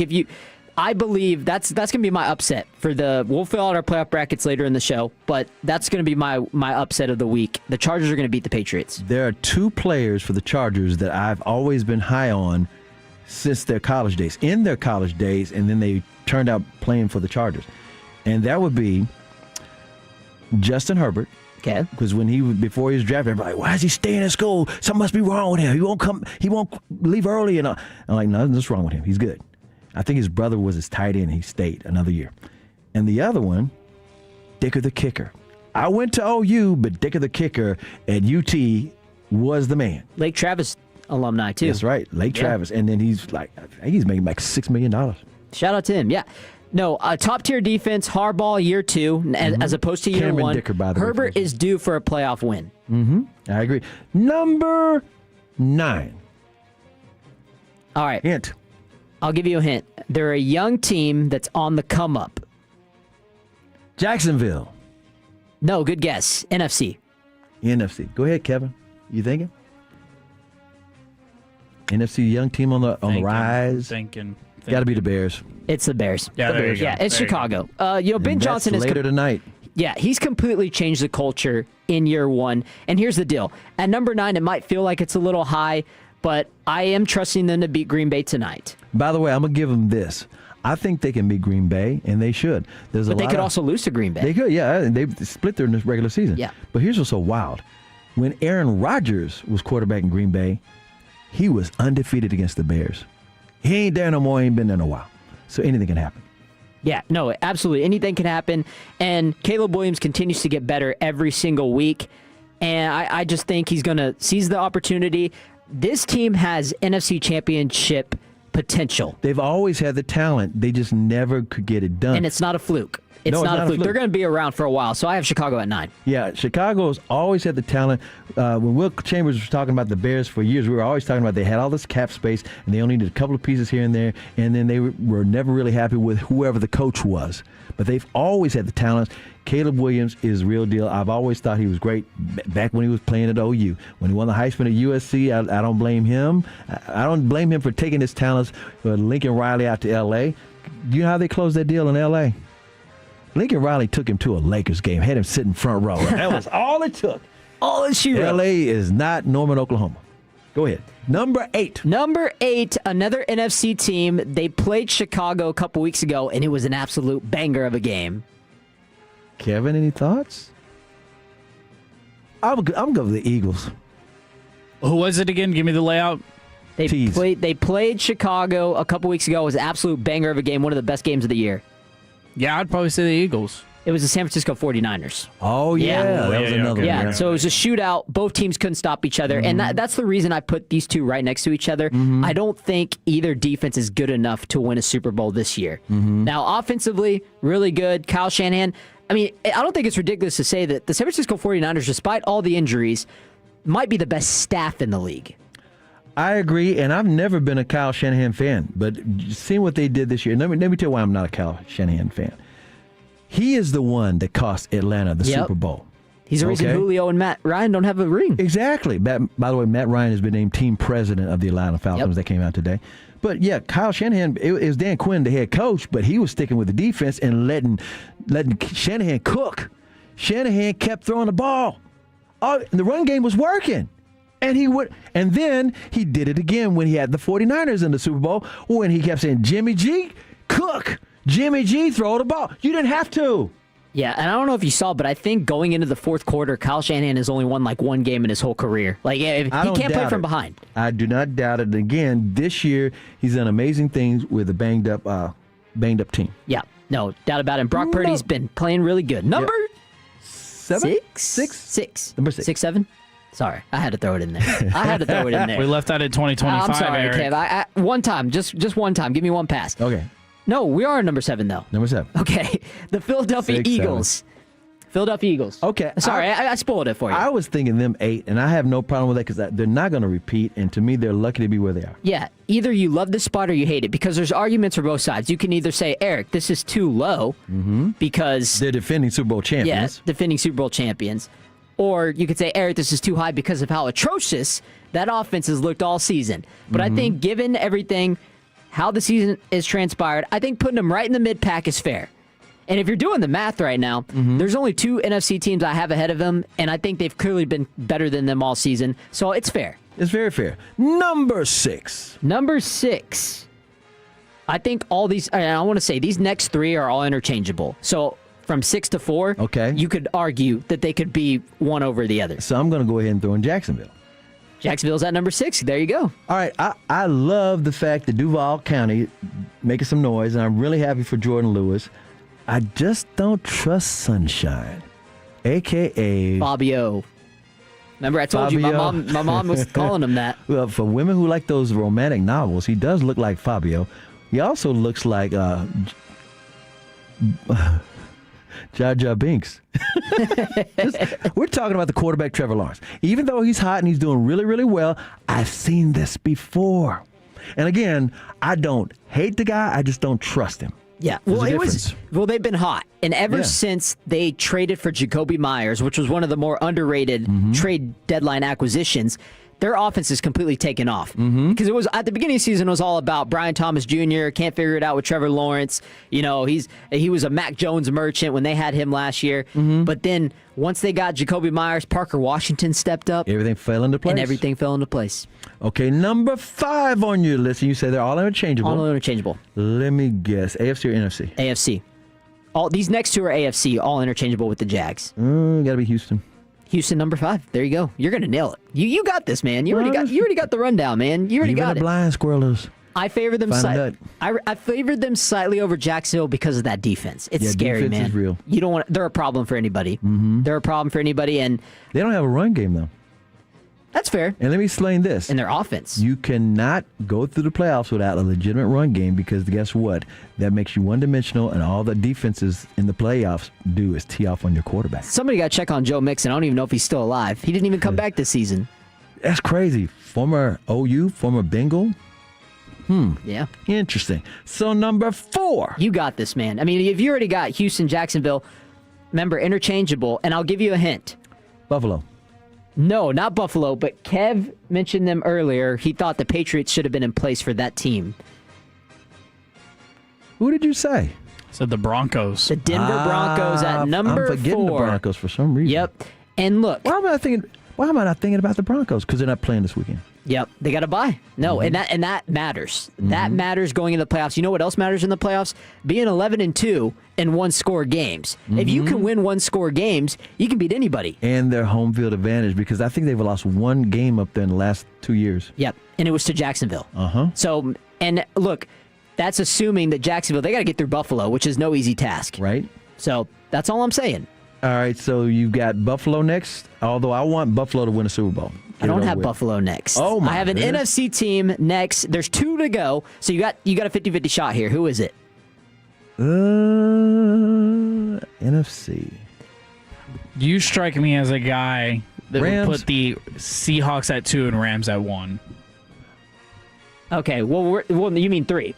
I believe that's going to be my upset for we'll fill out our playoff brackets later in the show, but that's going to be my upset of the week. The Chargers are going to beat the Patriots. There are two players for the Chargers that I've always been high on since their college days, and then they turned out playing for the Chargers. And that would be Justin Herbert. Okay. Because before he was drafted, everybody like, why is he staying in school? Something must be wrong with him. He won't leave early. And I'm like, no, nothing's wrong with him. He's good. I think his brother was his tight end, and he stayed another year. And the other one, Dicker the kicker. I went to OU, but Dicker the kicker at UT was the man. Lake Travis alumni, too. That's right, Lake Travis. And then he's making like $6 million. Shout out to him, yeah. No, top-tier defense, Harbaugh year 2, as opposed to year Cameron 1. Dicker, by the way, Herbert is due for a playoff win. Mm-hmm. I agree. Number 9. All right. Hint. I'll give you a hint. They're a young team that's on the come-up. Jacksonville. No, good guess. NFC. NFC. Go ahead, Kevin. You thinking? NFC young team on the rise. Thinking. Got to be the Bears. It's the Bears. Yeah, there you go. Yeah, it's Chicago. Ben Johnson is later tonight. Yeah, he's completely changed the culture in year 1. And here's the deal. At number 9, it might feel like it's a little high, but I am trusting them to beat Green Bay tonight. By the way, I'm going to give them this. I think they can beat Green Bay, and they should. But they could also lose to Green Bay. They could, yeah. They split there in this regular season. Yeah. But here's what's so wild. When Aaron Rodgers was quarterback in Green Bay, he was undefeated against the Bears. He ain't there no more. He ain't been there in a while. So anything can happen. Yeah, no, absolutely. Anything can happen. And Caleb Williams continues to get better every single week. And I just think he's going to seize the opportunity. This team has NFC Championship potential. They've always had the talent. They just never could get it done. And it's not a fluke. It's No, not a fluke. They're going to be around for a while, so I have Chicago at 9. Yeah, Chicago's always had the talent. When Will Chambers was talking about the Bears for years, we were always talking about they had all this cap space, and they only needed a couple of pieces here and there, and then they were never really happy with whoever the coach was. But they've always had the talent. Caleb Williams is real deal. I've always thought he was great back when he was playing at OU. When he won the Heisman at USC, I don't blame him. I don't blame him for taking his talents for Lincoln Riley out to L.A. Do you know how they closed that deal in L.A.? Lincoln Riley took him to a Lakers game, had him sitting front row. That was all it took. All it shoot. L.A. is not Norman, Oklahoma. Go ahead. Number 8. Number 8, another NFC team. They played Chicago a couple weeks ago, and it was an absolute banger of a game. Kevin, any thoughts? I'm going with the Eagles. Who was it again? Give me the layout. They played Chicago a couple weeks ago. It was an absolute banger of a game, one of the best games of the year. Yeah, I'd probably say the Eagles. It was the San Francisco 49ers. Oh, yeah. That was another one. Yeah, so it was a shootout. Both teams couldn't stop each other. And that's the reason I put these two right next to each other. I don't think either defense is good enough to win a Super Bowl this year. Now, offensively, really good. Kyle Shanahan. I mean, I don't think it's ridiculous to say that the San Francisco 49ers, despite all the injuries, might be the best staff in the league. I agree, and I've never been a Kyle Shanahan fan, but seeing what they did this year, let me tell you why I'm not a Kyle Shanahan fan. He is the one that cost Atlanta the Super Bowl. He's the reason Julio and Matt Ryan don't have a ring. Exactly. By the way, Matt Ryan has been named team president of the Atlanta Falcons. That came out today. But, yeah, Kyle Shanahan, it was Dan Quinn, the head coach, but he was sticking with the defense and letting Shanahan cook. Shanahan kept throwing the ball. And the run game was working. And then he did it again when he had the 49ers in the Super Bowl when he kept saying, Jimmy G, cook. Jimmy G, throw the ball. You didn't have to. Yeah, and I don't know if you saw, but I think going into the fourth quarter, Kyle Shanahan has only won like one game in his whole career. Like, he can't play from behind. I do not doubt it. Again, this year, he's done amazing things with a banged up team. Yeah, no doubt about it. And Brock Purdy's been playing really good. Number 7? Six. Number 6. 6, 7? Sorry, I had to throw it in there. We left that at 2025. I'm sorry, Eric. Kev. One time, just one time. Give me one pass. Okay. No, we are number 7, though. Number 7. Okay. The Philadelphia 6, Eagles. 7. Philadelphia Eagles. Okay. Sorry, I spoiled it for you. I was thinking them 8, and I have no problem with that because they're not going to repeat, and to me, they're lucky to be where they are. Yeah. Either you love this spot or you hate it because there's arguments for both sides. You can either say, Eric, this is too low because they're defending Super Bowl champions. Yeah, defending Super Bowl champions. Or you could say, Eric, this is too high because of how atrocious that offense has looked all season. But I think given everything, how the season is transpired, I think putting them right in the mid-pack is fair. And if you're doing the math right now, there's only 2 NFC teams I have ahead of them, and I think they've clearly been better than them all season. So it's fair. It's very fair. Number 6. Number 6. I think all these, I want to say, these next 3 are all interchangeable. So from 6 to 4, you could argue that they could be one over the other. So I'm going to go ahead and throw in Jacksonville. Jacksonville's at number 6. There you go. All right. I love the fact that Duval County making some noise, and I'm really happy for Jordan Lewis. I just don't trust Sunshine, a.k.a. Fabio. Remember, I told Fabio. you my mom was calling him that. Well, for women who like those romantic novels, he does look like Fabio. He also looks like Jar Jar Binks. We're talking about the quarterback, Trevor Lawrence. Even though he's hot and he's doing really, really well, I've seen this before. And again, I don't hate the guy. I just don't trust him. Yeah, There's they've been hot, and ever since they traded for Jacoby Myers, which was one of the more underrated trade deadline acquisitions, their offense is completely taken off. Because it was at the beginning of the season, it was all about Brian Thomas Jr. can't figure it out with Trevor Lawrence. You know, he was a Mac Jones merchant when they had him last year. But then once they got Jacoby Myers, Parker Washington stepped up. Everything fell into place. And everything fell into place. Okay, number 5 on your list, and you say they're all interchangeable. All interchangeable. Let me guess, AFC or NFC? AFC. All these next 2 are AFC, all interchangeable with the Jags. Gotta be Houston. Houston, number 5. There you go. You're gonna nail it. You got this, man. You already got the rundown, man. You already Even got the it. blind squirrelers. I favor them slightly. I favored them slightly over Jacksonville because of that defense. It's scary, defense man. is real. You don't want. They're a problem for anybody. They're a problem for anybody, and they don't have a run game though. That's fair. And let me explain this. And their offense. You cannot go through the playoffs without a legitimate run game because guess what? That makes you one-dimensional, and all the defenses in the playoffs do is tee off on your quarterback. Somebody got to check on Joe Mixon. I don't even know if he's still alive. He didn't even come back this season. That's crazy. Former OU, former Bengal. Yeah. Interesting. So number 4. You got this, man. I mean, if you already got Houston, Jacksonville, remember, interchangeable, and I'll give you a hint. Buffalo. No, not Buffalo, but Kev mentioned them earlier. He thought the Patriots should have been in place for that team. Who did you say? Said the Broncos. The Denver Broncos at number 4. I'm forgetting the Broncos for some reason. Yep. And look. Why am I not thinking about the Broncos? Because they're not playing this weekend. Yep, they got to buy. No, and that matters. That matters going into the playoffs. You know what else matters in the playoffs? Being 11-2 in one-score games. If you can win one-score games, you can beat anybody. And their home field advantage, because I think they've lost one game up there in the last 2 years. Yep, and it was to Jacksonville. Uh-huh. So, and look, that's assuming that Jacksonville, they got to get through Buffalo, which is no easy task. Right. So that's all I'm saying. All right, so you've got Buffalo next, although I want Buffalo to win a Super Bowl. I don't have Buffalo next. Oh, my I have an goodness. NFC team next. There's 2 to go. So you got a 50-50 shot here. Who is it? NFC. You strike me as a guy that Rams. would put the Seahawks at 2 and Rams at 1. Okay, well, you mean 3.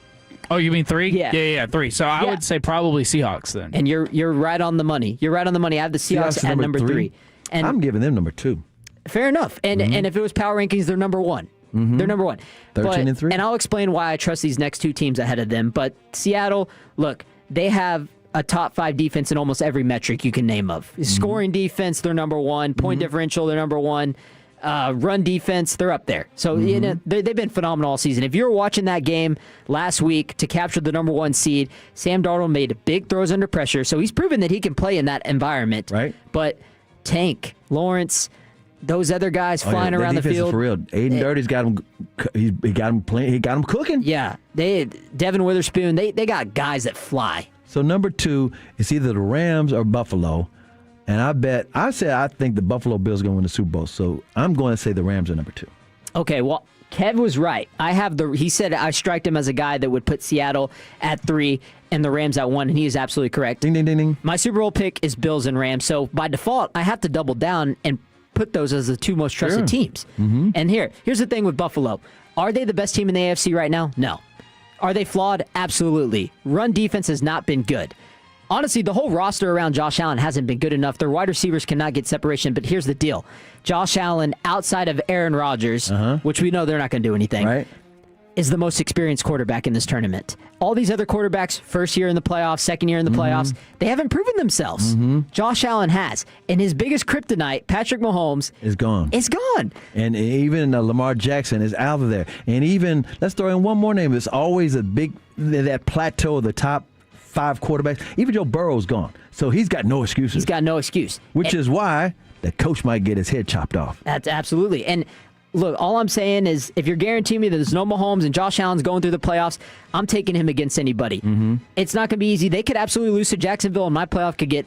Oh, you mean 3? Yeah. Yeah, 3. So I would say probably Seahawks then. And you're right on the money. You're right on the money. I have the Seahawks at number 3. And I'm giving them number 2. fair enough. And if it was power rankings, they're number 1. They're number 1. 13-3. And I'll explain why I trust these next 2 teams ahead of them. But Seattle, look, they have a top 5 defense in almost every metric you can name of. Scoring defense, they're number 1. Point differential, they're number 1. Run defense, they're up there. So you know, they've been phenomenal all season. If you were watching that game last week to capture the number 1 seed, Sam Darnold made big throws under pressure. So he's proven that he can play in that environment. Right. But Tank, Lawrence, those other guys flying around the field. Is for real. Aiden Dirty's got him. He got him playing. He got him cooking. Yeah, Devin Witherspoon. They got guys that fly. So number 2 is either the Rams or Buffalo, and I think the Buffalo Bills are going to win the Super Bowl. So I'm going to say the Rams are number 2. Okay, well, Kev was right. He said I striked him as a guy that would put Seattle at 3 and the Rams at 1, and he is absolutely correct. Ding, ding, ding, ding. My Super Bowl pick is Bills and Rams. So by default, I have to double down and put those as the 2 most trusted teams. And here's the thing with Buffalo. Are they the best team in the AFC right now? No. Are they flawed? Absolutely. Run defense has not been good. Honestly, the whole roster around Josh Allen hasn't been good enough. Their wide receivers cannot get separation, but here's the deal. Josh Allen, outside of Aaron Rodgers, which we know they're not going to do anything, Right. is the most experienced quarterback in this tournament. All these other quarterbacks, first year in the playoffs, second year in the playoffs, they haven't proven themselves. Josh Allen has. And his biggest kryptonite, Patrick Mahomes, Is gone. it's gone. And even Lamar Jackson is out of there. And even, let's throw in one more name. It's always that plateau of the top 5 quarterbacks. Even Joe Burrow's gone. So he's got no excuses. He's got no excuse. Which is why the coach might get his head chopped off. That's absolutely. And look, all I'm saying is if you're guaranteeing me that there's no Mahomes and Josh Allen's going through the playoffs, I'm taking him against anybody. It's not going to be easy. They could absolutely lose to Jacksonville, and my playoff could get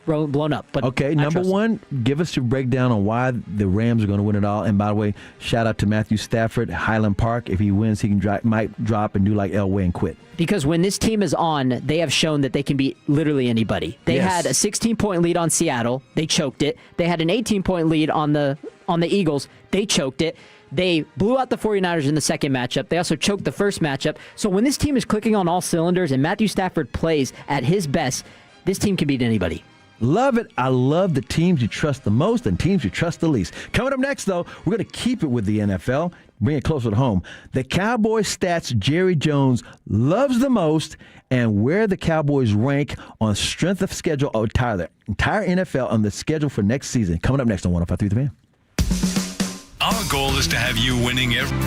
blown up. But Okay, I number trust them. 1, give us your breakdown on why the Rams are going to win it all. And by the way, shout out to Matthew Stafford, Highland Park. If he wins, he can might drop and do like Elway and quit. Because when this team is on, they have shown that they can beat literally anybody. They Yes. had a 16-point lead on Seattle. They choked it. They had an 18-point lead on the Eagles. They choked it. They blew out the 49ers in the second matchup. They also choked the first matchup. So when this team is clicking on all cylinders and Matthew Stafford plays at his best, this team can beat anybody. Love it. I love the teams you trust the most and teams you trust the least. Coming up next, though, we're going to keep it with the NFL, bring it closer to home. The Cowboys stats Jerry Jones loves the most and where the Cowboys rank on strength of schedule of the entire NFL on the schedule for next season. Coming up next on 105.3 The Fan. Our goal is to have you winning every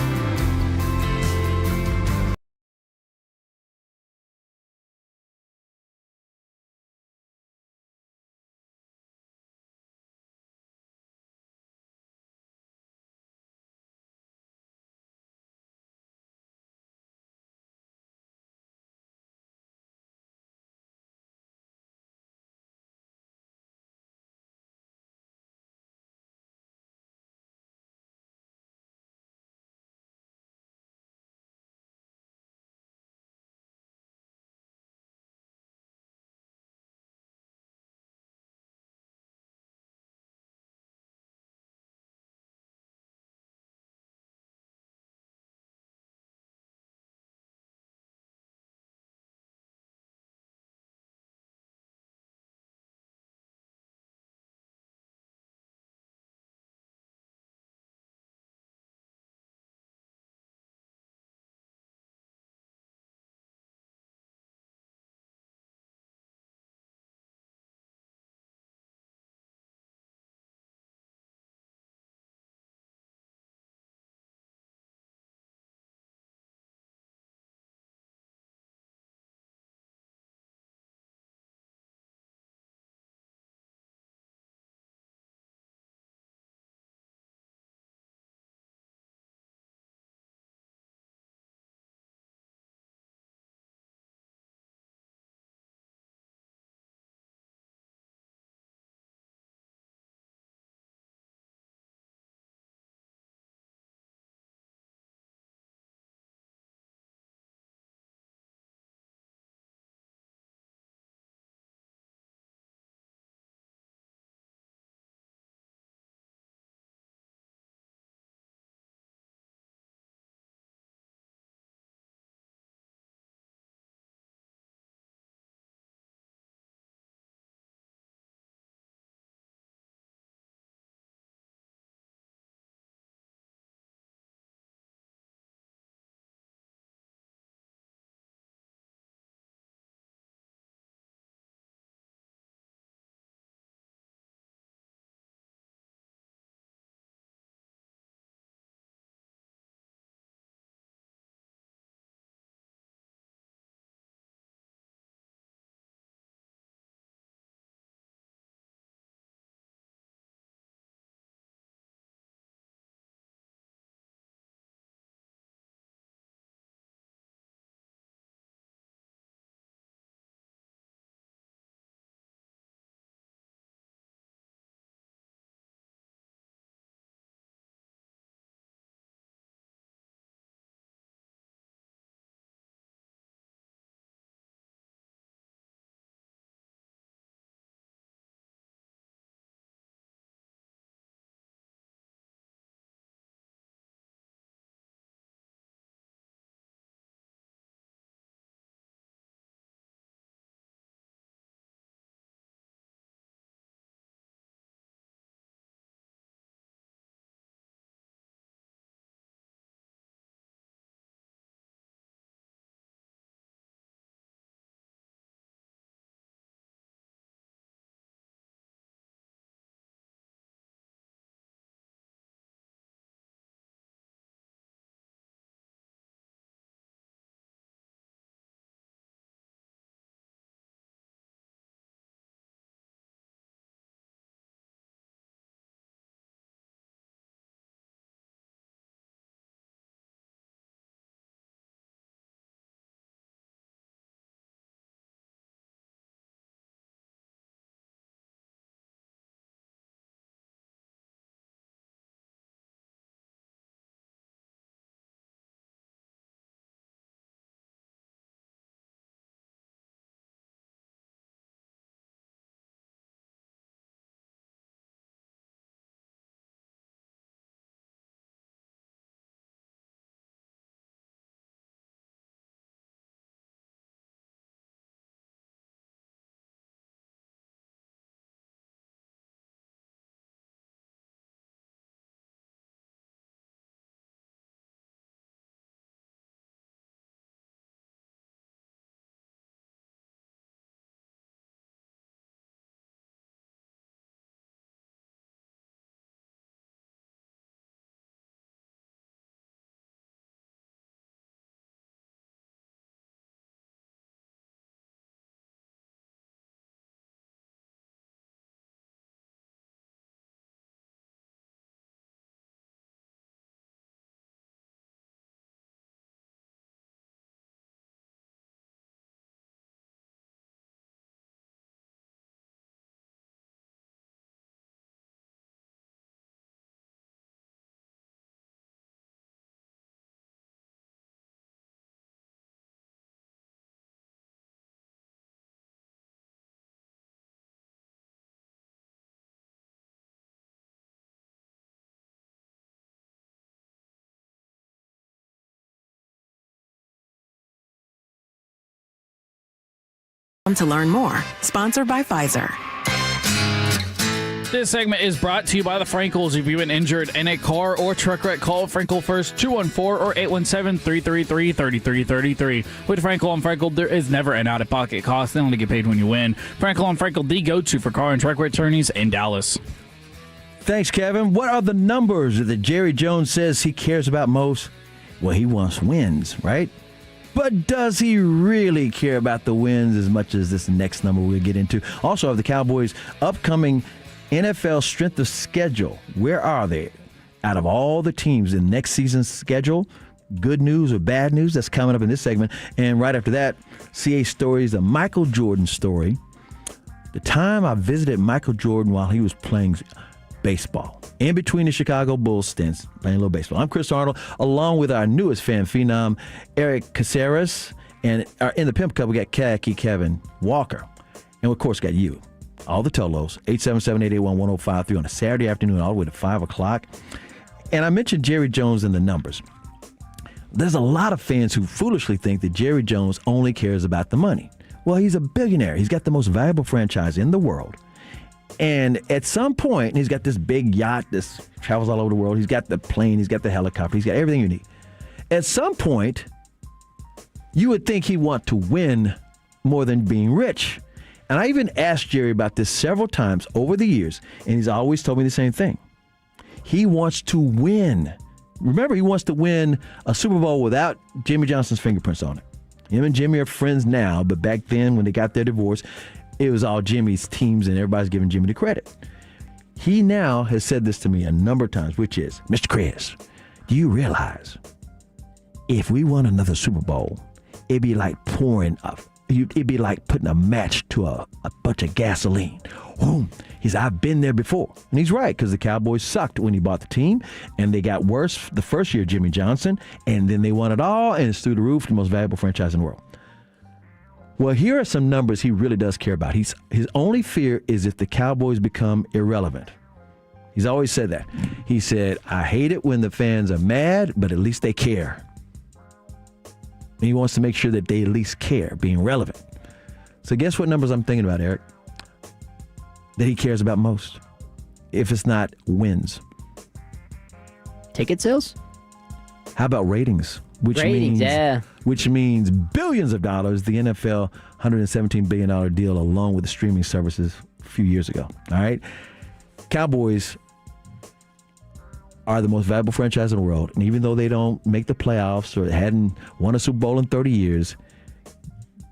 To learn more. Sponsored by Pfizer. This segment is brought to you by the Frankels. If you've been injured in a car or truck wreck, call Frankel first, 214 or 817-333-3333. With Frankel and Frankel, there is never an out-of-pocket cost. They only get paid when you win. Frankel and Frankel, the go-to for car and truck wreck attorneys in Dallas. Thanks, Kevin. What are the numbers that Jerry Jones says he cares about most? Well, he wants wins, right? But does he really care about the wins as much as this next number we'll get into? Also, of the Cowboys' upcoming NFL strength of schedule, where are they? Out of all the teams in next season's schedule, good news or bad news? That's coming up in this segment. And right after that, CA Stories, the Michael Jordan story. The time I visited Michael Jordan while he was playing baseball, in between the Chicago Bulls stints, playing a little baseball. I'm Chris Arnold, along with our newest fan phenom, Eric Caceres, and in the Pimp Cup, we got Khaki Kevin Walker. And of course, got you. All the Tolos, 877-881-1053 on a Saturday afternoon all the way to 5 o'clock. And I mentioned Jerry Jones and the numbers. There's a lot of fans who foolishly think that Jerry Jones only cares about the money. Well, he's a billionaire. He's got the most valuable franchise in the world. And at some point, he's got this big yacht that travels all over the world. He's got the plane. He's got the helicopter. He's got everything you need. At some point, you would think he'd want to win more than being rich. And I even asked Jerry about this several times over the years, and he's always told me the same thing. He wants to win. Remember, he wants to win a Super Bowl without Jimmy Johnson's fingerprints on it. Him and Jimmy are friends now, but back then when they got their divorce, it was all Jimmy's teams and everybody's giving Jimmy the credit. He now has said this to me a number of times, which is, Mr. Chris, do you realize if we won another Super Bowl, it'd be like it'd be like putting a match to a bunch of gasoline. Boom. He's, I've been there before. And he's right, because the Cowboys sucked when he bought the team, and they got worse the first year, Jimmy Johnson, and then they won it all, and it's through the roof, the most valuable franchise in the world. Well, here are some numbers he really does care about. His only fear is if the Cowboys become irrelevant. He's always said that. He said, I hate it when the fans are mad, but at least they care. And he wants to make sure that they at least care, being relevant. So guess what numbers I'm thinking about, Eric? That he cares about most, if it's not wins. Ticket sales? How about ratings? Which means billions of dollars. The NFL $117 billion deal along with the streaming services a few years ago. All right? Cowboys are the most valuable franchise in the world. And even though they don't make the playoffs or hadn't won a Super Bowl in 30 years,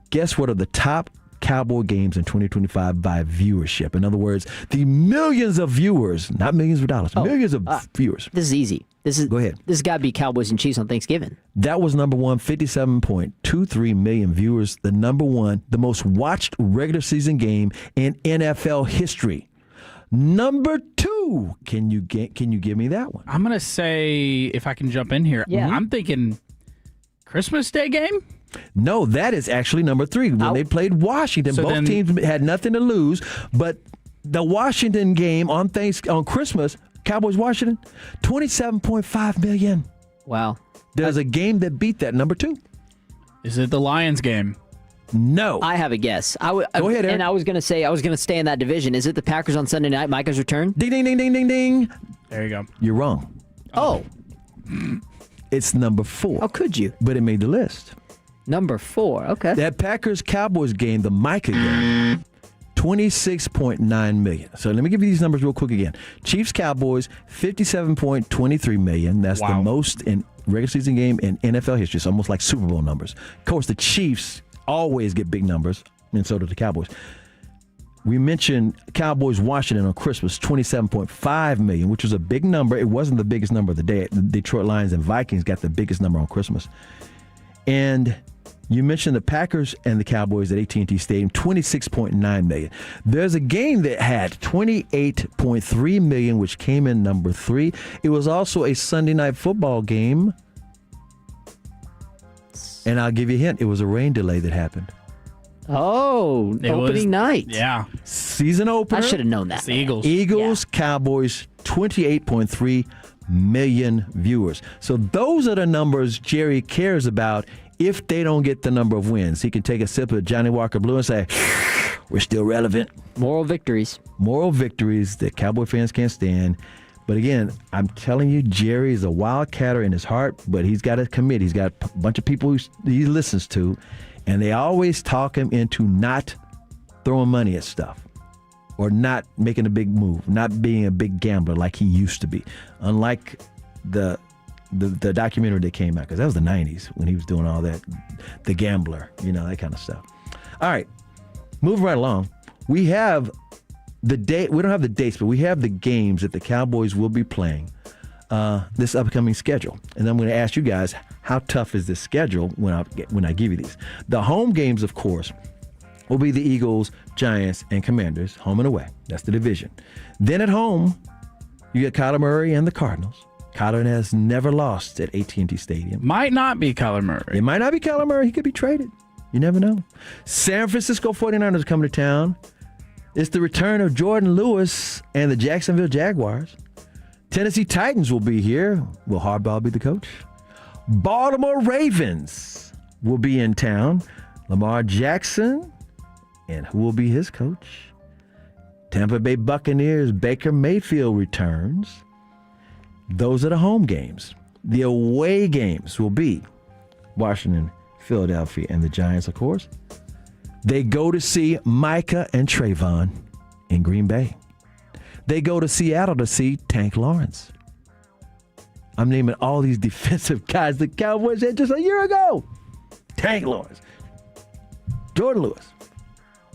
guess what are the top Cowboy games in 2025 by viewership? In other words, the millions of viewers, not millions of dollars, millions of viewers. This is easy. Go ahead. This has got to be Cowboys and Chiefs on Thanksgiving. That was number one, 57.23 million viewers. The number one, the most watched regular season game in NFL history. Number two, can you give me that one? I'm going to say, if I can jump in here, I'm thinking Christmas Day game? No, that is actually number three. When they played Washington, so both teams had nothing to lose, but the Washington game on Christmas, Cowboys-Washington, 27.5 million. Wow. There's a game that beat that, number two. Is it the Lions game? No. I have a guess. Go ahead, Eric. And I was going to stay in that division. Is it the Packers on Sunday night, Micah's return? Ding, ding, ding, ding, ding, ding. There you go. You're wrong. Oh. It's number 4. How could you? But it made the list. Number 4, okay. That Packers-Cowboys game, the Micah game, 26.9 million. So let me give you these numbers real quick again. Chiefs-Cowboys, 57.23 million. That's the most in regular season game in NFL history. It's almost like Super Bowl numbers. Of course, the Chiefs always get big numbers, and so do the Cowboys. We mentioned Cowboys-Washington on Christmas, 27.5 million, which was a big number. It wasn't the biggest number of the day. The Detroit Lions and Vikings got the biggest number on Christmas. And you mentioned the Packers and the Cowboys at AT&T Stadium, 26.9 million. There's a game that had 28.3 million, which came in number 3. It was also a Sunday night football game. And I'll give you a hint. It was a rain delay that happened. Oh, opening night. Yeah. Season opener. I should have known that. It's the Eagles. Eagles, Cowboys, 28.3 million viewers. So those are the numbers Jerry cares about if they don't get the number of wins. He can take a sip of Johnny Walker Blue and say, we're still relevant. Moral victories. Moral victories that Cowboy fans can't stand. But again, I'm telling you, Jerry is a wildcatter in his heart, but he's got a committee. He's got a bunch of people he listens to, and they always talk him into not throwing money at stuff or not making a big move, not being a big gambler like he used to be. Unlike the documentary that came out, because that was the 90s when he was doing all that, the gambler, that kind of stuff. All right, moving right along. We have the date. We don't have the dates, but we have the games that the Cowboys will be playing this upcoming schedule. And I'm going to ask you guys, how tough is this schedule when I give you these? The home games, of course, will be the Eagles, Giants, and Commanders, home and away. That's the division. Then at home, you get Kyler Murray and the Cardinals. Kyler has never lost at AT&T Stadium. Might not be Kyler Murray. It might not be Kyler Murray. He could be traded. You never know. San Francisco 49ers coming to town. It's the return of Jordan Lewis and the Jacksonville Jaguars. Tennessee Titans will be here. Will Harbaugh be the coach? Baltimore Ravens will be in town. Lamar Jackson, and who will be his coach? Tampa Bay Buccaneers, Baker Mayfield returns. Those are the home games. The away games will be Washington, Philadelphia, and the Giants, of course. They go to see Micah and Trayvon in Green Bay. They go to Seattle to see Tank Lawrence. I'm naming all these defensive guys the Cowboys had just a year ago. Tank Lawrence, Jordan Lewis.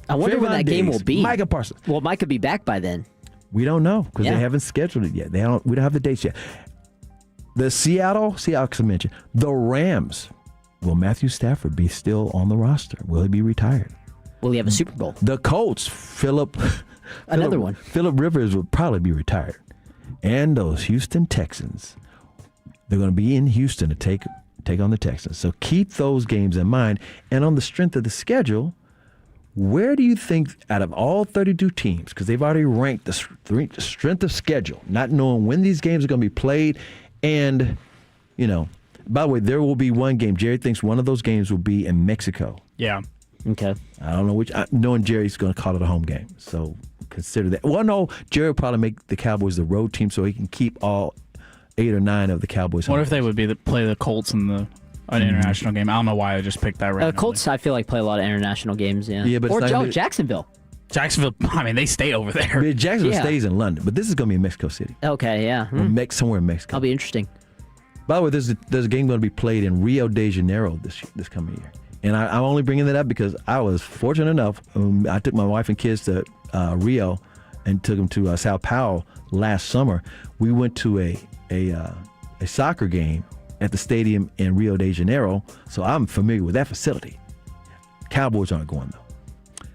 I wonder when that game will be. Micah Parsons. Well, Mike could be back by then. We don't know because they haven't scheduled it yet. We don't have the dates yet. The Seattle Seahawks I mentioned. The Rams. Will Matthew Stafford be still on the roster? Will he be retired? Will he have a Super Bowl? The Colts, Philip Rivers will probably be retired. And those Houston Texans, they're going to be in Houston to take on the Texans. So keep those games in mind. And on the strength of the schedule, where do you think out of all 32 teams, because they've already ranked the strength of schedule, not knowing when these games are going to be played, and, by the way, there will be one game. Jerry thinks one of those games will be in Mexico. Yeah. Okay. I don't know which. Knowing Jerry's going to call it a home game, so consider that. Well, no, Jerry will probably make the Cowboys the road team so he can keep all 8 or 9 of the Cowboys. What if they would play the Colts in an international game? I don't know why I just picked that randomly. Colts, I feel like, play a lot of international games. Yeah, but or Jacksonville. Jacksonville. I mean, they stay over there. But Jacksonville stays in London, but this is going to be in Mexico City. Okay, yeah. Or somewhere in Mexico. That'll be interesting. By the way, there's a game going to be played in Rio de Janeiro this coming year. And I'm only bringing that up because I was fortunate enough. I took my wife and kids to Rio and took them to Sao Paulo last summer. We went to a soccer game at the stadium in Rio de Janeiro, so I'm familiar with that facility. Cowboys aren't going, though.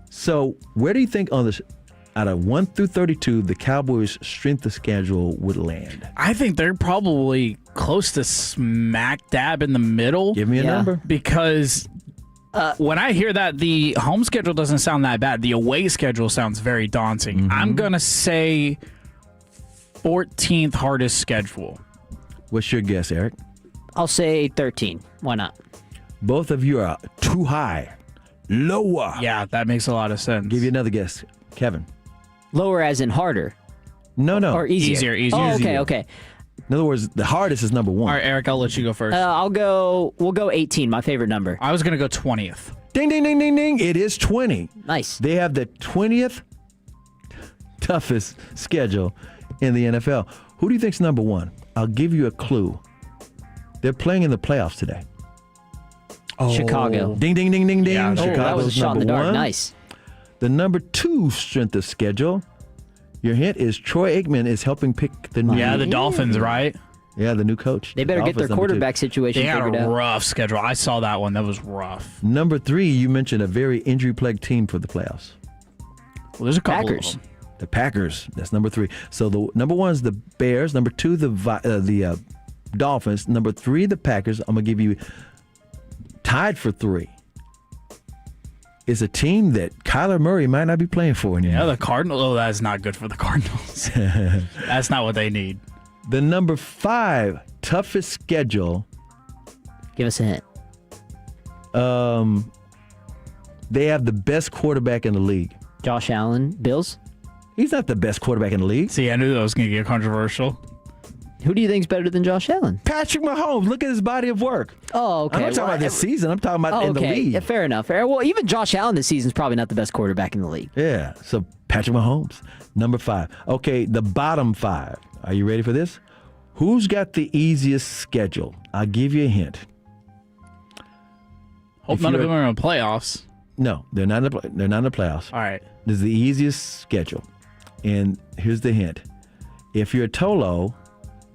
So where do you think out of 1 through 32, the Cowboys' strength of schedule would land? I think they're probably close to smack dab in the middle. Give me a number. Because when I hear that, the home schedule doesn't sound that bad. The away schedule sounds very daunting. Mm-hmm. I'm going to say 14th hardest schedule. What's your guess, Eric? I'll say 13. Why not? Both of you are too high. Lower. Yeah, that makes a lot of sense. Give you another guess. Kevin. Lower as in harder? No. Or easier? Easier. Oh, okay. In other words, the hardest is number 1. All right, Eric, I'll let you go first. We'll go 18, my favorite number. I was going to go 20th. Ding, ding, ding, ding, ding. It is 20. Nice. They have the 20th toughest schedule in the NFL. Who do you think's number 1? I'll give you a clue. They're playing in the playoffs today. Chicago. Ding, ding, ding, ding, ding. Yeah, that was a shot in the dark. 1. Nice. The number 2 strength of schedule, your hint is Troy Aikman is helping pick the new... Yeah, the Dolphins, right? Yeah, the new coach. They better get their quarterback situation figured out. They got a rough schedule. I saw that one. That was rough. Number 3, you mentioned a very injury-plagued team for the playoffs. Well, there's a couple Packers. of them. The Packers. That's number 3. So the number 1 is the Bears. Number 2, the Dolphins. Number 3, the Packers. I'm going to give you tied for 3. Is a team that Kyler Murray might not be playing for anymore. Yeah, the Cardinals. Oh, that's not good for the Cardinals. That's not what they need. The number 5 toughest schedule. Give us a hint. They have the best quarterback in the league. Josh Allen, Bills? He's not the best quarterback in the league. See, I knew that was going to get controversial. Who do you think's better than Josh Allen? Patrick Mahomes. Look at his body of work. Oh, okay. I'm not talking about this season. I'm talking about in the league. Yeah, fair enough. Well, even Josh Allen this season is probably not the best quarterback in the league. Yeah, so Patrick Mahomes, number 5. Okay, the bottom 5. Are you ready for this? Who's got the easiest schedule? I'll give you a hint. Hope none of them are in the playoffs. No, they're not in the playoffs. All right. This is the easiest schedule. And here's the hint. If you're a Tolo,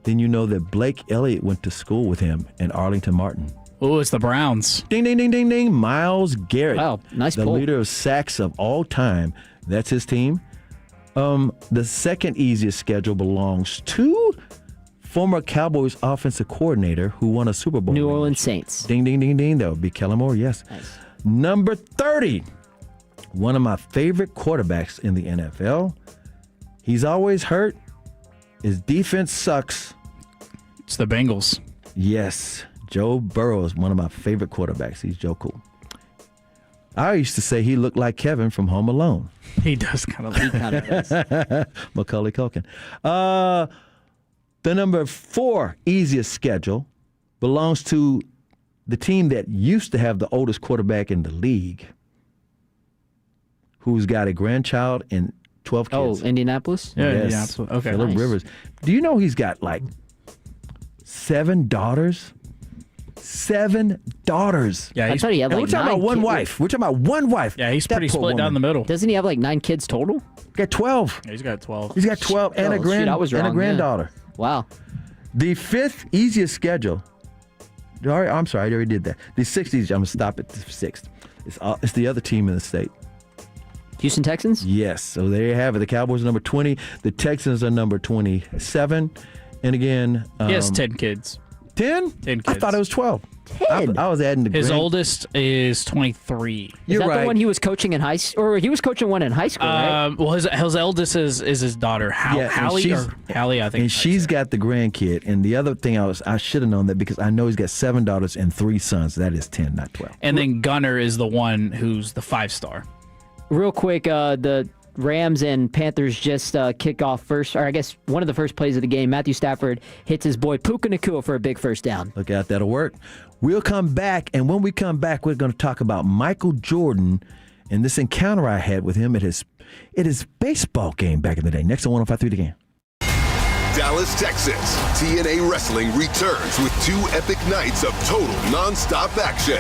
then you know that Blake Elliott went to school with him and Arlington Martin. Oh, it's the Browns. Ding, ding, ding, ding, ding. Myles Garrett. Wow, nice the pull. leader of sacks of all time. That's his team. The second easiest schedule belongs to former Cowboys offensive coordinator who won a Super Bowl. New Orleans Saints. Ding, ding, ding, ding. That would be Kellen Moore, yes. Nice. Number 30. One of my favorite quarterbacks in the NFL. He's always hurt. His defense sucks. It's the Bengals. Yes. Joe Burrow is one of my favorite quarterbacks. He's Joe Cool. I used to say he looked like Kevin from Home Alone. He does kind of look kind of does. Macaulay Culkin. The number 4 easiest schedule belongs to the team that used to have the oldest quarterback in the league, who's got a grandchild and 12 kids. Oh, Indianapolis? Yeah, Yes. Indianapolis. Okay. Phillip Nice. Rivers. Do you know he's got like 7 daughters? 7 daughters. Yeah, I he's, thought he had And like we're talking about 9 one kids. wife. We're talking about one wife. yeah, he's That pretty poor split down woman. the middle. Doesn't he have like 9 kids total? Got 12. Yeah, he's got 12. He's got 12 and, Oh, shoot, I was and a wrong, yeah. granddaughter. Wow. The 5th easiest schedule. All right, I'm sorry, I already did that. The 6th easiest. I'm going to stop at the 6th. It's the other team in the state. Houston Texans? Yes. So there you have it. The Cowboys are number 20. The Texans are number 27. And again, He has 10 kids. 10? 10 I kids. thought it was 12. 10? I was adding the His grand- oldest is 23. Is You're that right. the one he was coaching in high school? Or he was coaching one in high school, right? Well, his eldest is his daughter, Yeah, and Hallie, she's- Hallie, I think. And she's got the grandkid. And the other thing I should have known that because I know he's got 7 daughters and 3 sons. That is 10, not 12. And then Gunner is the one who's the 5-star. Real quick, the Rams and Panthers just kick off first, or I guess one of the first plays of the game. Matthew Stafford hits his boy Puka Nacua for a big first down. Look out, that'll work. We'll come back, and when we come back, we're going to talk about Michael Jordan and this encounter I had with him at his baseball game back in the day. Next on 105.3 The Game. Dallas, Texas. TNA Wrestling returns with 2 epic nights of total nonstop action.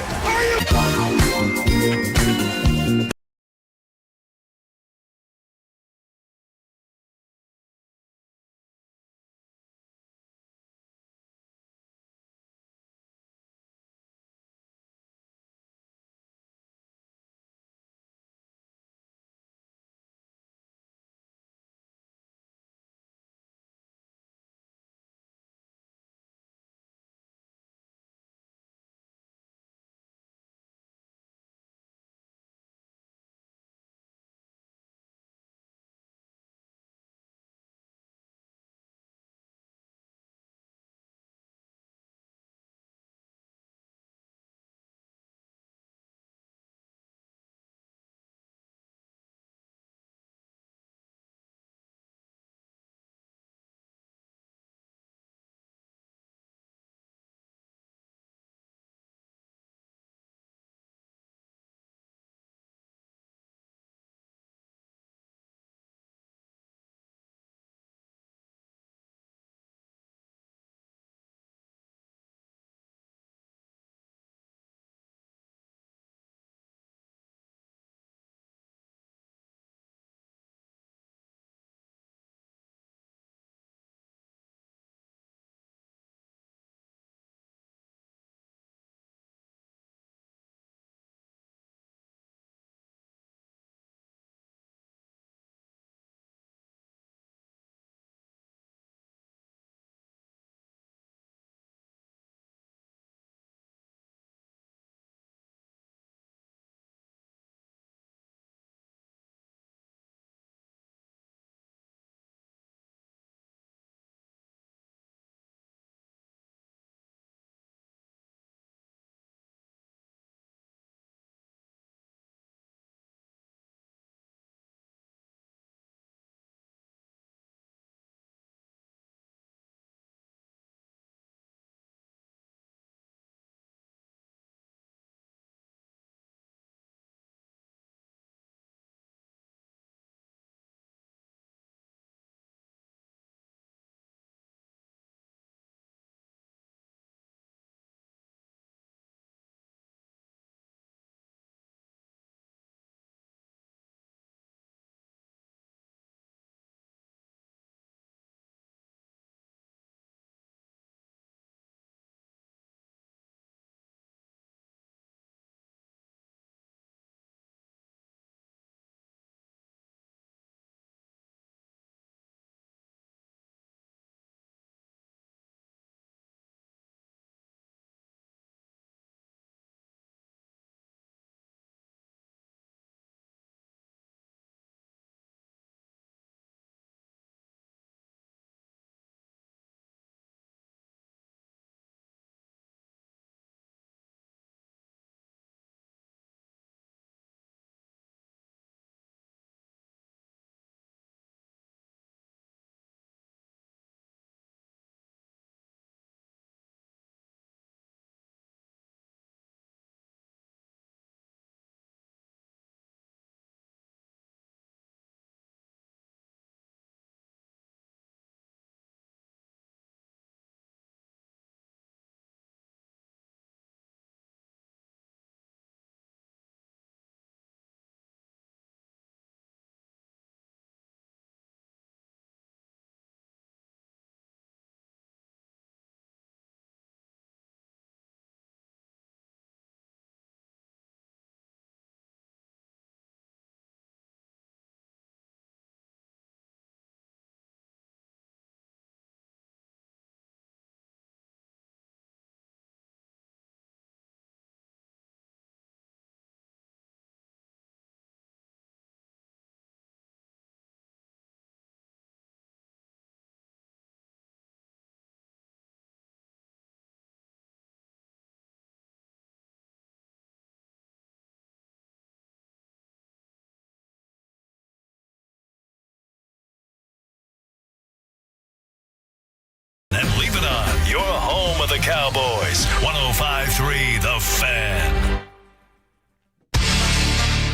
your home of the Cowboys. 105.3 The Fan.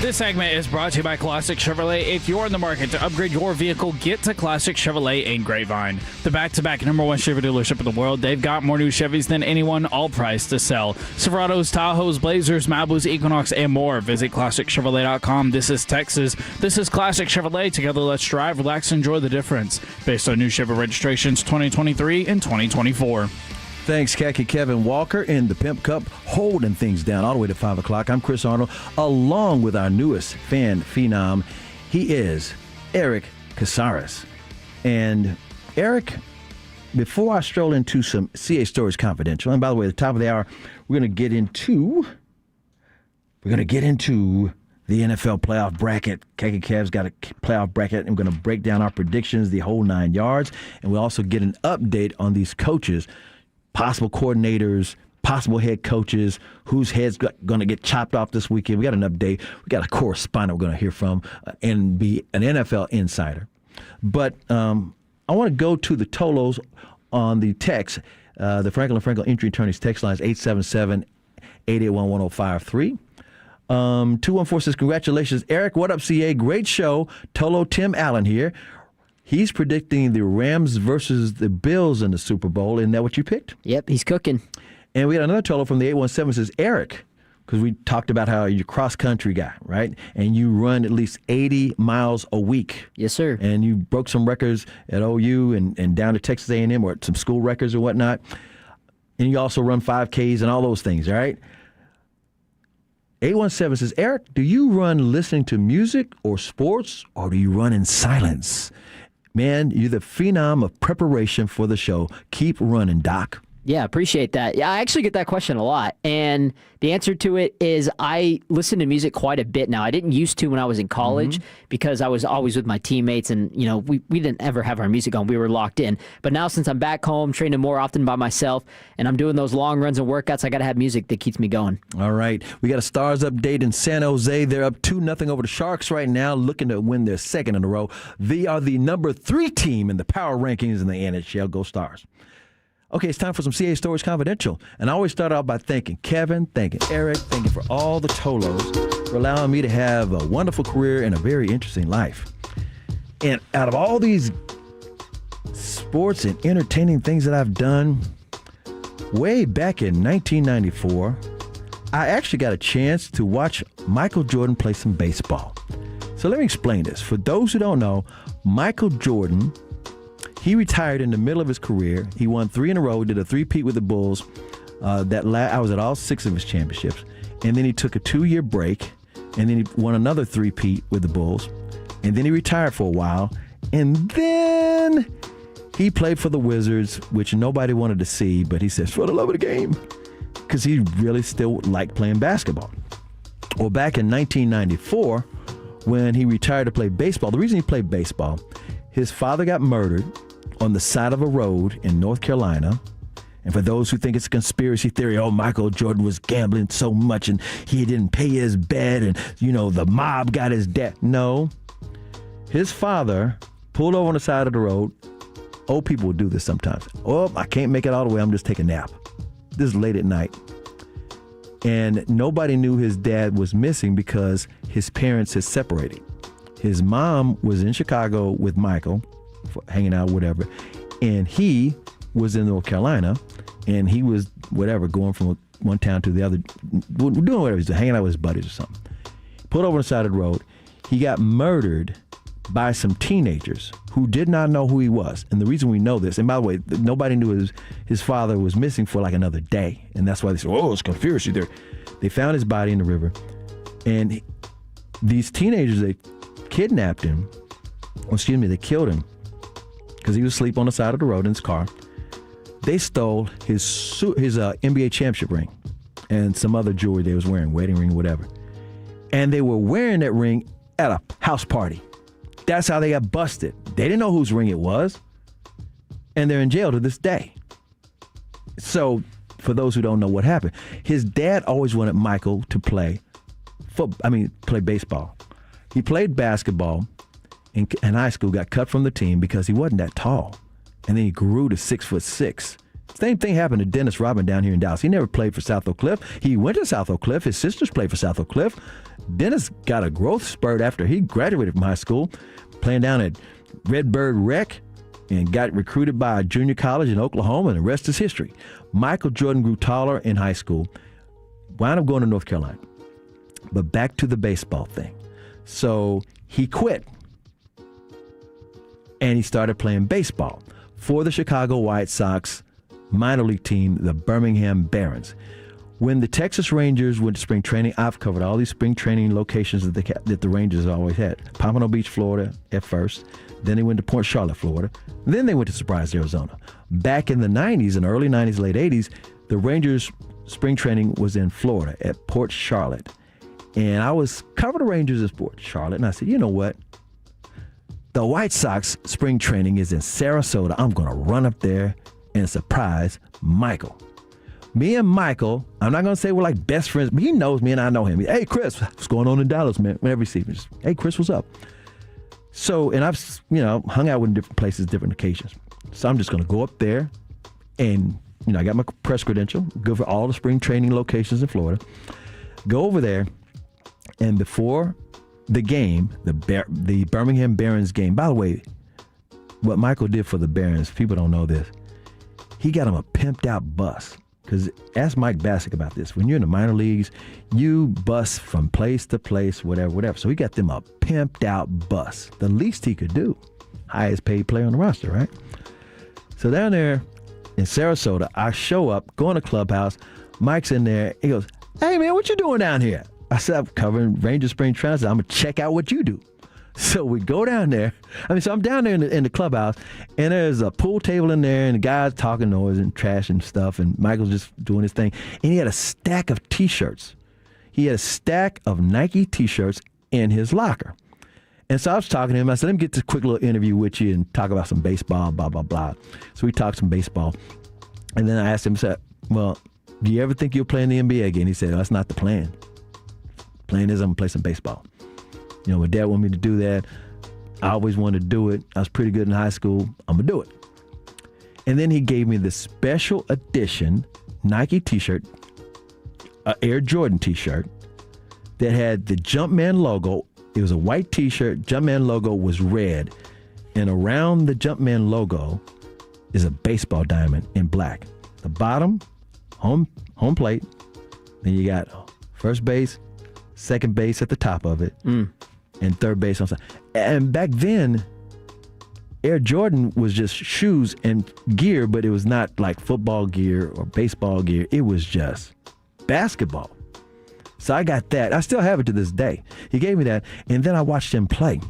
This segment is brought to you by Classic Chevrolet. If you're in the market to upgrade your vehicle, get to Classic Chevrolet in Grapevine. The back-to-back #1 Chevy dealership in the world. They've got more new Chevys than anyone, all priced to sell. Silverados, Tahoes, Blazers, Malibus, Equinox, and more. Visit ClassicChevrolet.com. This is Texas. This is Classic Chevrolet. Together, let's drive, relax, and enjoy the difference. Based on new Chevy registrations 2023 and 2024. Thanks, Khaki Kevin Walker in the Pimp Cup, holding things down all the way to 5 o'clock. I'm Chris Arnold, along with our newest fan phenom. He is Eric Casares. And Eric, before I stroll into some CA Stories Confidential, and by the way, at the top of the hour, we're going to get into the NFL playoff bracket. Khaki Kev's got a playoff bracket, and we're going to break down our predictions, the whole 9 yards, and we'll also get an update on these coaches, possible coordinators, possible head coaches, whose head's going to get chopped off this weekend. We got an update. We got a correspondent we're going to hear from and be an NFL insider. But I want to go to the Tolos on the text. The Franklin & Franklin Injury Attorneys text line is 877-881-1053. 214 says, congratulations, Eric. What up, CA? Great show. Tolo Tim Allen here. He's predicting the Rams versus the Bills in the Super Bowl. Isn't that what you picked? Yep, he's cooking. And we got another total from the 817 says, Eric, because we talked about how you're a cross-country guy, right? And you run at least 80 miles a week. Yes, sir. And you broke some records at OU and down to Texas A&M, or some school records or whatnot. And you also run 5Ks and all those things, all right? 817 says, Eric, do you run listening to music or sports, or do you run in silence? Man, you're the phenom of preparation for the show. Keep running, Doc. Yeah, appreciate that. Yeah, I actually get that question a lot. And the answer to it is I listen to music quite a bit now. I didn't used to when I was in college because I was always with my teammates and, you know, we didn't ever have our music on. We were locked in. But now since I'm back home, training more often by myself, and I'm doing those long runs and workouts, I got to have music that keeps me going. All right. We got a Stars update in San Jose. They're up 2-0 over the Sharks right now, looking to win their second in a row. They are the number 3 team in the power rankings in the NHL. Go Stars. Okay, it's time for some CA Stories Confidential. And I always start out by thanking Kevin, thanking Eric, thanking for all the Tolos for allowing me to have a wonderful career and a very interesting life. And out of all these sports and entertaining things that I've done, way back in 1994, I actually got a chance to watch Michael Jordan play some baseball. So let me explain this. For those who don't know, Michael Jordan, he retired in the middle of his career. He won 3 in a row, did a 3-peat with the Bulls. I was at all 6 of his championships. And then he took a 2-year break, and then he won another 3-peat with the Bulls. And then he retired for a while. And then he played for the Wizards, which nobody wanted to see, but he says, for the love of the game, because he really still liked playing basketball. Well, back in 1994, when he retired to play baseball, the reason he played baseball, his father got murdered on the side of a road in North Carolina. And for those who think it's a conspiracy theory, oh, Michael Jordan was gambling so much and he didn't pay his bet and, you know, the mob got his debt. No. His father pulled over on the side of the road. Old people will do this sometimes. Oh, I can't make it all the way. I'm just taking a nap. This is late at night. And nobody knew his dad was missing because his parents had separated. His mom was in Chicago with Michael, hanging out, whatever, and he was in North Carolina, and he was, going from one town to the other, doing whatever, he's hanging out with his buddies or something. Pulled over on the side of the road. He got murdered by some teenagers who did not know who he was. And the reason we know this, and by the way, nobody knew his father was missing for like another day, and that's why they said, oh, it's conspiracy theory. They found his body in the river, and these teenagers, they kidnapped him. They killed him because he was asleep on the side of the road in his car. They stole his NBA championship ring and some other jewelry they was wearing, wedding ring, whatever. And they were wearing that ring at a house party. That's how they got busted. They didn't know whose ring it was, and they're in jail to this day. So, for those who don't know what happened, his dad always wanted Michael to play baseball. He played basketball in high school, got cut from the team because he wasn't that tall. And then he grew to 6'6", Same thing happened to Dennis Rodman down here in Dallas. He never played for South Oak Cliff. He went to South Oak Cliff. His sisters played for South Oak Cliff. Dennis got a growth spurt after he graduated from high school, playing down at Redbird Rec, and got recruited by a junior college in Oklahoma, and the rest is history. Michael Jordan grew taller in high school, wound up going to North Carolina. But back to the baseball thing. So he quit, and he started playing baseball for the Chicago White Sox minor league team, the Birmingham Barons. When the Texas Rangers went to spring training, I've covered all these spring training locations that the Rangers always had. Pompano Beach, Florida at first. Then they went to Port Charlotte, Florida. Then they went to Surprise, Arizona. Back in the 90s, in the early 90s, late 80s, the Rangers spring training was in Florida at Port Charlotte. And I was covering the Rangers at Port Charlotte, and I said, you know what? The White Sox spring training is in Sarasota. I'm going to run up there and surprise Michael. Me and Michael, I'm not going to say we're like best friends, but he knows me and I know him. Hey, Chris, what's going on in Dallas, man? Whenever he sees me, just, hey, Chris, what's up? So, and I've, hung out with different places, different occasions. So I'm just going to go up there and, I got my press credential, go for all the spring training locations in Florida, go over there, and before the game, the Birmingham Barons game, by the way, what Michael did for the Barons, people don't know this, he got him a pimped out bus. Because ask Mike Bassick about this. When you're in the minor leagues, you bus from place to place, whatever. So he got them a pimped out bus. The least he could do. Highest paid player on the roster, right? So down there in Sarasota, I show up, go in the clubhouse. Mike's in there. He goes, hey, man, what you doing down here? I said, I'm covering Ranger Spring Training. I'm going to check out what you do. So we go down there. So I'm down there in the clubhouse, and there's a pool table in there, and the guys talking noise and trash and stuff, and Michael's just doing his thing. And he had a stack of T-shirts. He had a stack of Nike T-shirts in his locker. And so I was talking to him. I said, let me get this quick little interview with you and talk about some baseball, blah, blah, blah. So we talked some baseball. And then I asked him, I said, well, do you ever think you'll play in the NBA again? He said, that's not the plan. The plan is I'm going to play some baseball. My dad wanted me to do that. I always wanted to do it. I was pretty good in high school. I'm going to do it. And then he gave me the special edition Nike T-shirt, an Air Jordan T-shirt that had the Jumpman logo. It was a white T-shirt. Jumpman logo was red. And around the Jumpman logo is a baseball diamond in black. The bottom, home plate. Then you got first base, second base at the top of it. And third base on side. And back then, Air Jordan was just shoes and gear, but it was not like football gear or baseball gear. It was just basketball. So I got that. I still have it to this day. He gave me that, and then I watched him play.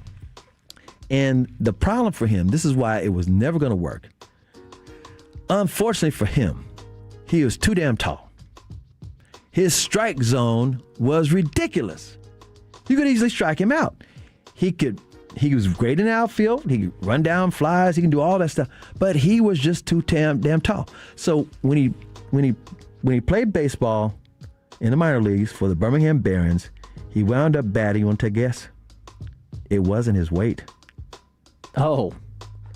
And the problem for him, this is why it was never going to work. Unfortunately for him, he was too damn tall. His strike zone was ridiculous. You could easily strike him out. He was great in the outfield. He could run down flies. He can do all that stuff. But he was just too damn tall. So when he played baseball in the minor leagues for the Birmingham Barons, he wound up batting. You want to take a guess? It wasn't his weight. Oh,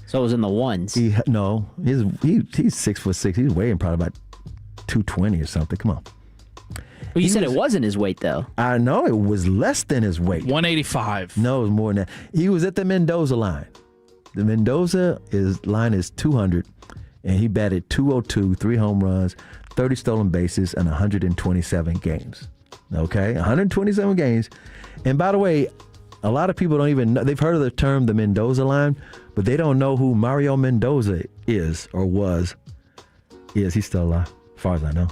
so it was in the ones. He's 6'6". He's weighing probably about 220 or something. Come on. Well, you said it wasn't his weight, though. I know. It was less than his weight. 185. No, it was more than that. He was at the Mendoza line. The Mendoza line is 200, and he batted 202, 3 home runs, 30 stolen bases, and 127 games. Okay? 127 games. And by the way, a lot of people don't even know. They've heard of the term the Mendoza line, but they don't know who Mario Mendoza is or was. He's still alive, as far as I know.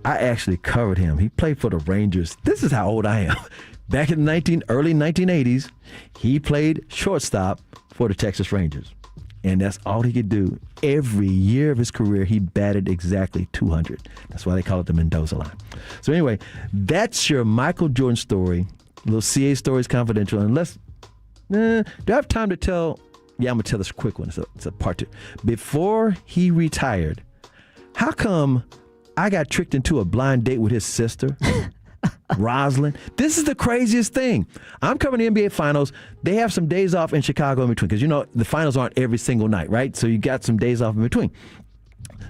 I actually covered him. He played for the Rangers. This is how old I am. Back in the early 1980s, he played shortstop for the Texas Rangers. And that's all he could do. Every year of his career, he batted exactly 200. That's why they call it the Mendoza line. So anyway, that's your Michael Jordan story. Little CA Stories Confidential. And do I have time to tell? Yeah, I'm going to tell this quick one. It's a part 2. Before he retired, how come I got tricked into a blind date with his sister, Rosalind? This is the craziest thing. I'm covering the NBA Finals. They have some days off in Chicago in between because, the finals aren't every single night, right? So you got some days off in between.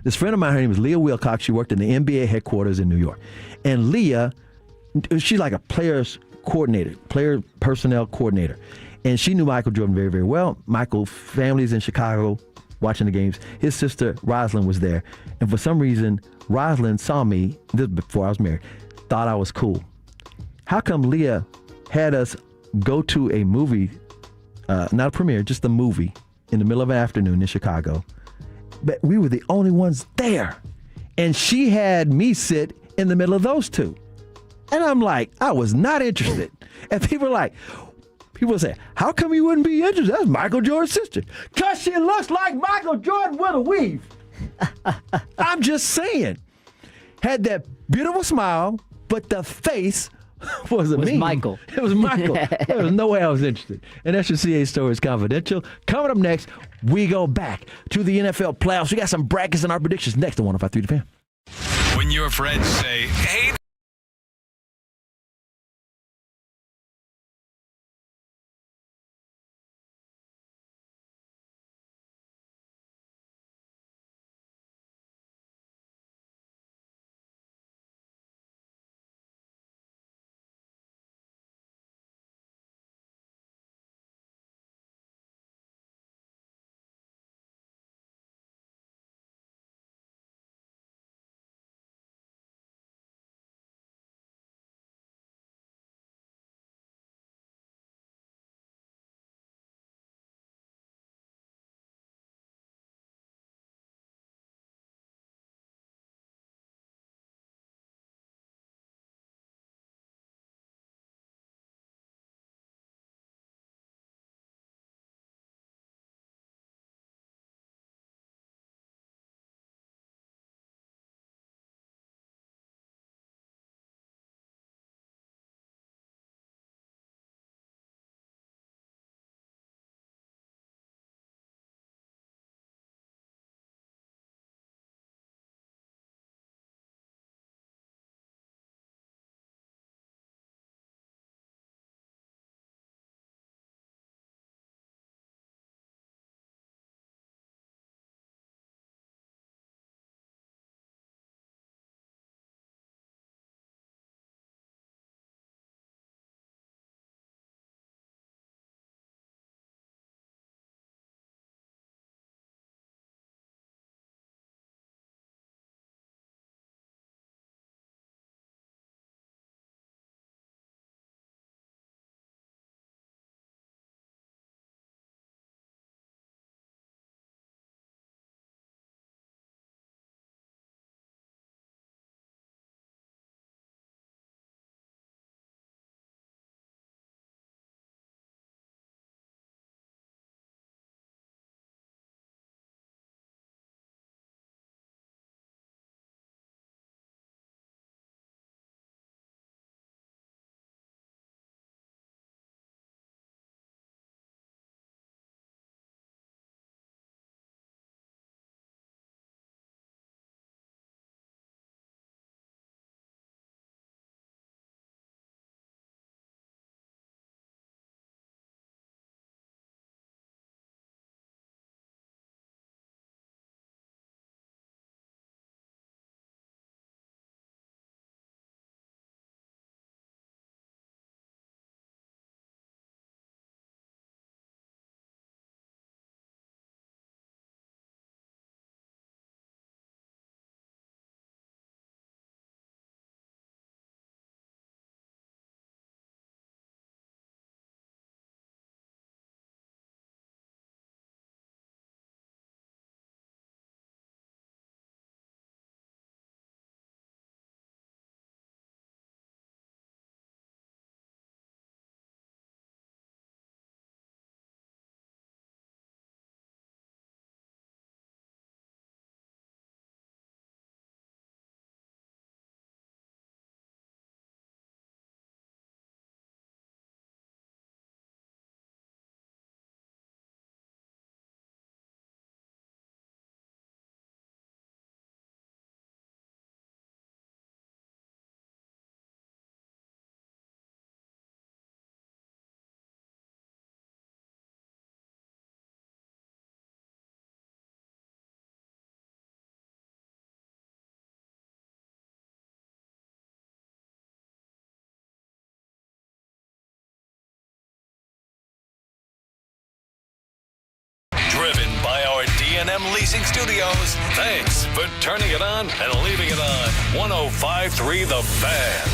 This friend of mine, her name is Leah Wilcox. She worked in the NBA headquarters in New York. And Leah, she's like a player personnel coordinator. And she knew Michael Jordan very, very well. Michael's family's in Chicago watching the games. His sister, Rosalind, was there. And for some reason, Rosalind saw me, this before I was married, thought I was cool. How come Leah had us go to a movie, not a premiere, just a movie, in the middle of an afternoon in Chicago? But we were the only ones there. And she had me sit in the middle of those two. And I'm like, I was not interested. And people say, how come you wouldn't be interested? That's Michael Jordan's sister. Because she looks like Michael Jordan with a weave. I'm just saying. Had that beautiful smile, but the face was Michael. It was Michael. There was no way I was interested. And that's your CA Stories Confidential. Coming up next, we go back to the NFL playoffs. We got some brackets and our predictions next on 105.3 The Fan. When your friends say, hey, krld-fm Leasing Studios. Thanks for turning it on and leaving it on. 105.3 The Fan.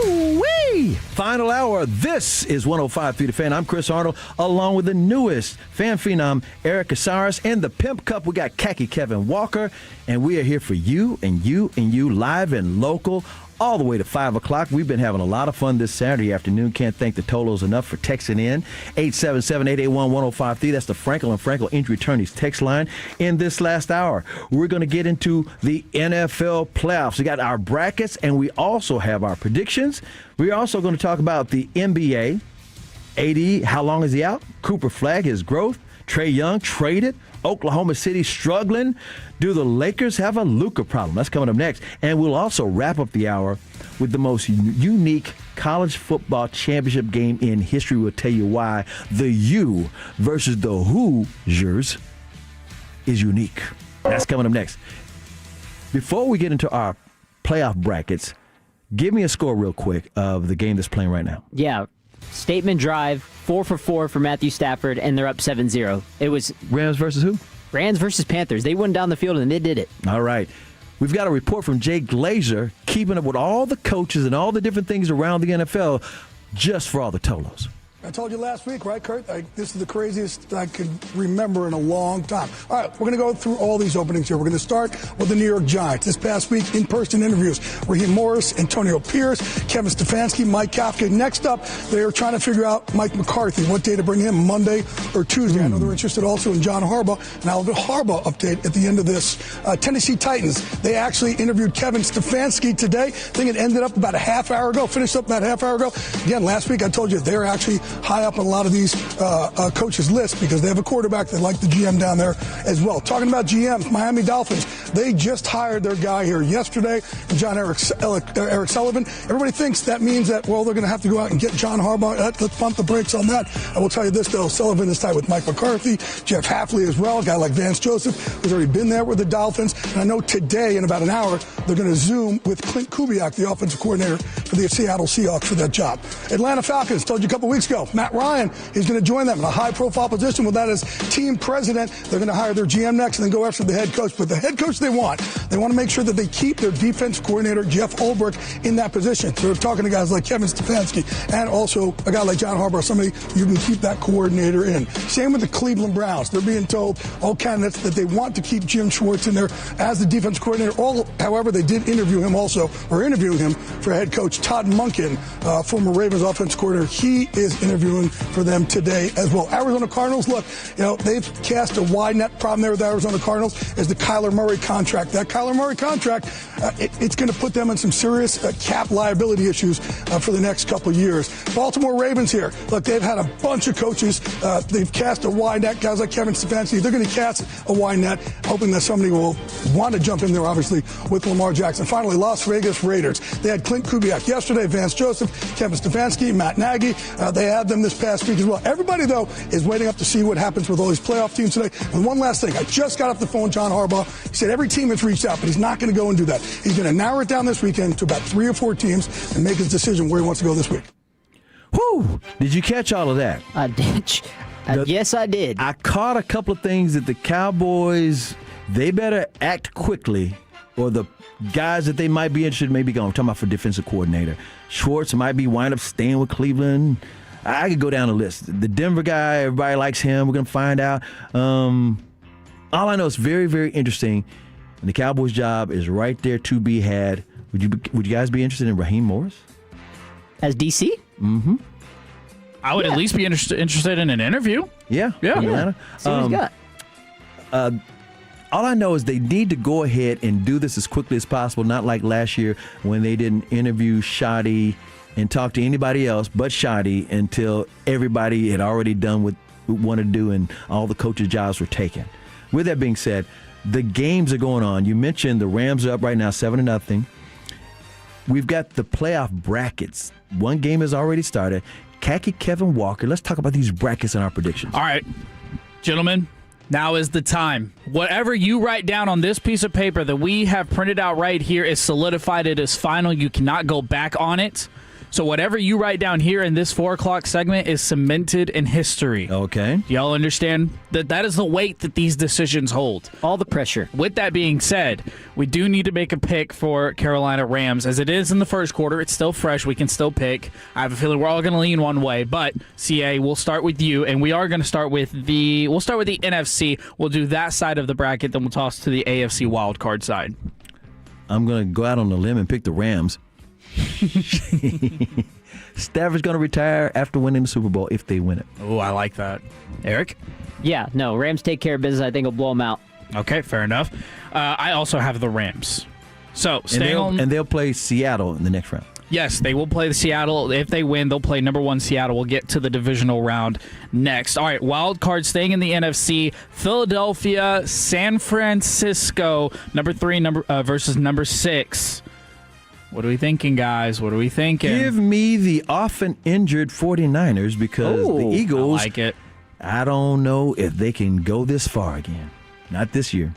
Ooh-wee! Final hour. This is 105.3 The Fan. I'm Chris Arnold, along with the newest fan phenom, Eric Casares, and the Pimp Cup. We got Khaki Kevin Walker, and we are here for you and you and you, live and local, all the way to 5 o'clock. We've been having a lot of fun this Saturday afternoon. Can't thank the Tolos enough for texting in. 877-881-1053. That's the Frankel & Frankel Injury Attorneys text line. In this last hour, we're going to get into the NFL playoffs. We got our brackets, and we also have our predictions. We're also going to talk about the NBA. AD, how long is he out? Cooper Flagg, his growth. Trae Young traded. Oklahoma City struggling. Do the Lakers have a Luka problem? That's coming up next. And we'll also wrap up the hour with the most unique college football championship game in history. We'll tell you why the U versus the Hoosiers is unique. That's coming up next. Before we get into our playoff brackets, give me a score real quick of the game that's playing right now. Yeah. Statement drive, 4 for Matthew Stafford, and they're up 7-0. It was Rams versus who? Rams versus Panthers. They went down the field, and they did it. All right. We've got a report from Jay Glazer, keeping up with all the coaches and all the different things around the NFL just for all the Tolos. I told you last week, right, Kurt? This is the craziest I could remember in a long time. All right, we're going to go through all these openings here. We're going to start with the New York Giants. This past week, in-person interviews. Raheem Morris, Antonio Pierce, Kevin Stefanski, Mike Kafka. Next up, they are trying to figure out Mike McCarthy, what day to bring him, Monday or Tuesday. I know they're interested also in John Harbaugh. And I'll have a Harbaugh update at the end of this. Tennessee Titans, they actually interviewed Kevin Stefanski today. I think it ended up about a half hour ago, finished up about a half hour ago. Again, last week I told you they're actually high up on a lot of these coaches' lists because they have a quarterback that like the GM down there as well. Talking about GMs, Miami Dolphins, they just hired their guy here yesterday, Eric Sullivan. Everybody thinks that means that, well, they're going to have to go out and get John Harbaugh. Let's pump the brakes on that. I will tell you this, though. Sullivan is tied with Mike McCarthy, Jeff Hafley as well, a guy like Vance Joseph, who's already been there with the Dolphins. And I know today, in about an hour, they're going to Zoom with Clint Kubiak, the offensive coordinator for the Seattle Seahawks, for that job. Atlanta Falcons, told you a couple weeks ago, Matt Ryan is going to join them in a high-profile position. Well, that is team president. They're going to hire their GM next and then go after the head coach. But the head coach they want to make sure that they keep their defense coordinator, Jeff Ulbrich, in that position. So they're talking to guys like Kevin Stefanski and also a guy like John Harbaugh, somebody you can keep that coordinator in. Same with the Cleveland Browns. They're being told, all candidates, that they want to keep Jim Schwartz in there as the defense coordinator. However, they did interview him for head coach Todd Monken, former Ravens offense coordinator. He is interviewing for them today as well. Arizona Cardinals, look, they've cast a wide net. Problem there with the Arizona Cardinals is the Kyler Murray contract. That Kyler Murray contract, it's going to put them in some serious cap liability issues for the next couple of years. Baltimore Ravens here, look, they've had a bunch of coaches. They've cast a wide net. Guys like Kevin Stefanski, they're going to cast a wide net, hoping that somebody will want to jump in there, obviously, with Lamar Jackson. Finally, Las Vegas Raiders. They had Clint Kubiak yesterday, Vance Joseph, Kevin Stefanski, Matt Nagy. They had them this past week as well. Everybody, though, is waiting up to see what happens with all these playoff teams today. And one last thing. I just got off the phone with John Harbaugh. He said every team has reached out, but he's not going to go and do that. He's going to narrow it down this weekend to about 3 or 4 teams and make his decision where he wants to go this week. Whew! Did you catch all of that? I did. Yes, I did. I caught a couple of things that the Cowboys, they better act quickly, or the guys that they might be interested in may be gone. I'm talking about for defensive coordinator. Schwartz might be wind up staying with Cleveland. I could go down the list. The Denver guy, everybody likes him. We're going to find out. All I know is very, very interesting. And the Cowboys' job is right there to be had. Would you guys be interested in Raheem Morris? As DC? Mm-hmm. I would at least be interested in an interview. Yeah. Atlanta. See what he's got. All I know is they need to go ahead and do this as quickly as possible, not like last year when they didn't interview Shoddy and talk to anybody else but Shoddy until everybody had already done what we wanted to do and all the coaches' jobs were taken. With that being said, the games are going on. You mentioned the Rams are up right now 7-0. We've got the playoff brackets. One game has already started. Khaki Kevin Walker, let's talk about these brackets and our predictions. All right, gentlemen, now is the time. Whatever you write down on this piece of paper that we have printed out right here is solidified. It is final. You cannot go back on it. So whatever you write down here in this 4 o'clock segment is cemented in history. Okay. Do y'all understand that is the weight that these decisions hold? All the pressure. With that being said, we do need to make a pick for Carolina Rams. As it is in the first quarter, it's still fresh. We can still pick. I have a feeling we're all going to lean one way, but CA, we'll start with you, and we are going to start with the NFC. We'll do that side of the bracket, then we'll toss to the AFC wildcard side. I'm going to go out on a limb and pick the Rams. Stafford's going to retire after winning the Super Bowl if they win it. Oh, I like that. Eric? Yeah, no, Rams take care of business. I think will blow them out. Okay, fair enough. I also have the Rams. So, and they'll play Seattle in the next round. Yes, they will play the Seattle. If they win, they'll play number 1 Seattle. We'll get to the divisional round next. All right, wild card staying in the NFC. Philadelphia, San Francisco, number 3 versus number 6. What are we thinking, guys? What are we thinking? Give me the often injured 49ers because the Eagles, I like it. I don't know if they can go this far again. Not this year.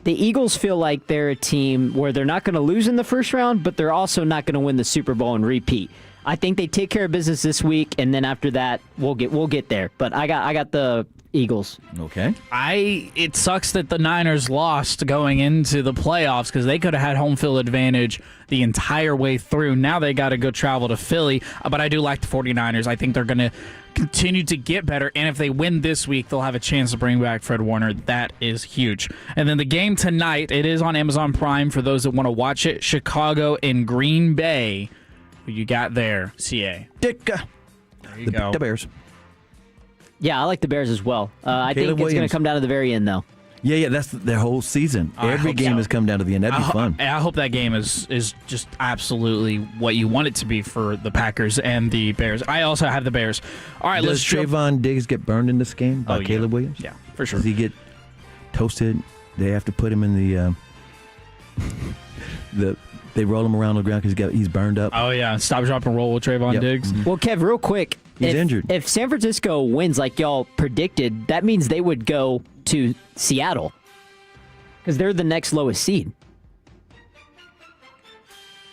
The Eagles feel like they're a team where they're not going to lose in the first round, but they're also not going to win the Super Bowl and repeat. I think they take care of business this week, and then after that, we'll get there. But I got the Eagles. Okay. It sucks that the Niners lost going into the playoffs because they could have had home field advantage the entire way through. Now they got to go travel to Philly, but I do like the 49ers. I think they're going to continue to get better, and if they win this week, they'll have a chance to bring back Fred Warner. That is huge. And then the game tonight, it is on Amazon Prime for those that want to watch it. Chicago and Green Bay. Who you got there, CA? There you go. The Bears. Yeah, I like the Bears as well. I think it's going to come down to the very end, though. Yeah, that's their whole season. Every game has come down to the end. That'd be fun. I hope that game is just absolutely what you want it to be for the Packers and the Bears. I also have the Bears. All right, Does Trayvon Diggs get burned in this game by Caleb Williams? Yeah, for sure. Does he get toasted? They have to put him in they roll him around the ground because he's burned up. Oh, yeah. Stop, drop, and roll with Trayvon Diggs. Well, Kev, real quick. He's injured. If San Francisco wins like y'all predicted, that means they would go to Seattle because they're the next lowest seed.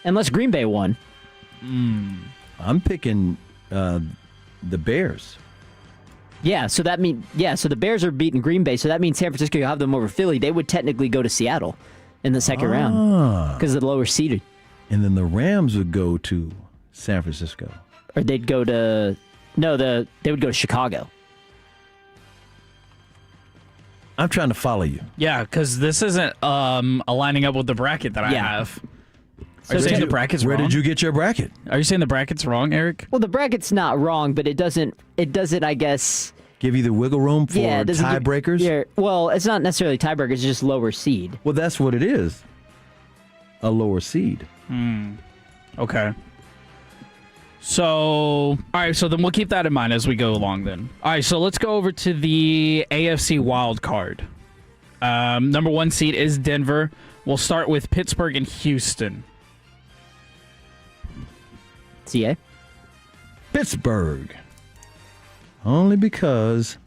Unless Green Bay won. I'm picking the Bears. Yeah, so so the Bears are beating Green Bay, so that means San Francisco, you'll have them over Philly. They would technically go to Seattle in the second round because of the lower seeded. And then the Rams would go to San Francisco. Or they'd go to they would go to Chicago. I'm trying to follow you. Yeah, because this isn't aligning up with the bracket that I have. Are you saying the bracket's wrong? Where did you get your bracket? Are you saying the bracket's wrong, Eric? Well, the bracket's not wrong, but it doesn't, I guess, give you the wiggle room for tiebreakers? Yeah, well, it's not necessarily tiebreakers, it's just lower seed. Well, that's what it is. A lower seed. Okay. So, all right, so then we'll keep that in mind as we go along then. All right, so let's go over to the AFC wild card. Number 1 seed is Denver. We'll start with Pittsburgh and Houston. CA? Pittsburgh. Only because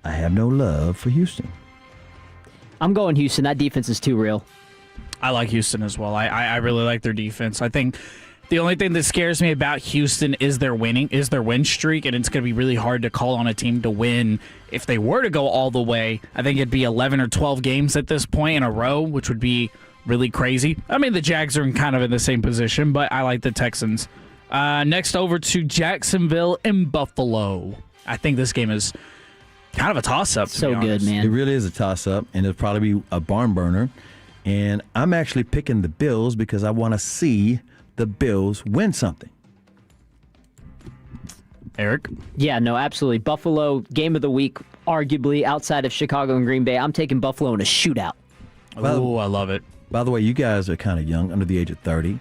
I have no love for Houston. I'm going Houston. That defense is too real. I like Houston as well. I really like their defense. I think the only thing that scares me about Houston is their win streak, and it's going to be really hard to call on a team to win. If they were to go all the way, I think it'd be 11 or 12 games at this point in a row, which would be really crazy. I mean, the Jags are kind of in the same position, but I like the Texans. Next over to Jacksonville and Buffalo. I think this game is kind of a toss-up. So good, man. It really is a toss-up, and it'll probably be a barn burner. And I'm actually picking the Bills because I want to see the Bills win something. Eric? Yeah, no, absolutely. Buffalo, game of the week, arguably, outside of Chicago and Green Bay. I'm taking Buffalo in a shootout. Oh, I love it. By the way, you guys are kind of young, under the age of 30.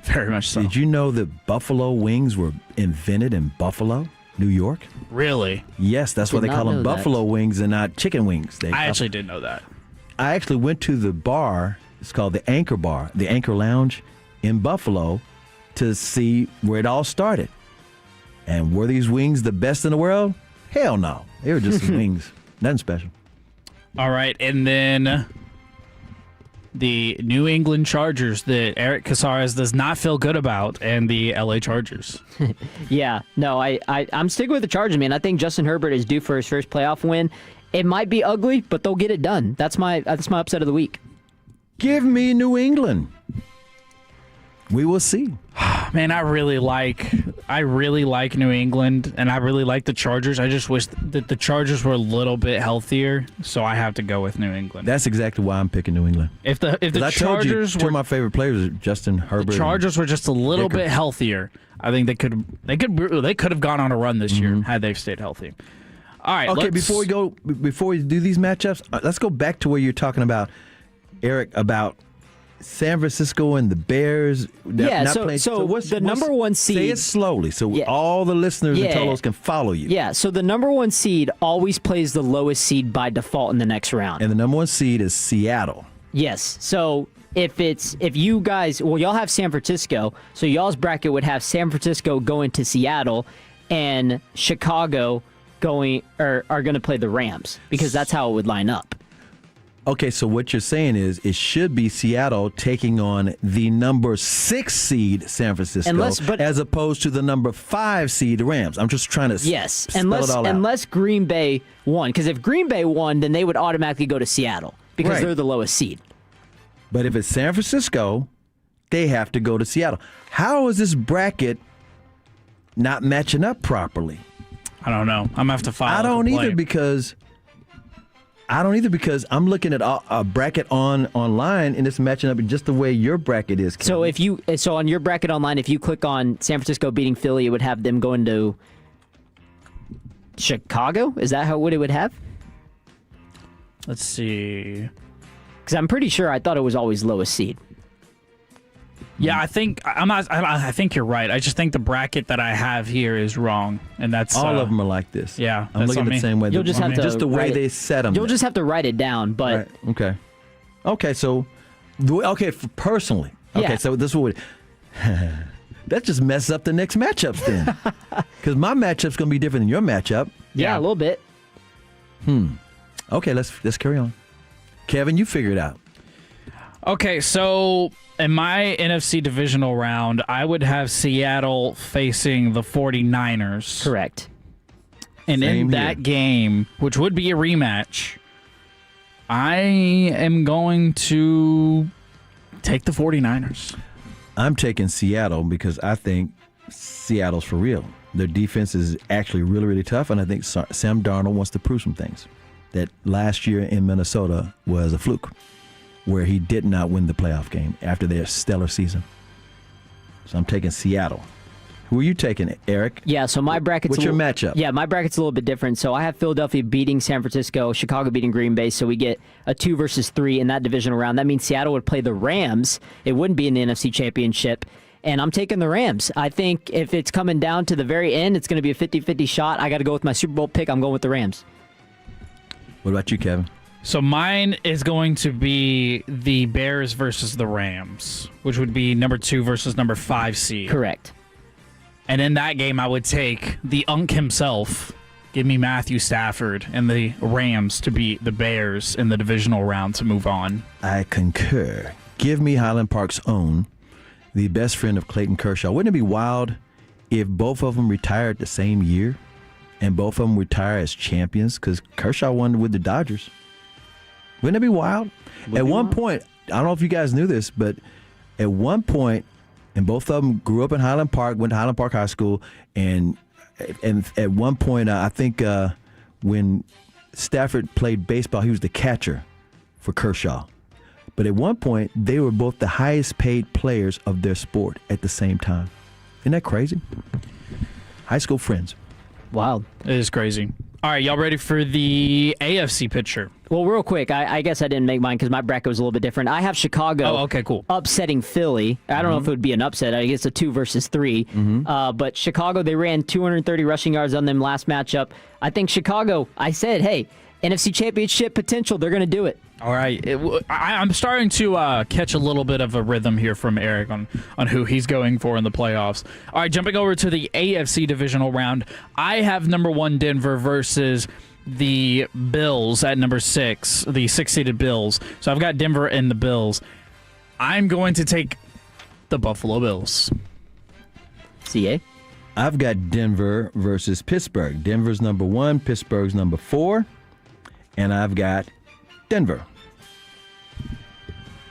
Very much so. Did you know that buffalo wings were invented in Buffalo, New York? Really? Yes, that's why they call them buffalo wings and not chicken wings. I actually didn't know that. I actually went to the bar. It's called the Anchor Bar, the Anchor Lounge in Buffalo, to see where it all started. And were these wings the best in the world? Hell no. They were just some wings. Nothing special. All right, and then the New England Chargers that Eric Casares does not feel good about, and the LA Chargers. Yeah, no, I'm sticking with the Chargers, man. I think Justin Herbert is due for his first playoff win. It might be ugly, but they'll get it done. That's my upset of the week. Give me New England. We will see. Man, I really like New England, and I really like the Chargers. I just wish that the Chargers were a little bit healthier, so I have to go with New England. That's exactly why I'm picking New England. If the Chargers two of my favorite players are Justin Herbert. The Chargers were just a little bit healthier. I think they could have gone on a run this year had they stayed healthy. All right. Okay, before we do these matchups, let's go back to where you're talking about, Eric, about San Francisco and the Bears. So what's the number one seed? Say it slowly so all the listeners and Tolos can follow you. Yeah, so the number one seed always plays the lowest seed by default in the next round. And the number one seed is Seattle. Yes. So if you guys, y'all have San Francisco, so y'all's bracket would have San Francisco going to Seattle and Chicago are going to play the Rams, because that's how it would line up. Okay, so what you're saying is it should be Seattle taking on the number 6 seed San Francisco, as opposed to the number 5 seed Rams. I'm just trying to spell it all out. Unless Green Bay won, because if Green Bay won, then they would automatically go to Seattle because they're the lowest seed. But if it's San Francisco, they have to go to Seattle. How is this bracket not matching up properly? I don't know. I'm going to have to file I don't either because I'm looking at a bracket online and it's matching up just the way your bracket is. Kevin. So on your bracket online, if you click on San Francisco beating Philly, it would have them going to Chicago. Is that what it would have? Let's see. Because I'm pretty sure I thought it was always lowest seed. Yeah, I think you're right. I just think the bracket that I have here is wrong, and that's all of them are like this. Yeah, I'm looking at the same way. You'll just have to just the way they set them. You'll just have to write it down. But okay. So, personally, so this would that just messes up the next matchups then, because my matchup's gonna be different than your matchup. Yeah, a little bit. Okay, let's carry on. Kevin, you figure it out. Okay, so in my NFC divisional round, I would have Seattle facing the 49ers. Correct. And in that game, which would be a rematch, I am going to take the 49ers. I'm taking Seattle because I think Seattle's for real. Their defense is actually really, really tough, and I think Sam Darnold wants to prove some things. That last year in Minnesota was a fluke, where he did not win the playoff game after their stellar season. So I'm taking Seattle. Who are you taking, Eric? Yeah, so my bracket's What's your matchup? Yeah, my bracket's a little bit different. So I have Philadelphia beating San Francisco, Chicago beating Green Bay, so we get a 2 versus 3 in that divisional round. That means Seattle would play the Rams. It wouldn't be in the NFC Championship. And I'm taking the Rams. I think if it's coming down to the very end, it's going to be a 50-50 shot. I got to go with my Super Bowl pick. I'm going with the Rams. What about you, Kevin? So mine is going to be the Bears versus the Rams, which would be number 2 versus number 5 seed. Correct. And in that game, I would take the Unk himself. Give me Matthew Stafford and the Rams to beat the Bears in the divisional round to move on. I concur. Give me Highland Park's own, the best friend of Clayton Kershaw. Wouldn't it be wild if both of them retired the same year and both of them retire as champions? Because Kershaw won with the Dodgers. Wouldn't it be wild? At one point, I don't know if you guys knew this, but at one point, and both of them grew up in Highland Park, went to Highland Park High School, and at one point, I think when Stafford played baseball, he was the catcher for Kershaw. But at one point, they were both the highest paid players of their sport at the same time. Isn't that crazy? High school friends. Wild. It is crazy. All right, y'all ready for the AFC picture? Well, real quick, I guess I didn't make mine because my bracket was a little bit different. I have Chicago upsetting Philly. I don't know if it would be an upset. I guess a 2 versus 3. But Chicago, they ran 230 rushing yards on them last matchup. I think Chicago, I said, hey, NFC Championship potential, they're going to do it. All right. I'm starting to catch a little bit of a rhythm here from Eric on who he's going for in the playoffs. All right, jumping over to the AFC divisional round, I have number 1 Denver versus the Bills at number 6, the 6-seeded Bills. So I've got Denver and the Bills. I'm going to take the Buffalo Bills. CA? I've got Denver versus Pittsburgh. Denver's number 1, Pittsburgh's number 4, and I've got Denver.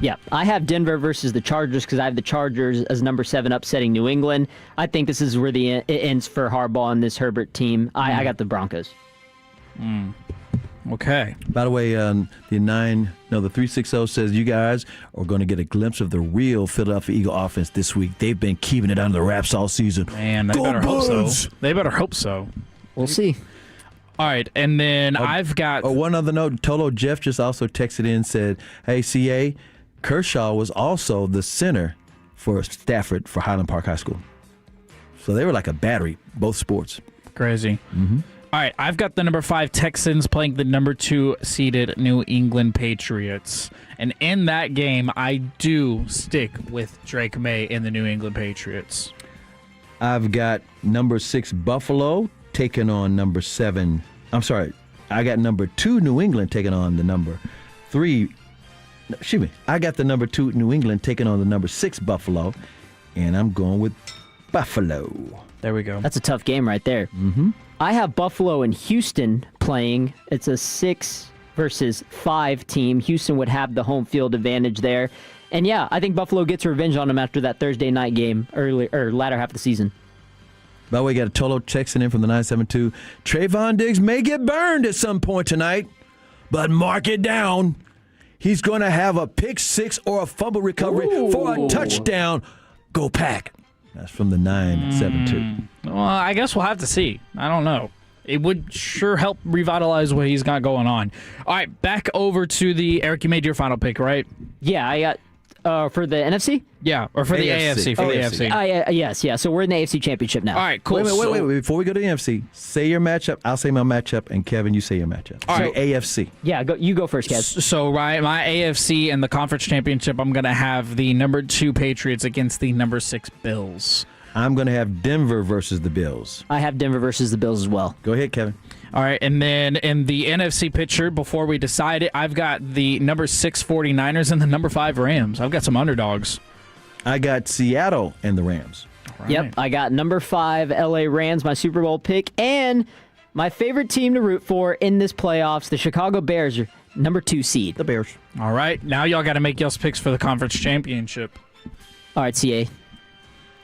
Yeah, I have Denver versus the Chargers because I have the Chargers as number 7 upsetting New England. I think this is where it ends for Harbaugh and this Herbert team. I got the Broncos. Okay. By the way, the 360 says you guys are going to get a glimpse of the real Philadelphia Eagle offense this week. They've been keeping it under the wraps all season. Man, they better hope so. They better hope so. We'll see. All right, and then I've got... one other note. Tolo Jeff just also texted in and said, hey, CA, Kershaw was also the center for Stafford for Highland Park High School. So they were like a battery, both sports. Crazy. All right, I've got the number 5 Texans playing the number 2 seeded New England Patriots. And in that game, I do stick with Drake May and the New England Patriots. I've got number 6 Buffalo taking on number 7. I'm sorry. I got number 2 New England taking on the number 3. Excuse me. I got the number 2 New England taking on the number 6 Buffalo. And I'm going with Buffalo. There we go. That's a tough game right there. I have Buffalo and Houston playing. It's a 6 versus 5 team. Houston would have the home field advantage there. And yeah, I think Buffalo gets revenge on them after that Thursday night game latter half of the season. By the way, got a Tolo texting in from the 972. Trayvon Diggs may get burned at some point tonight, but mark it down. He's going to have a pick 6 or a fumble recovery for a touchdown. Go Pack. That's from the 972. Well, I guess we'll have to see. I don't know. It would sure help revitalize what he's got going on. All right, back over to the... Eric, you made your final pick, right? Yeah, I got... for the NFC? Yeah, or for the AFC. For the AFC. Yes, yeah. So we're in the AFC Championship now. All right, cool. Wait. Before we go to the NFC, say your matchup. I'll say my matchup, and Kevin, you say your matchup. All right. AFC. Yeah, you go first, Kev. So, right, my AFC and the Conference Championship, I'm going to have the number 2 Patriots against the number 6 Bills. I'm going to have Denver versus the Bills. I have Denver versus the Bills as well. Go ahead, Kevin. All right, and then in the NFC picture, before we decide it, I've got the number 6 49ers and the number 5 Rams. I've got some underdogs. I got Seattle and the Rams. Right. Yep, I got number 5 LA Rams, my Super Bowl pick, and my favorite team to root for in this playoffs, the Chicago Bears, are number 2 seed. The Bears. All right, now y'all got to make y'all's picks for the Conference Championship. All right, CA.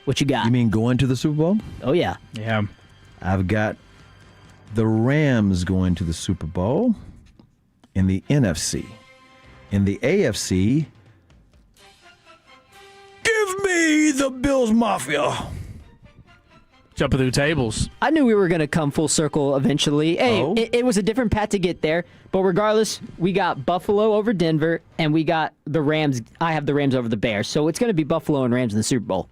What you got? You mean going to the Super Bowl? Oh, yeah. Yeah. I've got the Rams going to the Super Bowl in the NFC. In the AFC, give me the Bills Mafia. Jumping through tables. I knew we were going to come full circle eventually. Hey, it was a different path to get there. But regardless, we got Buffalo over Denver, and we got the Rams. I have the Rams over the Bears. So it's going to be Buffalo and Rams in the Super Bowl.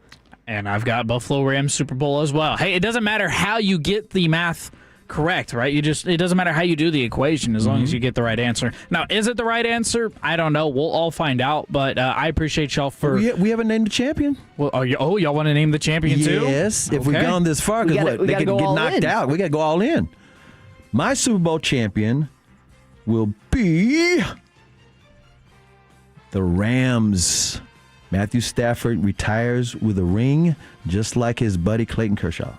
And I've got Buffalo Rams Super Bowl as well. Hey, it doesn't matter how you get the math correct, right? It doesn't matter how you do the equation as long as you get the right answer. Now, is it the right answer? I don't know. We'll all find out, but I appreciate y'all for... We haven't named the champion. Well, y'all want to name the champion too? Yes, if we've gone this far, because they could get knocked out. We got to go all in. My Super Bowl champion will be the Rams. Matthew Stafford retires with a ring, just like his buddy Clayton Kershaw.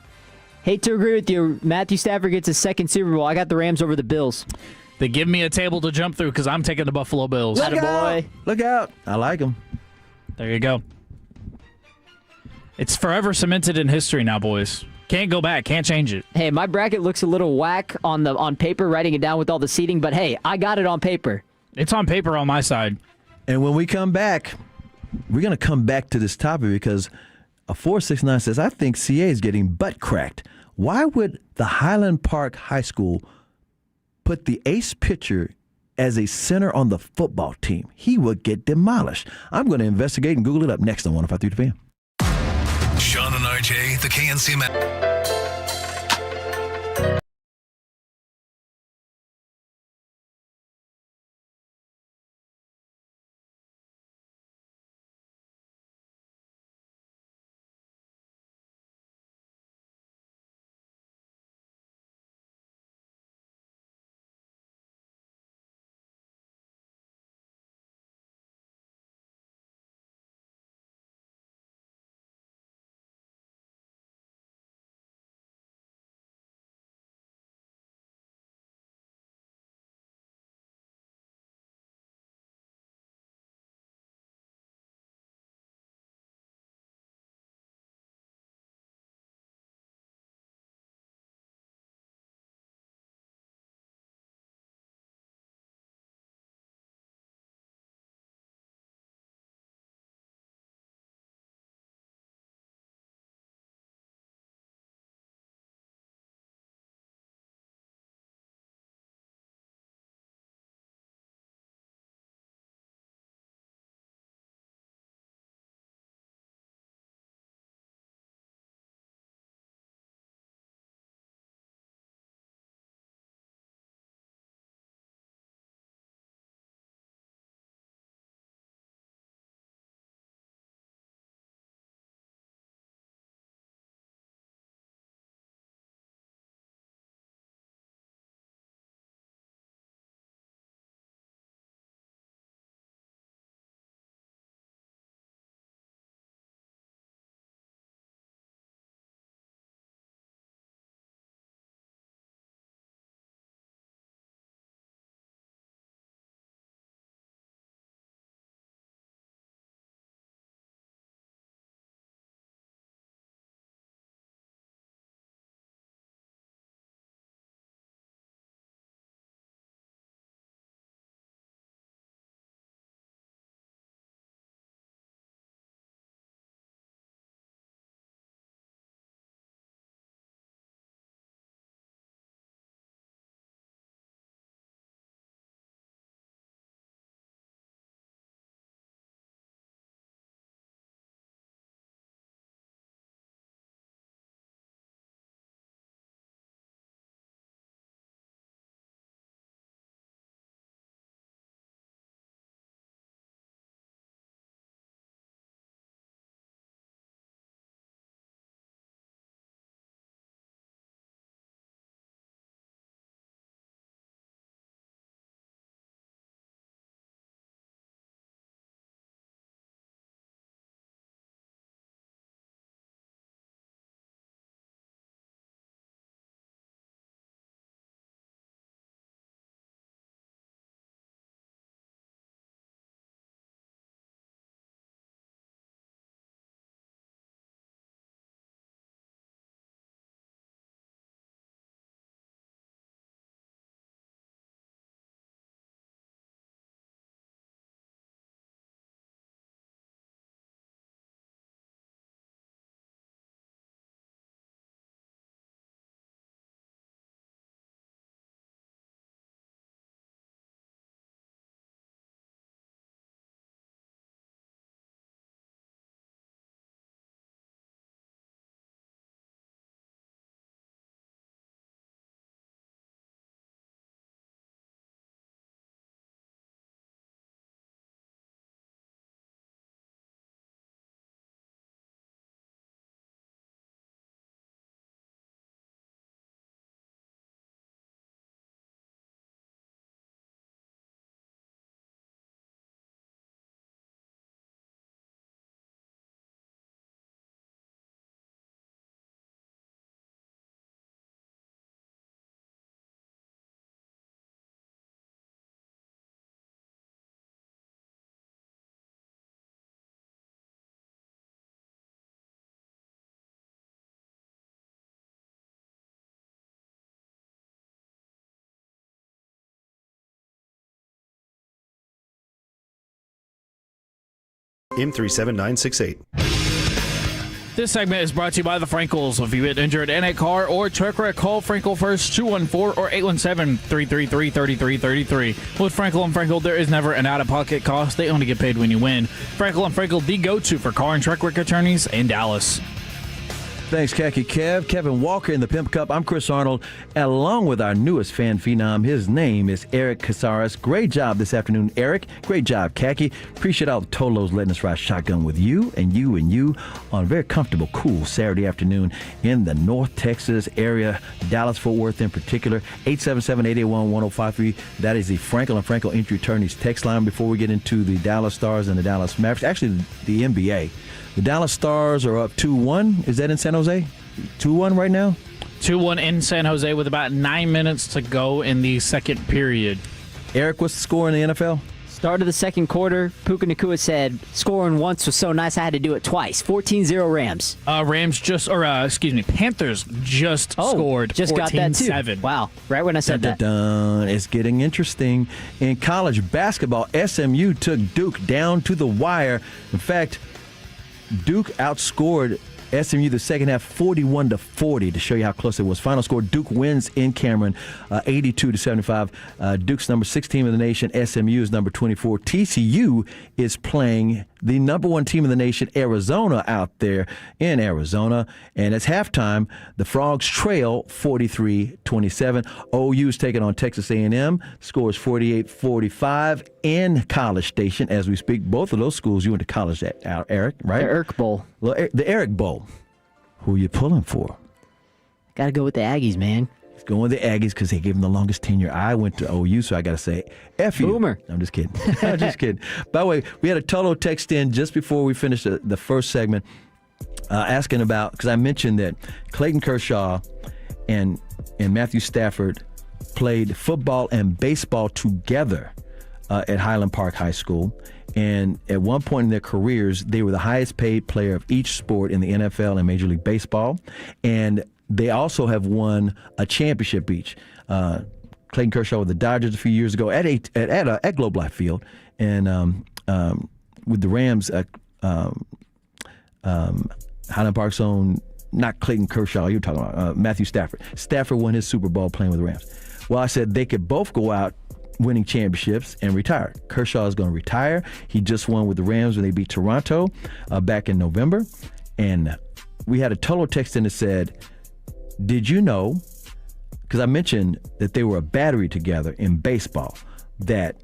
Hate to agree with you. Matthew Stafford gets his 2nd Super Bowl. I got the Rams over the Bills. They give me a table to jump through because I'm taking the Buffalo Bills. Look out. I like them. There you go. It's forever cemented in history now, boys. Can't go back. Can't change it. Hey, my bracket looks a little whack on paper, writing it down with all the seating, but hey, I got it on paper. It's on paper on my side. And when we come back, we're going to come back to this topic because a 469 says, I think CA is getting butt cracked. Why would the Highland Park High School put the ace pitcher as a center on the football team? He would get demolished. I'm going to investigate and Google it up next on 105.3 The Fan. Sean and RJ, the KNC M37968. This segment is brought to you by the Frankels. If you get injured in a car or truck wreck, call Frankel first, 214 or 817-333-3333. With Frankel & Frankel, there is never an out-of-pocket cost. They only get paid when you win. Frankel & Frankel, the go-to for car and truck wreck attorneys in Dallas. Thanks, Khaki Kev. Kevin Walker in the Pimp Cup. I'm Chris Arnold, along with our newest fan phenom. His name is Eric Casares. Great job this afternoon, Eric. Great job, Khaki. Appreciate all the Tolos letting us ride shotgun with you and you and you on a very comfortable, cool Saturday afternoon in the North Texas area, Dallas-Fort Worth in particular. 877-881-1053. That is the Frankel & Frankel Injury Attorneys text line before we get into the Dallas Stars and the Dallas Mavericks. Actually, the NBA. The Dallas Stars are up 2-1. Is that in San Jose? 2-1 right now? 2-1 in San Jose with about 9 minutes to go in the second period. Eric, what's the score in the NFL? Start of the second quarter, Puka Nacua said, scoring once was so nice I had to do it twice. 14-0 Rams. Panthers just scored. Just 14-7. got that too. Wow, right when I said that. It's getting interesting. In college basketball, SMU took Duke down to the wire. In fact, Duke outscored SMU the second half 41-40 to show you how close it was. Final score, Duke wins in Cameron 82-75. Duke's number 6 team in the nation. SMU is number 24. TCU is playing the number 1 team in the nation, Arizona, out there in Arizona. And it's halftime. The Frogs trail 43-27. OU is taking on Texas A&M. Scores 48-45 in College Station as we speak. Both of those schools you went to college at, Eric, right? The Eric Bowl. The Eric Bowl. Who are you pulling for? Got to go with the Aggies, man. He's going with the Aggies because they gave him the longest tenure. I went to OU, so I got to say, F you. Boomer. I'm just kidding. I'm just kidding. By the way, we had a total text in just before we finished the first segment asking about, because I mentioned that Clayton Kershaw and Matthew Stafford played football and baseball together at Highland Park High School. And at one point in their careers, they were the highest paid player of each sport in the NFL and Major League Baseball. And they also have won a championship each. Clayton Kershaw with the Dodgers a few years ago at Globe Life Field. And with the Rams, Highland Park's own, not Clayton Kershaw, you're talking about Matthew Stafford. Stafford won his Super Bowl playing with the Rams. Well, I said they could both go out winning championships and retire. Kershaw is going to retire. He just won with the Rams when they beat Toronto back in November. And we had a total text in that said, did you know, because I mentioned that they were a battery together in baseball, that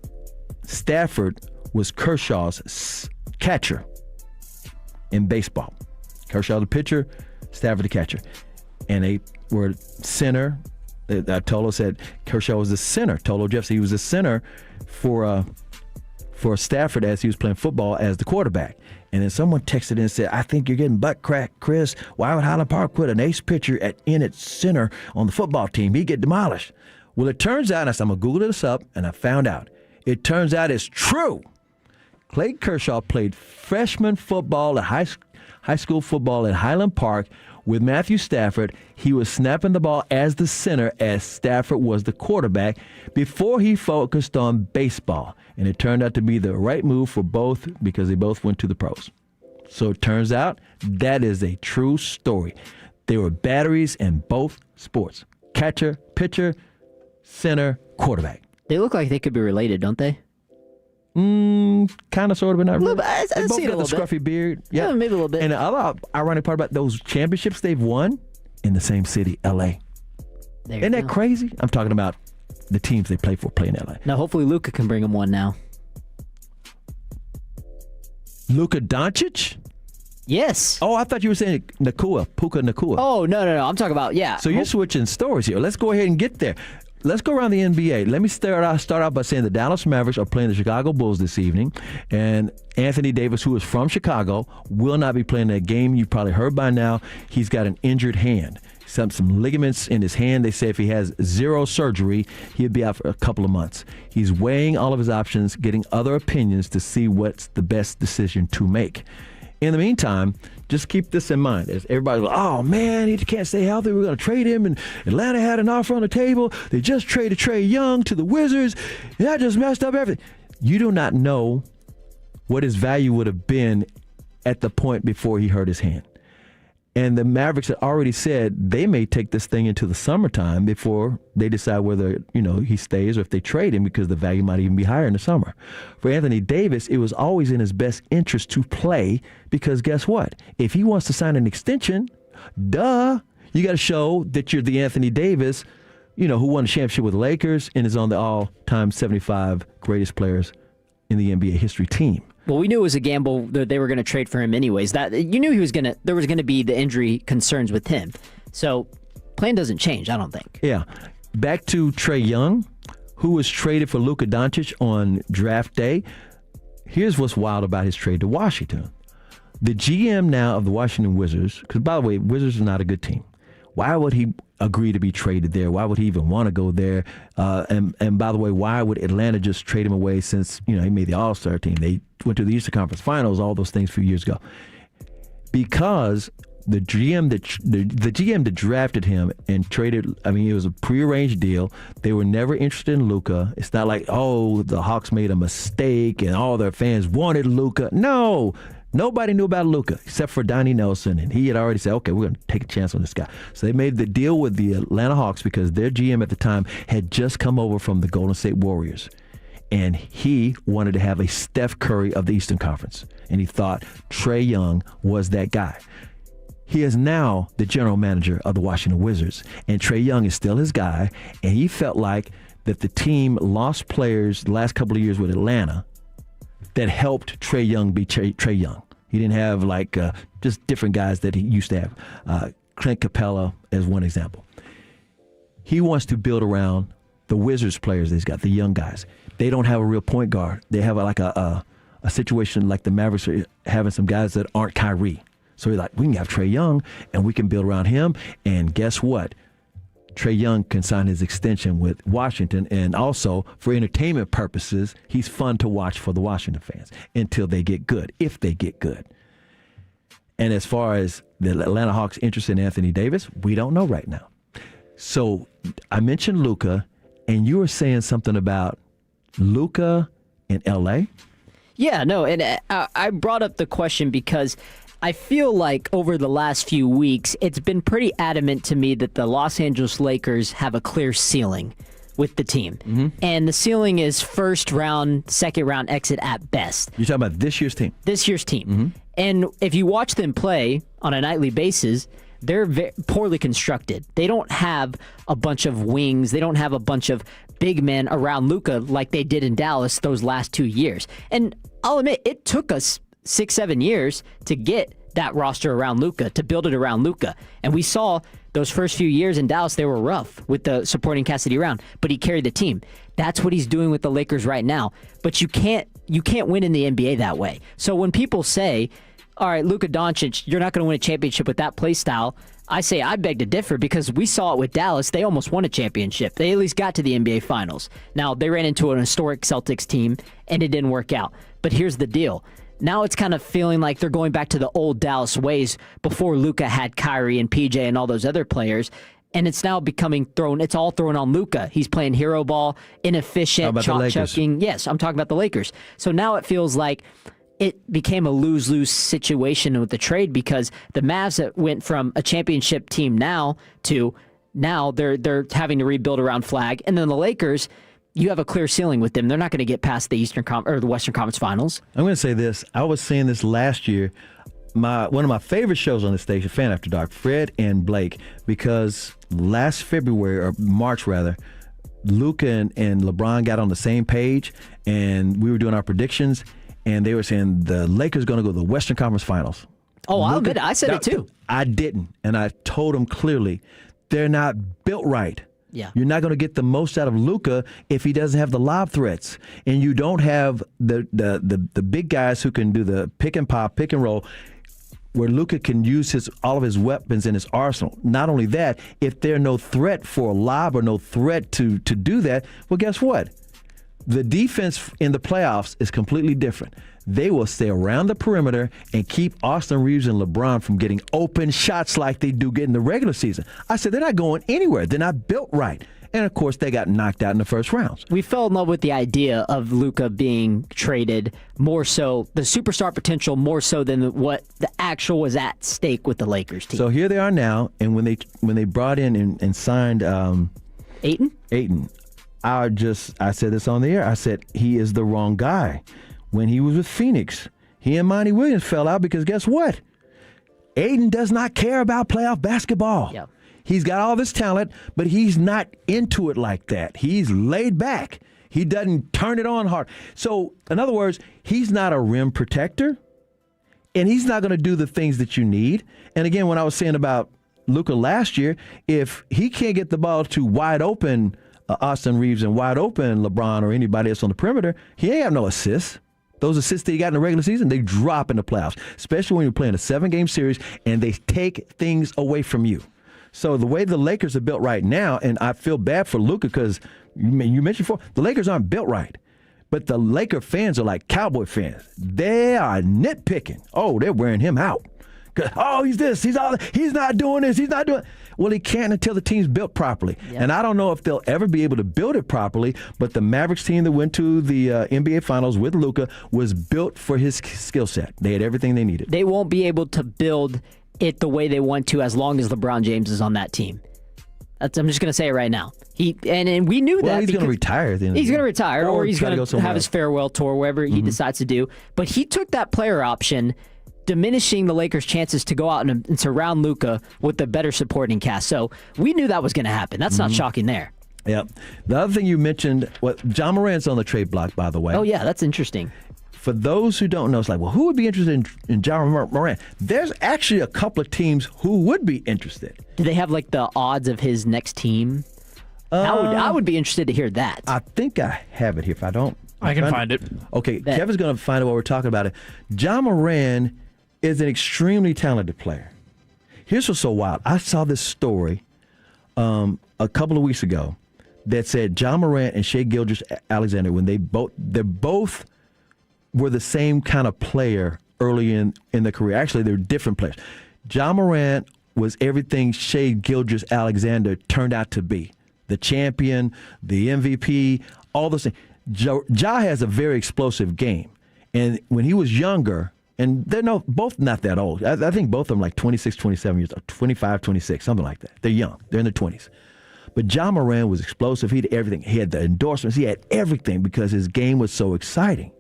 Stafford was Kershaw's catcher in baseball. Kershaw the pitcher, Stafford the catcher. And they were center. Tolo said Kershaw was the center. Tolo Jeff said he was the center for Stafford as he was playing football as the quarterback. And then someone texted in and said, I think you're getting butt cracked, Chris. Why would Highland Park put an ace pitcher in its center on the football team? He'd get demolished. Well, it turns out, and I said, I'm going to Google this up, and I found out. It turns out it's true. Clayton Kershaw played freshman football at high school football at Highland Park with Matthew Stafford. He was snapping the ball as the center as Stafford was the quarterback before he focused on baseball. And it turned out to be the right move for both because they both went to the pros. So it turns out that is a true story. They were batteries in both sports. Catcher, pitcher, center, quarterback. They look like they could be related, don't they? Kind of, sort of, but not really. I They both see it got a the little bit. scruffy beard. Yeah, maybe a little bit. And the other ironic part about those championships they've won in the same city, L.A. Isn't that crazy? I'm talking about the teams they play in L.A. Now, hopefully Luka can bring them one now. Luka Doncic? Yes. Oh, I thought you were saying Puka Nacua. Oh, no. I'm talking about, yeah. So you're switching stories here. Let's go ahead and get there. Let's go around the NBA. Let me start out by saying the Dallas Mavericks are playing the Chicago Bulls this evening, and Anthony Davis, who is from Chicago, will not be playing that game. You probably heard by now he's got an injured hand. Some ligaments in his hand. They say if he has zero surgery, he'll be out for a couple of months. He's weighing all of his options, getting other opinions to see what's the best decision to make. In the meantime, just keep this in mind. As everybody's like, oh, man, he can't stay healthy. We're going to trade him. And Atlanta had an offer on the table. They just traded Trae Young to the Wizards. That just messed up everything. You do not know what his value would have been at the point before he hurt his hand. And the Mavericks had already said they may take this thing into the summertime before they decide whether, he stays or if they trade him, because the value might even be higher in the summer. For Anthony Davis, it was always in his best interest to play, because guess what? If he wants to sign an extension, you got to show that you're the Anthony Davis, who won the championship with the Lakers and is on the all-time 75 greatest players in the NBA history team. Well, we knew it was a gamble that they were going to trade for him anyways. That you knew there was going to be the injury concerns with him. So, plan doesn't change, I don't think. Yeah. Back to Trae Young, who was traded for Luka Doncic on draft day. Here's what's wild about his trade to Washington. The GM now of the Washington Wizards, because by the way, Wizards are not a good team. Why would he agree to be traded there? Why would he even want to go there? And by the way, why would Atlanta just trade him away since he made the All-Star team? They went to the Eastern Conference Finals, all those things a few years ago. Because the GM that drafted him and traded, it was a prearranged deal. They were never interested in Luka. It's not like, the Hawks made a mistake and all their fans wanted Luka. No. Nobody knew about Luka except for Donnie Nelson, and he had already said, okay, we're going to take a chance on this guy. So they made the deal with the Atlanta Hawks because their GM at the time had just come over from the Golden State Warriors, and he wanted to have a Steph Curry of the Eastern Conference, and he thought Trae Young was that guy. He is now the general manager of the Washington Wizards, and Trae Young is still his guy, and he felt like that the team lost players the last couple of years with Atlanta that helped Trae Young be Trae Young. He didn't have just different guys that he used to have. Clint Capella as one example. He wants to build around the Wizards players that he's got, the young guys. They don't have a real point guard. They have a situation like the Mavericks are having some guys that aren't Kyrie. So he's like, we can have Trae Young and we can build around him. And guess what? Trae Young can sign his extension with Washington, and also for entertainment purposes, he's fun to watch for the Washington fans until they get good, if they get good. And as far as the Atlanta Hawks' interest in Anthony Davis, we don't know right now. So I mentioned Luka, and you were saying something about Luka in L.A.? Yeah, no, and I brought up the question because I feel like over the last few weeks, it's been pretty adamant to me that the Los Angeles Lakers have a clear ceiling with the team. Mm-hmm. And the ceiling is first round, second round exit at best. You're talking about this year's team? This year's team. Mm-hmm. And if you watch them play on a nightly basis, they're poorly constructed. They don't have a bunch of wings. They don't have a bunch of big men around Luka like they did in Dallas those last 2 years. And I'll admit, it took us 6-7 years to get that roster around Luka, to build it around Luka. And we saw those first few years in Dallas, they were rough with the supporting Cassidy around, but he carried the team. That's what he's doing with the Lakers right now. But you can't win in the NBA that way. So when people say, all right, Luka Doncic, you're not going to win a championship with that play style, I say I beg to differ, because we saw it with Dallas. They almost won a championship. They at least got to the NBA Finals. Now, they ran into an historic Celtics team, and it didn't work out. But here's the deal. Now it's kind of feeling like they're going back to the old Dallas ways before Luka had Kyrie and PJ and all those other players. And it's now becoming it's all thrown on Luka. He's playing hero ball, inefficient, chalk-chucking. Yes, I'm talking about the Lakers. So now it feels like it became a lose-lose situation with the trade, because the Mavs that went from a championship team now they're having to rebuild around Flag. And then the Lakers, you have a clear ceiling with them. They're not going to get past the the Western Conference Finals. I'm going to say this. I was saying this last year. One of my favorite shows on the station, Fan After Dark, Fred and Blake, because last February, or March rather, Luka and LeBron got on the same page, and we were doing our predictions, and they were saying the Lakers are going to go to the Western Conference Finals. Oh, I'll admit it. I said it too. I didn't, and I told them clearly, they're not built right. Yeah. You're not going to get the most out of Luka if he doesn't have the lob threats, and you don't have the big guys who can do the pick and pop, pick and roll, where Luka can use all of his weapons in his arsenal. Not only that, if there's no threat for a lob or no threat to do that, well, guess what? The defense in the playoffs is completely different. They will stay around the perimeter and keep Austin Reeves and LeBron from getting open shots like they do get in the regular season. I said they're not going anywhere. They're not built right. And, of course, they got knocked out in the first rounds. We fell in love with the idea of Luka being traded more so, the superstar potential more so than what the actual was at stake with the Lakers team. So here they are now, and when they brought in and signed Ayton, I said this on the air. I said he is the wrong guy. When he was with Phoenix, he and Monty Williams fell out because guess what? Ayton does not care about playoff basketball. Yep. He's got all this talent, but he's not into it like that. He's laid back. He doesn't turn it on hard. So, in other words, he's not a rim protector, and he's not going to do the things that you need. And again, when I was saying about Luka last year, if he can't get the ball to wide open Austin Reeves and wide open LeBron or anybody else on the perimeter, he ain't have no assists. Those assists that he got in the regular season, they drop in the playoffs, especially when you're playing a 7-game series and they take things away from you. So the way the Lakers are built right now, and I feel bad for Luka because you mentioned before, the Lakers aren't built right. But the Laker fans are like Cowboy fans. They are nitpicking. Oh, they're wearing him out. Oh, he's this. He's not doing this. He's not doing. Well, he can't until the team's built properly. Yep. And I don't know if they'll ever be able to build it properly. But the Mavericks team that went to the NBA Finals with Luka was built for his skill set. They had everything they needed. They won't be able to build it the way they want to as long as LeBron James is on that team. I'm just going to say it right now. And we knew that. He's going to retire. He's going to retire, or he's going to have his farewell tour, wherever he decides to do. But he took that player option, diminishing the Lakers' chances to go out and surround Luka with a better supporting cast. So we knew that was going to happen. That's not shocking there. Yeah. The other thing you mentioned, John Morant's on the trade block, by the way. Oh, yeah, that's interesting. For those who don't know, it's like, well, who would be interested in John Morant? There's actually a couple of teams who would be interested. Do they have like the odds of his next team? I would be interested to hear that. I think I have it here. If I don't, I can find it. Okay, Kevin's going to find out what we're talking about. John Morant is an extremely talented player. Here's what's so wild. I saw this story a couple of weeks ago that said John Morant and Shai Gilgeous-Alexander, when they both were the same kind of player early in their career. Actually, they're different players. John Morant was everything Shai Gilgeous-Alexander turned out to be. The champion, the MVP, all those things. Ja has a very explosive game. And when he was younger, and they're both not that old. I think both of them like 26, 27 years old, 25, 26, something like that. They're young. They're in their 20s. But John Morant was explosive. He had everything. He had the endorsements. He had everything because his game was so exciting.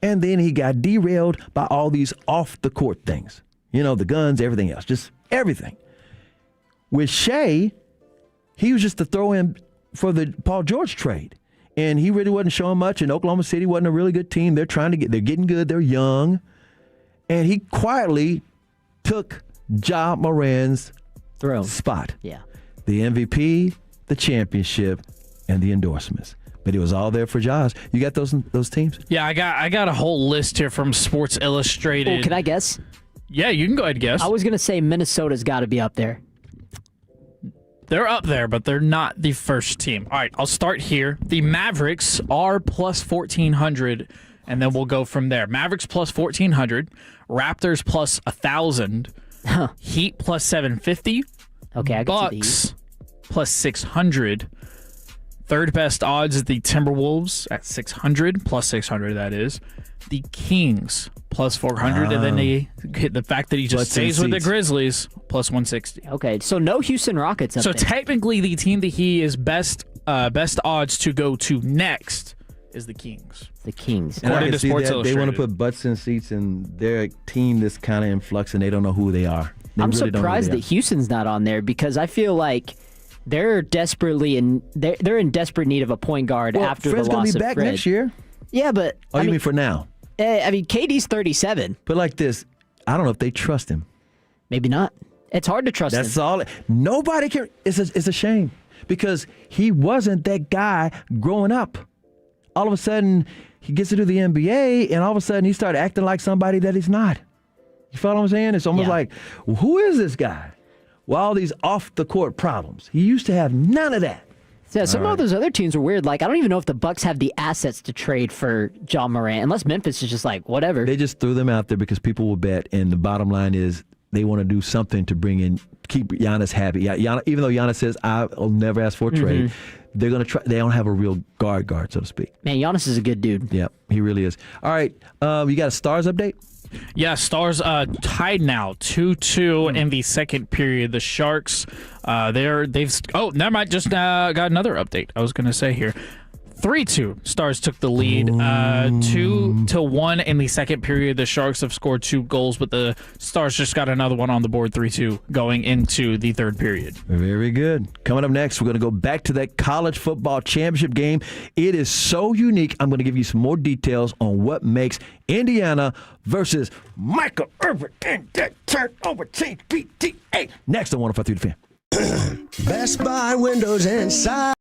And then he got derailed by all these off-the-court things. The guns, everything else, just everything. With Shai, he was just the throw-in for the Paul George trade. And he really wasn't showing much, and Oklahoma City wasn't a really good team. They're getting good. They're young. And he quietly took Ja Morant's spot. Yeah. The MVP, the championship, and the endorsements. But it was all there for Jaws. You got those teams? Yeah, I got a whole list here from Sports Illustrated. Oh, can I guess? Yeah, you can go ahead and guess. I was going to say Minnesota's got to be up there. They're up there, but they're not the first team. All right, I'll start here. The Mavericks are plus 1,400, and then we'll go from there. Mavericks plus 1,400, Raptors plus 1,000, Heat plus 750, okay, I got Bucks plus 600. Third best odds is the Timberwolves at 600, plus 600 that is. The Kings plus 400, and then they hit the fact that he just stays with the Grizzlies plus 160. Okay, so no Houston Rockets up so there. Technically, the team that he is best odds to go to next is the Kings. The Kings. And I can see that they want to put butts in seats, and they're a team that's kind of in flux, and they don't know who they are. I'm surprised that Houston's not on there because I feel like they're in desperate need of a point guard after Fred's the loss gonna be of back Fred. next year. Yeah, but you mean for now? KD's 37. But like this, I don't know if they trust him. Maybe not. It's hard to trust him. That's all. Nobody can. It's a shame because he wasn't that guy growing up. All of a sudden, he gets into the NBA, and all of a sudden, he started acting like somebody that he's not. You follow what I'm saying? It's almost like, who is this guy? Well, all these off-the-court problems. He used to have none of that. Yeah, some of those other teams are weird. Like, I don't even know if the Bucks have the assets to trade for John Morant, unless Memphis is just like, whatever. They just threw them out there because people will bet, and the bottom line is they want to do something to keep Giannis happy. Even though Giannis says, I'll never ask for a trade, they're going to try. They don't have a real guard, so to speak. Man, Giannis is a good dude. Yeah, he really is. All right, you got a Stars update? Yeah, Stars tied now 2-2 in the second period. The Sharks, never mind. Just got another update. I was going to say here. 3-2. Stars took the lead. 2-1 in the second period. The Sharks have scored 2 goals, but the Stars just got another one on the board, 3-2, going into the third period. Very good. Coming up next, we're going to go back to that college football championship game. It is so unique. I'm going to give you some more details on what makes Indiana versus Michael Irvin and that turnover team PTA. Next on 105.3 The Fan. Best Buy windows inside.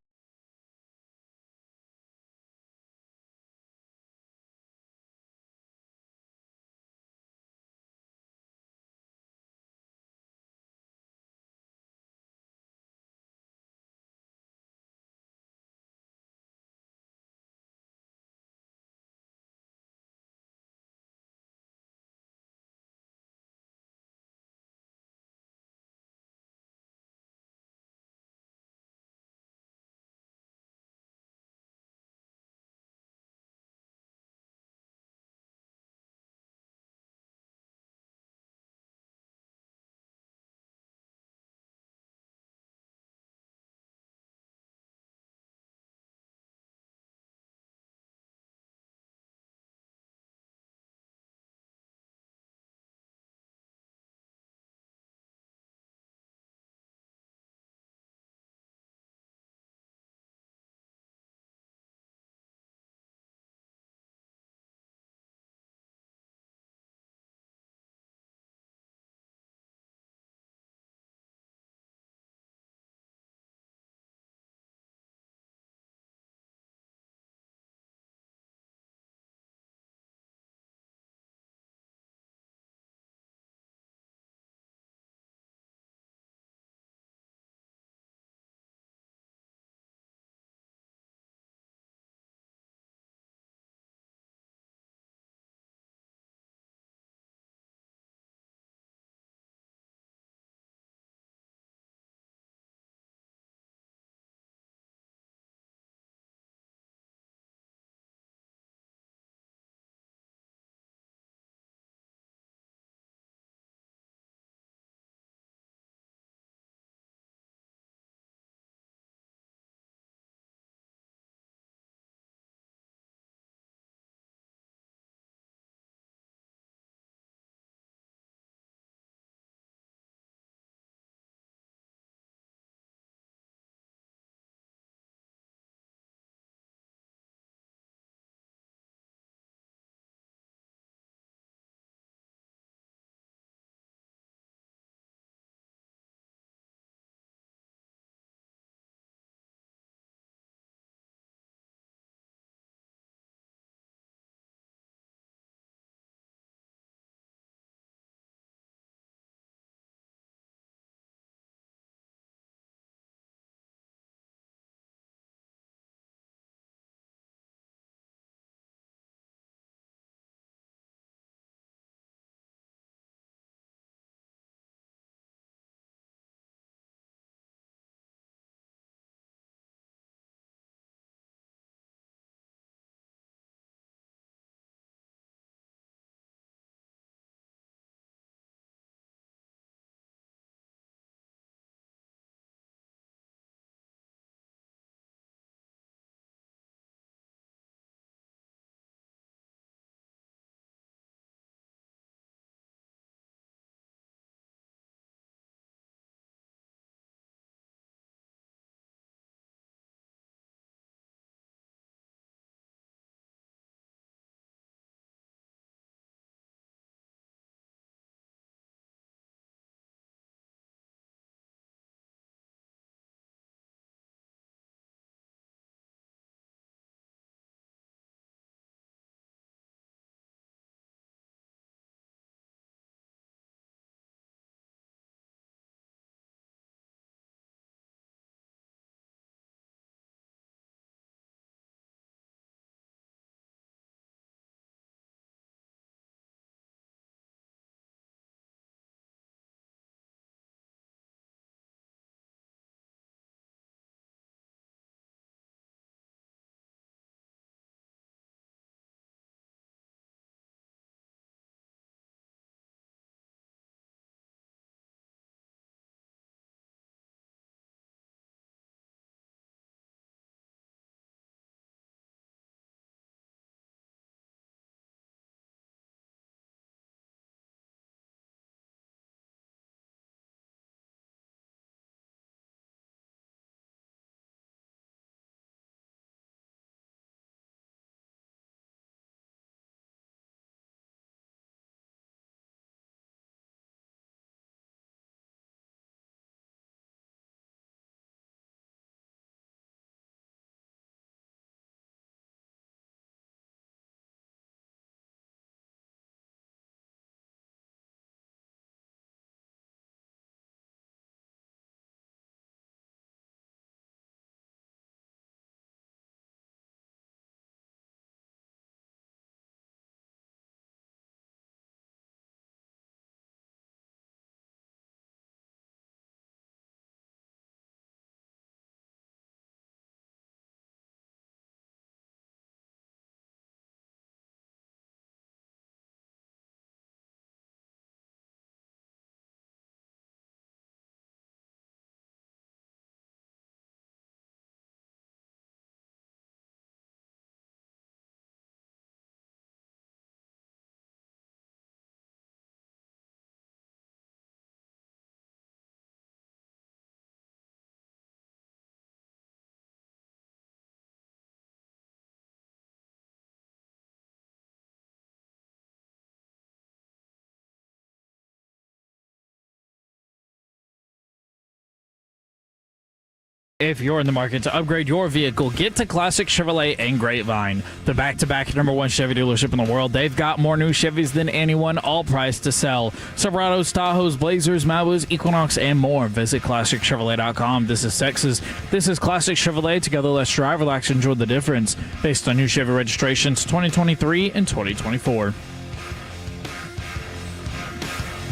If you're in the market to upgrade your vehicle, get to Classic Chevrolet and Grapevine, the back-to-back #1 Chevy dealership in the world. They've got more new Chevys than anyone, all priced to sell. Silverados, Tahoes, Blazers, Malibus, Equinox, and more. Visit ClassicChevrolet.com. This is Texas. This is Classic Chevrolet. Together, let's drive, relax, enjoy the difference. Based on new Chevy registrations 2023 and 2024.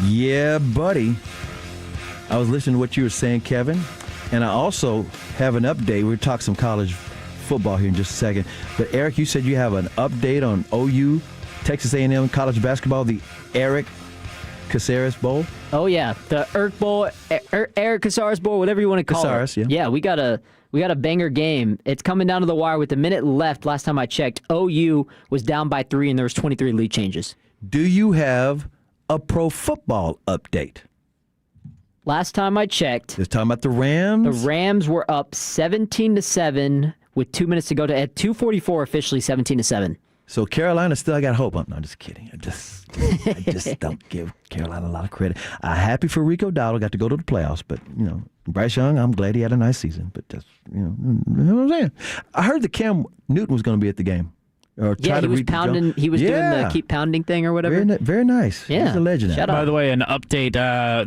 Yeah, buddy. I was listening to what you were saying, Kevin, and I also have an update. We'll talk some college football here in just a second. But, Eric, you said you have an update on OU, Texas A&M college basketball, the Eric Caceres Bowl? Oh, yeah, the Eric Bowl, Eric Caceres Bowl, whatever you want to call Caceres, it. yeah. We got a banger game. It's coming down to the wire with a minute left. Last time I checked, OU was down by 3, and there was 23 lead changes. Do you have a pro football update? Last time I checked, just talking about the Rams. The Rams were up 17-7 with 2 minutes to go. At 2:44 officially, 17-7. So Carolina still got hope. I'm just kidding. I just don't give Carolina a lot of credit. Happy for Rico Dowdle, got to go to the playoffs, but Bryce Young, I'm glad he had a nice season. But just you know what I'm saying. I heard that Cam Newton was going to be at the game. Yeah, he was pounding. He was doing the keep pounding thing or whatever. Very nice. Yeah, he's a legend. By the way, an update: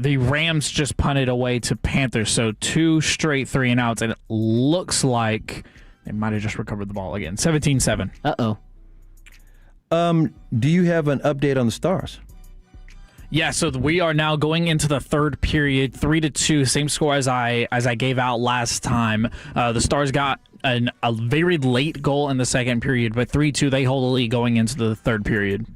the Rams just punted away to Panthers, so 2 straight 3-and-outs, and it looks like they might have just recovered the ball again. 17-7. Uh-oh. Do you have an update on the Stars? Yeah, so we are now going into the third period, 3-2, same score as I gave out last time. The Stars got a very late goal in the second period, but 3-2, they hold the lead going into the third period.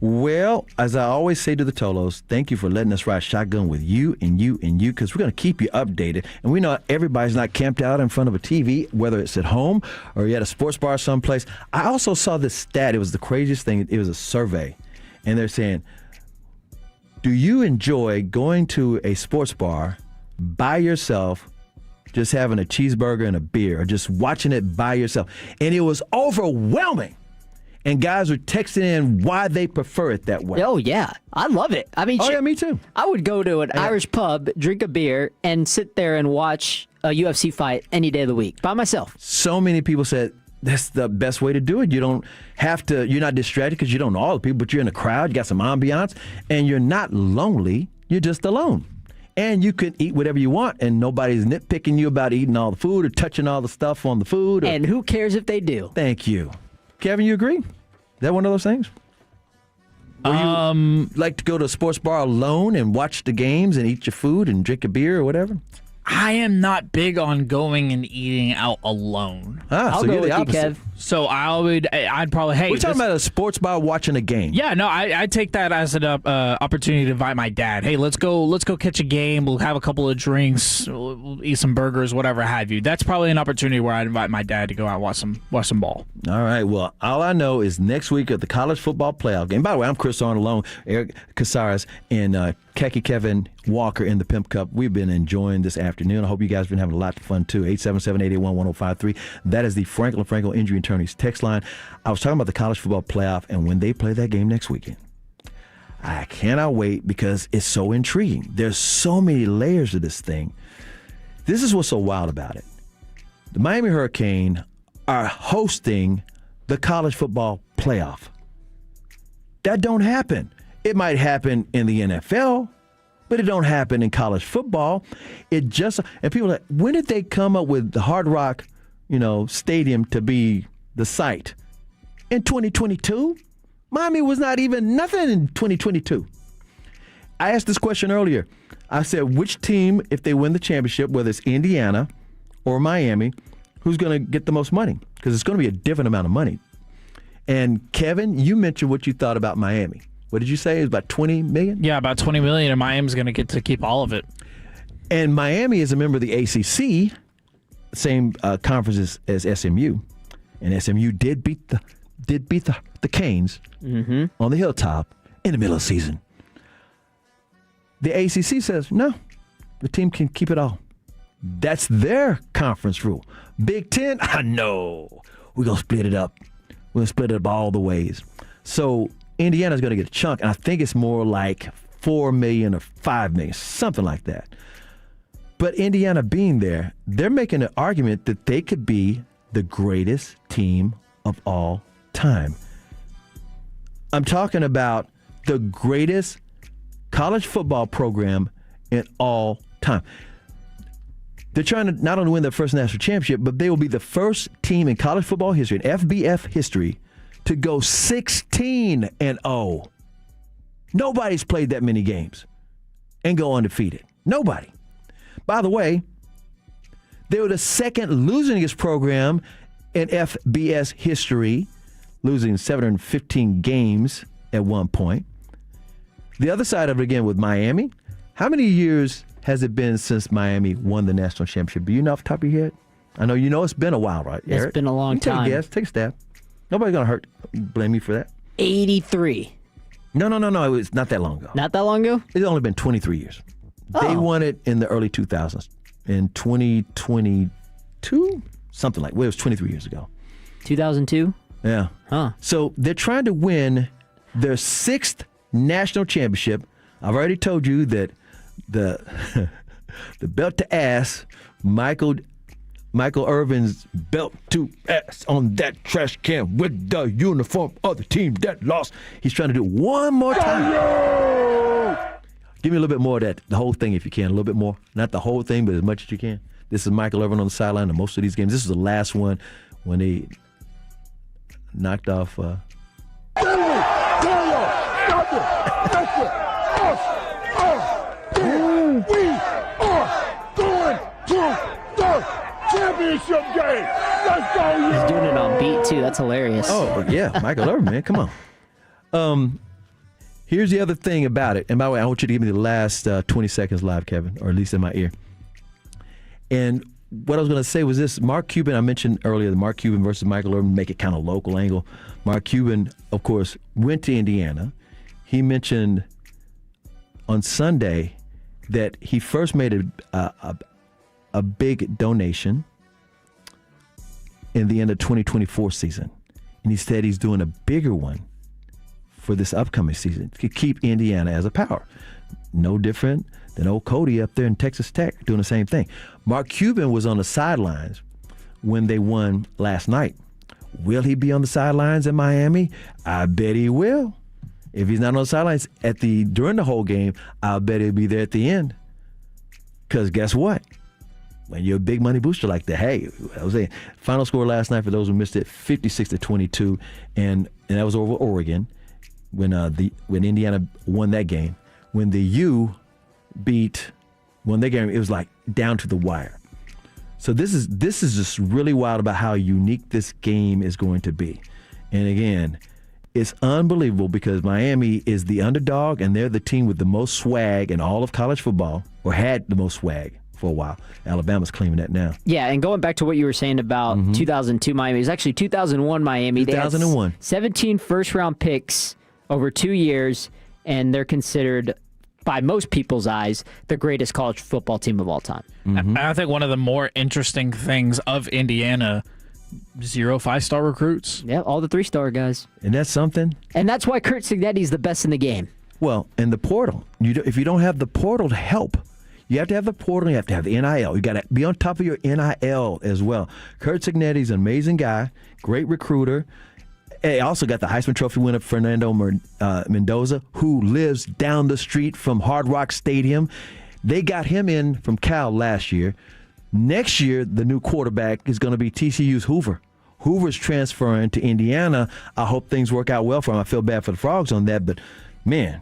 Well, as I always say to the Tolos, thank you for letting us ride shotgun with you and you and you, because we're going to keep you updated. And we know everybody's not camped out in front of a TV, whether it's at home or you're at a sports bar someplace. I also saw this stat. It was the craziest thing. It was a survey. And they're saying, do you enjoy going to a sports bar by yourself, just having a cheeseburger and a beer, or just watching it by yourself? And it was overwhelming. And guys were texting in why they prefer it that way. Oh, yeah. I love it. I mean, yeah, me too. I would go to an Irish pub, drink a beer, and sit there and watch a UFC fight any day of the week by myself. So many people said that's the best way to do it. You don't have to, you're not distracted because you don't know all the people, but you're in a crowd, you got some ambiance, and you're not lonely. You're just alone. And you can eat whatever you want, and nobody's nitpicking you about eating all the food or touching all the stuff on the food. And who cares if they do? Thank you. Kevin, you agree? Is that one of those things? Where you like to go to a sports bar alone and watch the games and eat your food and drink a beer or whatever? I am not big on going and eating out alone. I'll go with you, Kev. So I'd probably, we're talking about a sports bar watching a game. Yeah, no, I take that as an opportunity to invite my dad. Hey, let's go catch a game. We'll have a couple of drinks, we'll eat some burgers, whatever have you. That's probably an opportunity where I'd invite my dad to go out and watch some ball. All right. Well, all I know is next week at the college football playoff game. By the way, I'm Chris Arnold, Eric Caceres, and Khaki Kevin Walker in the Pimp Cup. We've been enjoying this afternoon. I hope you guys have been having a lot of fun too. 877-881-1053. That is the Franklin Injury Attorneys text line. I was talking about the college football playoff and when they play that game next weekend. I cannot wait because it's so intriguing. There's so many layers to this thing. This is what's so wild about it. The Miami Hurricane are hosting the college football playoff. That don't happen. It might happen in the NFL, but it don't happen in college football. And people are like, when did they come up with the Hard Rock, Stadium to be the site? In 2022? Miami was not even nothing in 2022. I asked this question earlier. I said, which team, if they win the championship, whether it's Indiana or Miami, who's going to get the most money? Because it's going to be a different amount of money. And Kevin, you mentioned what you thought about Miami. What did you say? It was about $20 million? Yeah, about $20 million, and Miami's going to get to keep all of it. And Miami is a member of the ACC, same conference as SMU, and SMU did beat the Canes on the hilltop in the middle of the season. The ACC says no, the team can keep it all. That's their conference rule. Big Ten, I know we're gonna split it up. We're gonna split it up all the ways. So Indiana's going to get a chunk, and I think it's more like $4 million or $5 million, something like that. But Indiana being there, they're making an argument that they could be the greatest team of all time. I'm talking about the greatest college football program in all time. They're trying to not only win their first national championship, but they will be the first team in college football history, in FBF history, to go 16-0. Nobody's played that many games and go undefeated. Nobody. By the way, they were the second losingest program in FBS history, losing 715 games at one point. The other side of it again with Miami, how many years has it been since Miami won the national championship? Do you know off the top of your head? I know you know it's been a while, right, Eric? It's been a long time. Take a guess. Take a stab. Nobody's going to blame you for that. 83. No. It was not that long ago. Not that long ago? It's only been 23 years. They won it in the early 2000s. In 2022? Something like, well, it was 23 years ago. 2002? Yeah. Huh. So they're trying to win their 6th national championship. I've already told you that the belt to ass, Michael Irvin's belt to ass on that trash can with the uniform of the team that lost. He's trying to do it one more time. Give me a little bit more of that, the whole thing if you can, a little bit more. Not the whole thing, but as much as you can. This is Michael Irvin on the sideline of most of these games. This is the last one when they knocked off. We are going to the championship game. Let's go. He's doing it on beat, too. That's hilarious. Oh, yeah. Michael Irvin, man. Come on. Here's the other thing about it. And by the way, I want you to give me the last 20 seconds live, Kevin, or at least in my ear. And what I was going to say was this. Mark Cuban, I mentioned earlier, the Mark Cuban versus Michael Irvin, make it kind of local angle. Mark Cuban, of course, went to Indiana. He mentioned on Sunday that he first made a big donation in the end of 2024 season. And he said he's doing a bigger one for this upcoming season to keep Indiana as a power. No different than old Cody up there in Texas Tech doing the same thing. Mark Cuban was on the sidelines when they won last night. Will he be on the sidelines in Miami? I bet he will. If he's not on the sidelines during the whole game, I'll bet he'll be there at the end. Because guess what? When you're a big money booster like that, hey, I was saying, final score last night for those who missed it, 56-22, and that was over Oregon when Indiana won that game. When the U won that game, it was like down to the wire. So this is just really wild about how unique this game is going to be. And again, it's unbelievable because Miami is the underdog and they're the team with the most swag in all of college football, or had the most swag for a while. Alabama's claiming that now. Yeah, and going back to what you were saying about 2002 Miami, it was actually 2001 Miami. 2001. They had 17 first-round picks over 2 years, and they're considered, by most people's eyes, the greatest college football team of all time. I think one of the more interesting things of Indiana, 0 5-star recruits. Yeah, all the 3-star guys. And that's something. And that's why Curt Cignetti's the best in the game. Well, and the portal. If you don't have the portal to help, you have to have the portal, you have to have the NIL. You got to be on top of your NIL as well. Curt Cignetti's an amazing guy, great recruiter. He also got the Heisman Trophy winner, Fernando Mendoza, who lives down the street from Hard Rock Stadium. They got him in from Cal last year. Next year, the new quarterback is going to be TCU's Hoover. Hoover's transferring to Indiana. I hope things work out well for him. I feel bad for the Frogs on that, but man.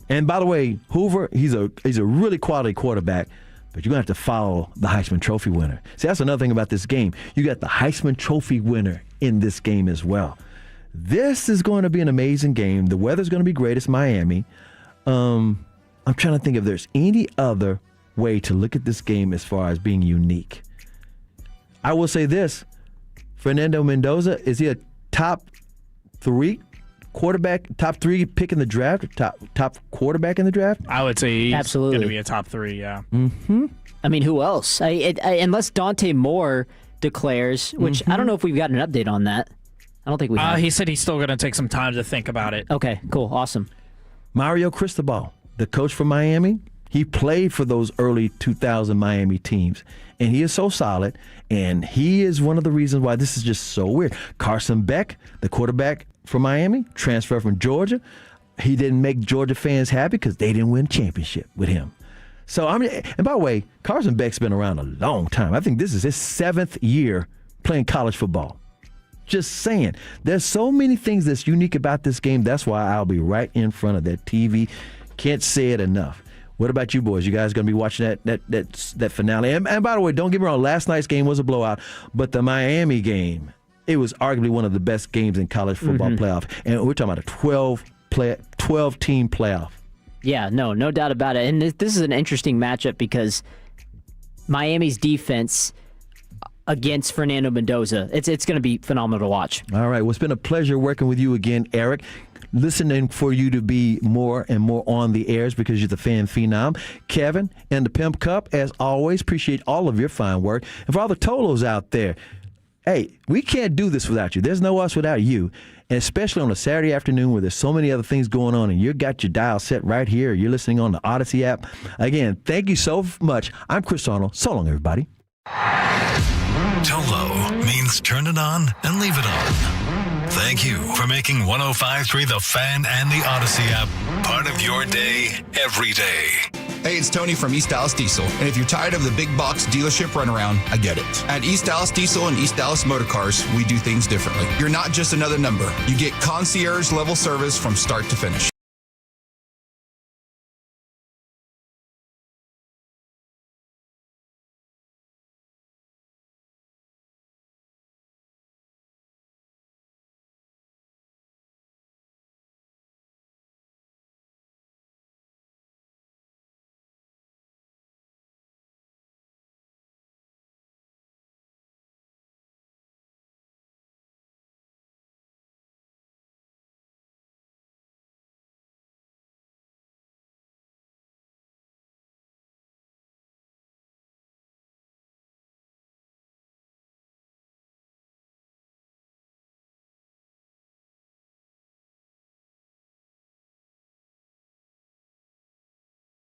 And by the way, Hoover, he's a really quality quarterback, but you're going to have to follow the Heisman Trophy winner. See, that's another thing about this game. You got the Heisman Trophy winner in this game as well. This is going to be an amazing game. The weather's going to be great. It's Miami. I'm trying to think if there's any other way to look at this game as far as being unique. I will say this. Fernando Mendoza, is he a top 3 quarterback, top 3 pick in the draft, top quarterback in the draft? I would say he's Absolutely going to be a top 3, yeah. I mean, who else? Unless Dante Moore declares, which I don't know if we've got an update on that. I don't think we have. He said he's still going to take some time to think about it. Okay, cool, awesome. Mario Cristobal, the coach from Miami, He played for those early 2000 Miami teams, and he is so solid, and he is one of the reasons why this is just so weird. Carson Beck, the quarterback from Miami, transferred from Georgia. He didn't make Georgia fans happy because they didn't win a championship with him. So, and by the way, Carson Beck's been around a long time. I think this is his 7th year playing college football. Just saying. There's so many things that's unique about this game. That's why I'll be right in front of that TV. Can't say it enough. What about you boys? You guys going to be watching that finale? And by the way, don't get me wrong, last night's game was a blowout, but the Miami game, it was arguably one of the best games in college football playoff. And we're talking about a 12-team playoff. Yeah, no doubt about it. And this is an interesting matchup because Miami's defense against Fernando Mendoza, it's going to be phenomenal to watch. All right. Well, it's been a pleasure working with you again, Eric. Listening for you to be more and more on the airs because you're the fan phenom. Kevin and the Pimp Cup, as always, appreciate all of your fine work. And for all the Tolos out there, hey, we can't do this without you. There's no us without you. And especially on a Saturday afternoon where there's so many other things going on and you got your dial set right here. You're listening on the Odyssey app. Again, thank you so much. I'm Chris Arnold. So long, everybody. Tolo means turn it on and leave it on. Thank you for making 105.3 The Fan and the Odyssey app part of your day every day. Hey, it's Tony from East Dallas Diesel. And if you're tired of the big box dealership runaround, I get it. At East Dallas Diesel and East Dallas Motor Cars, we do things differently. You're not just another number. You get concierge level service from start to finish.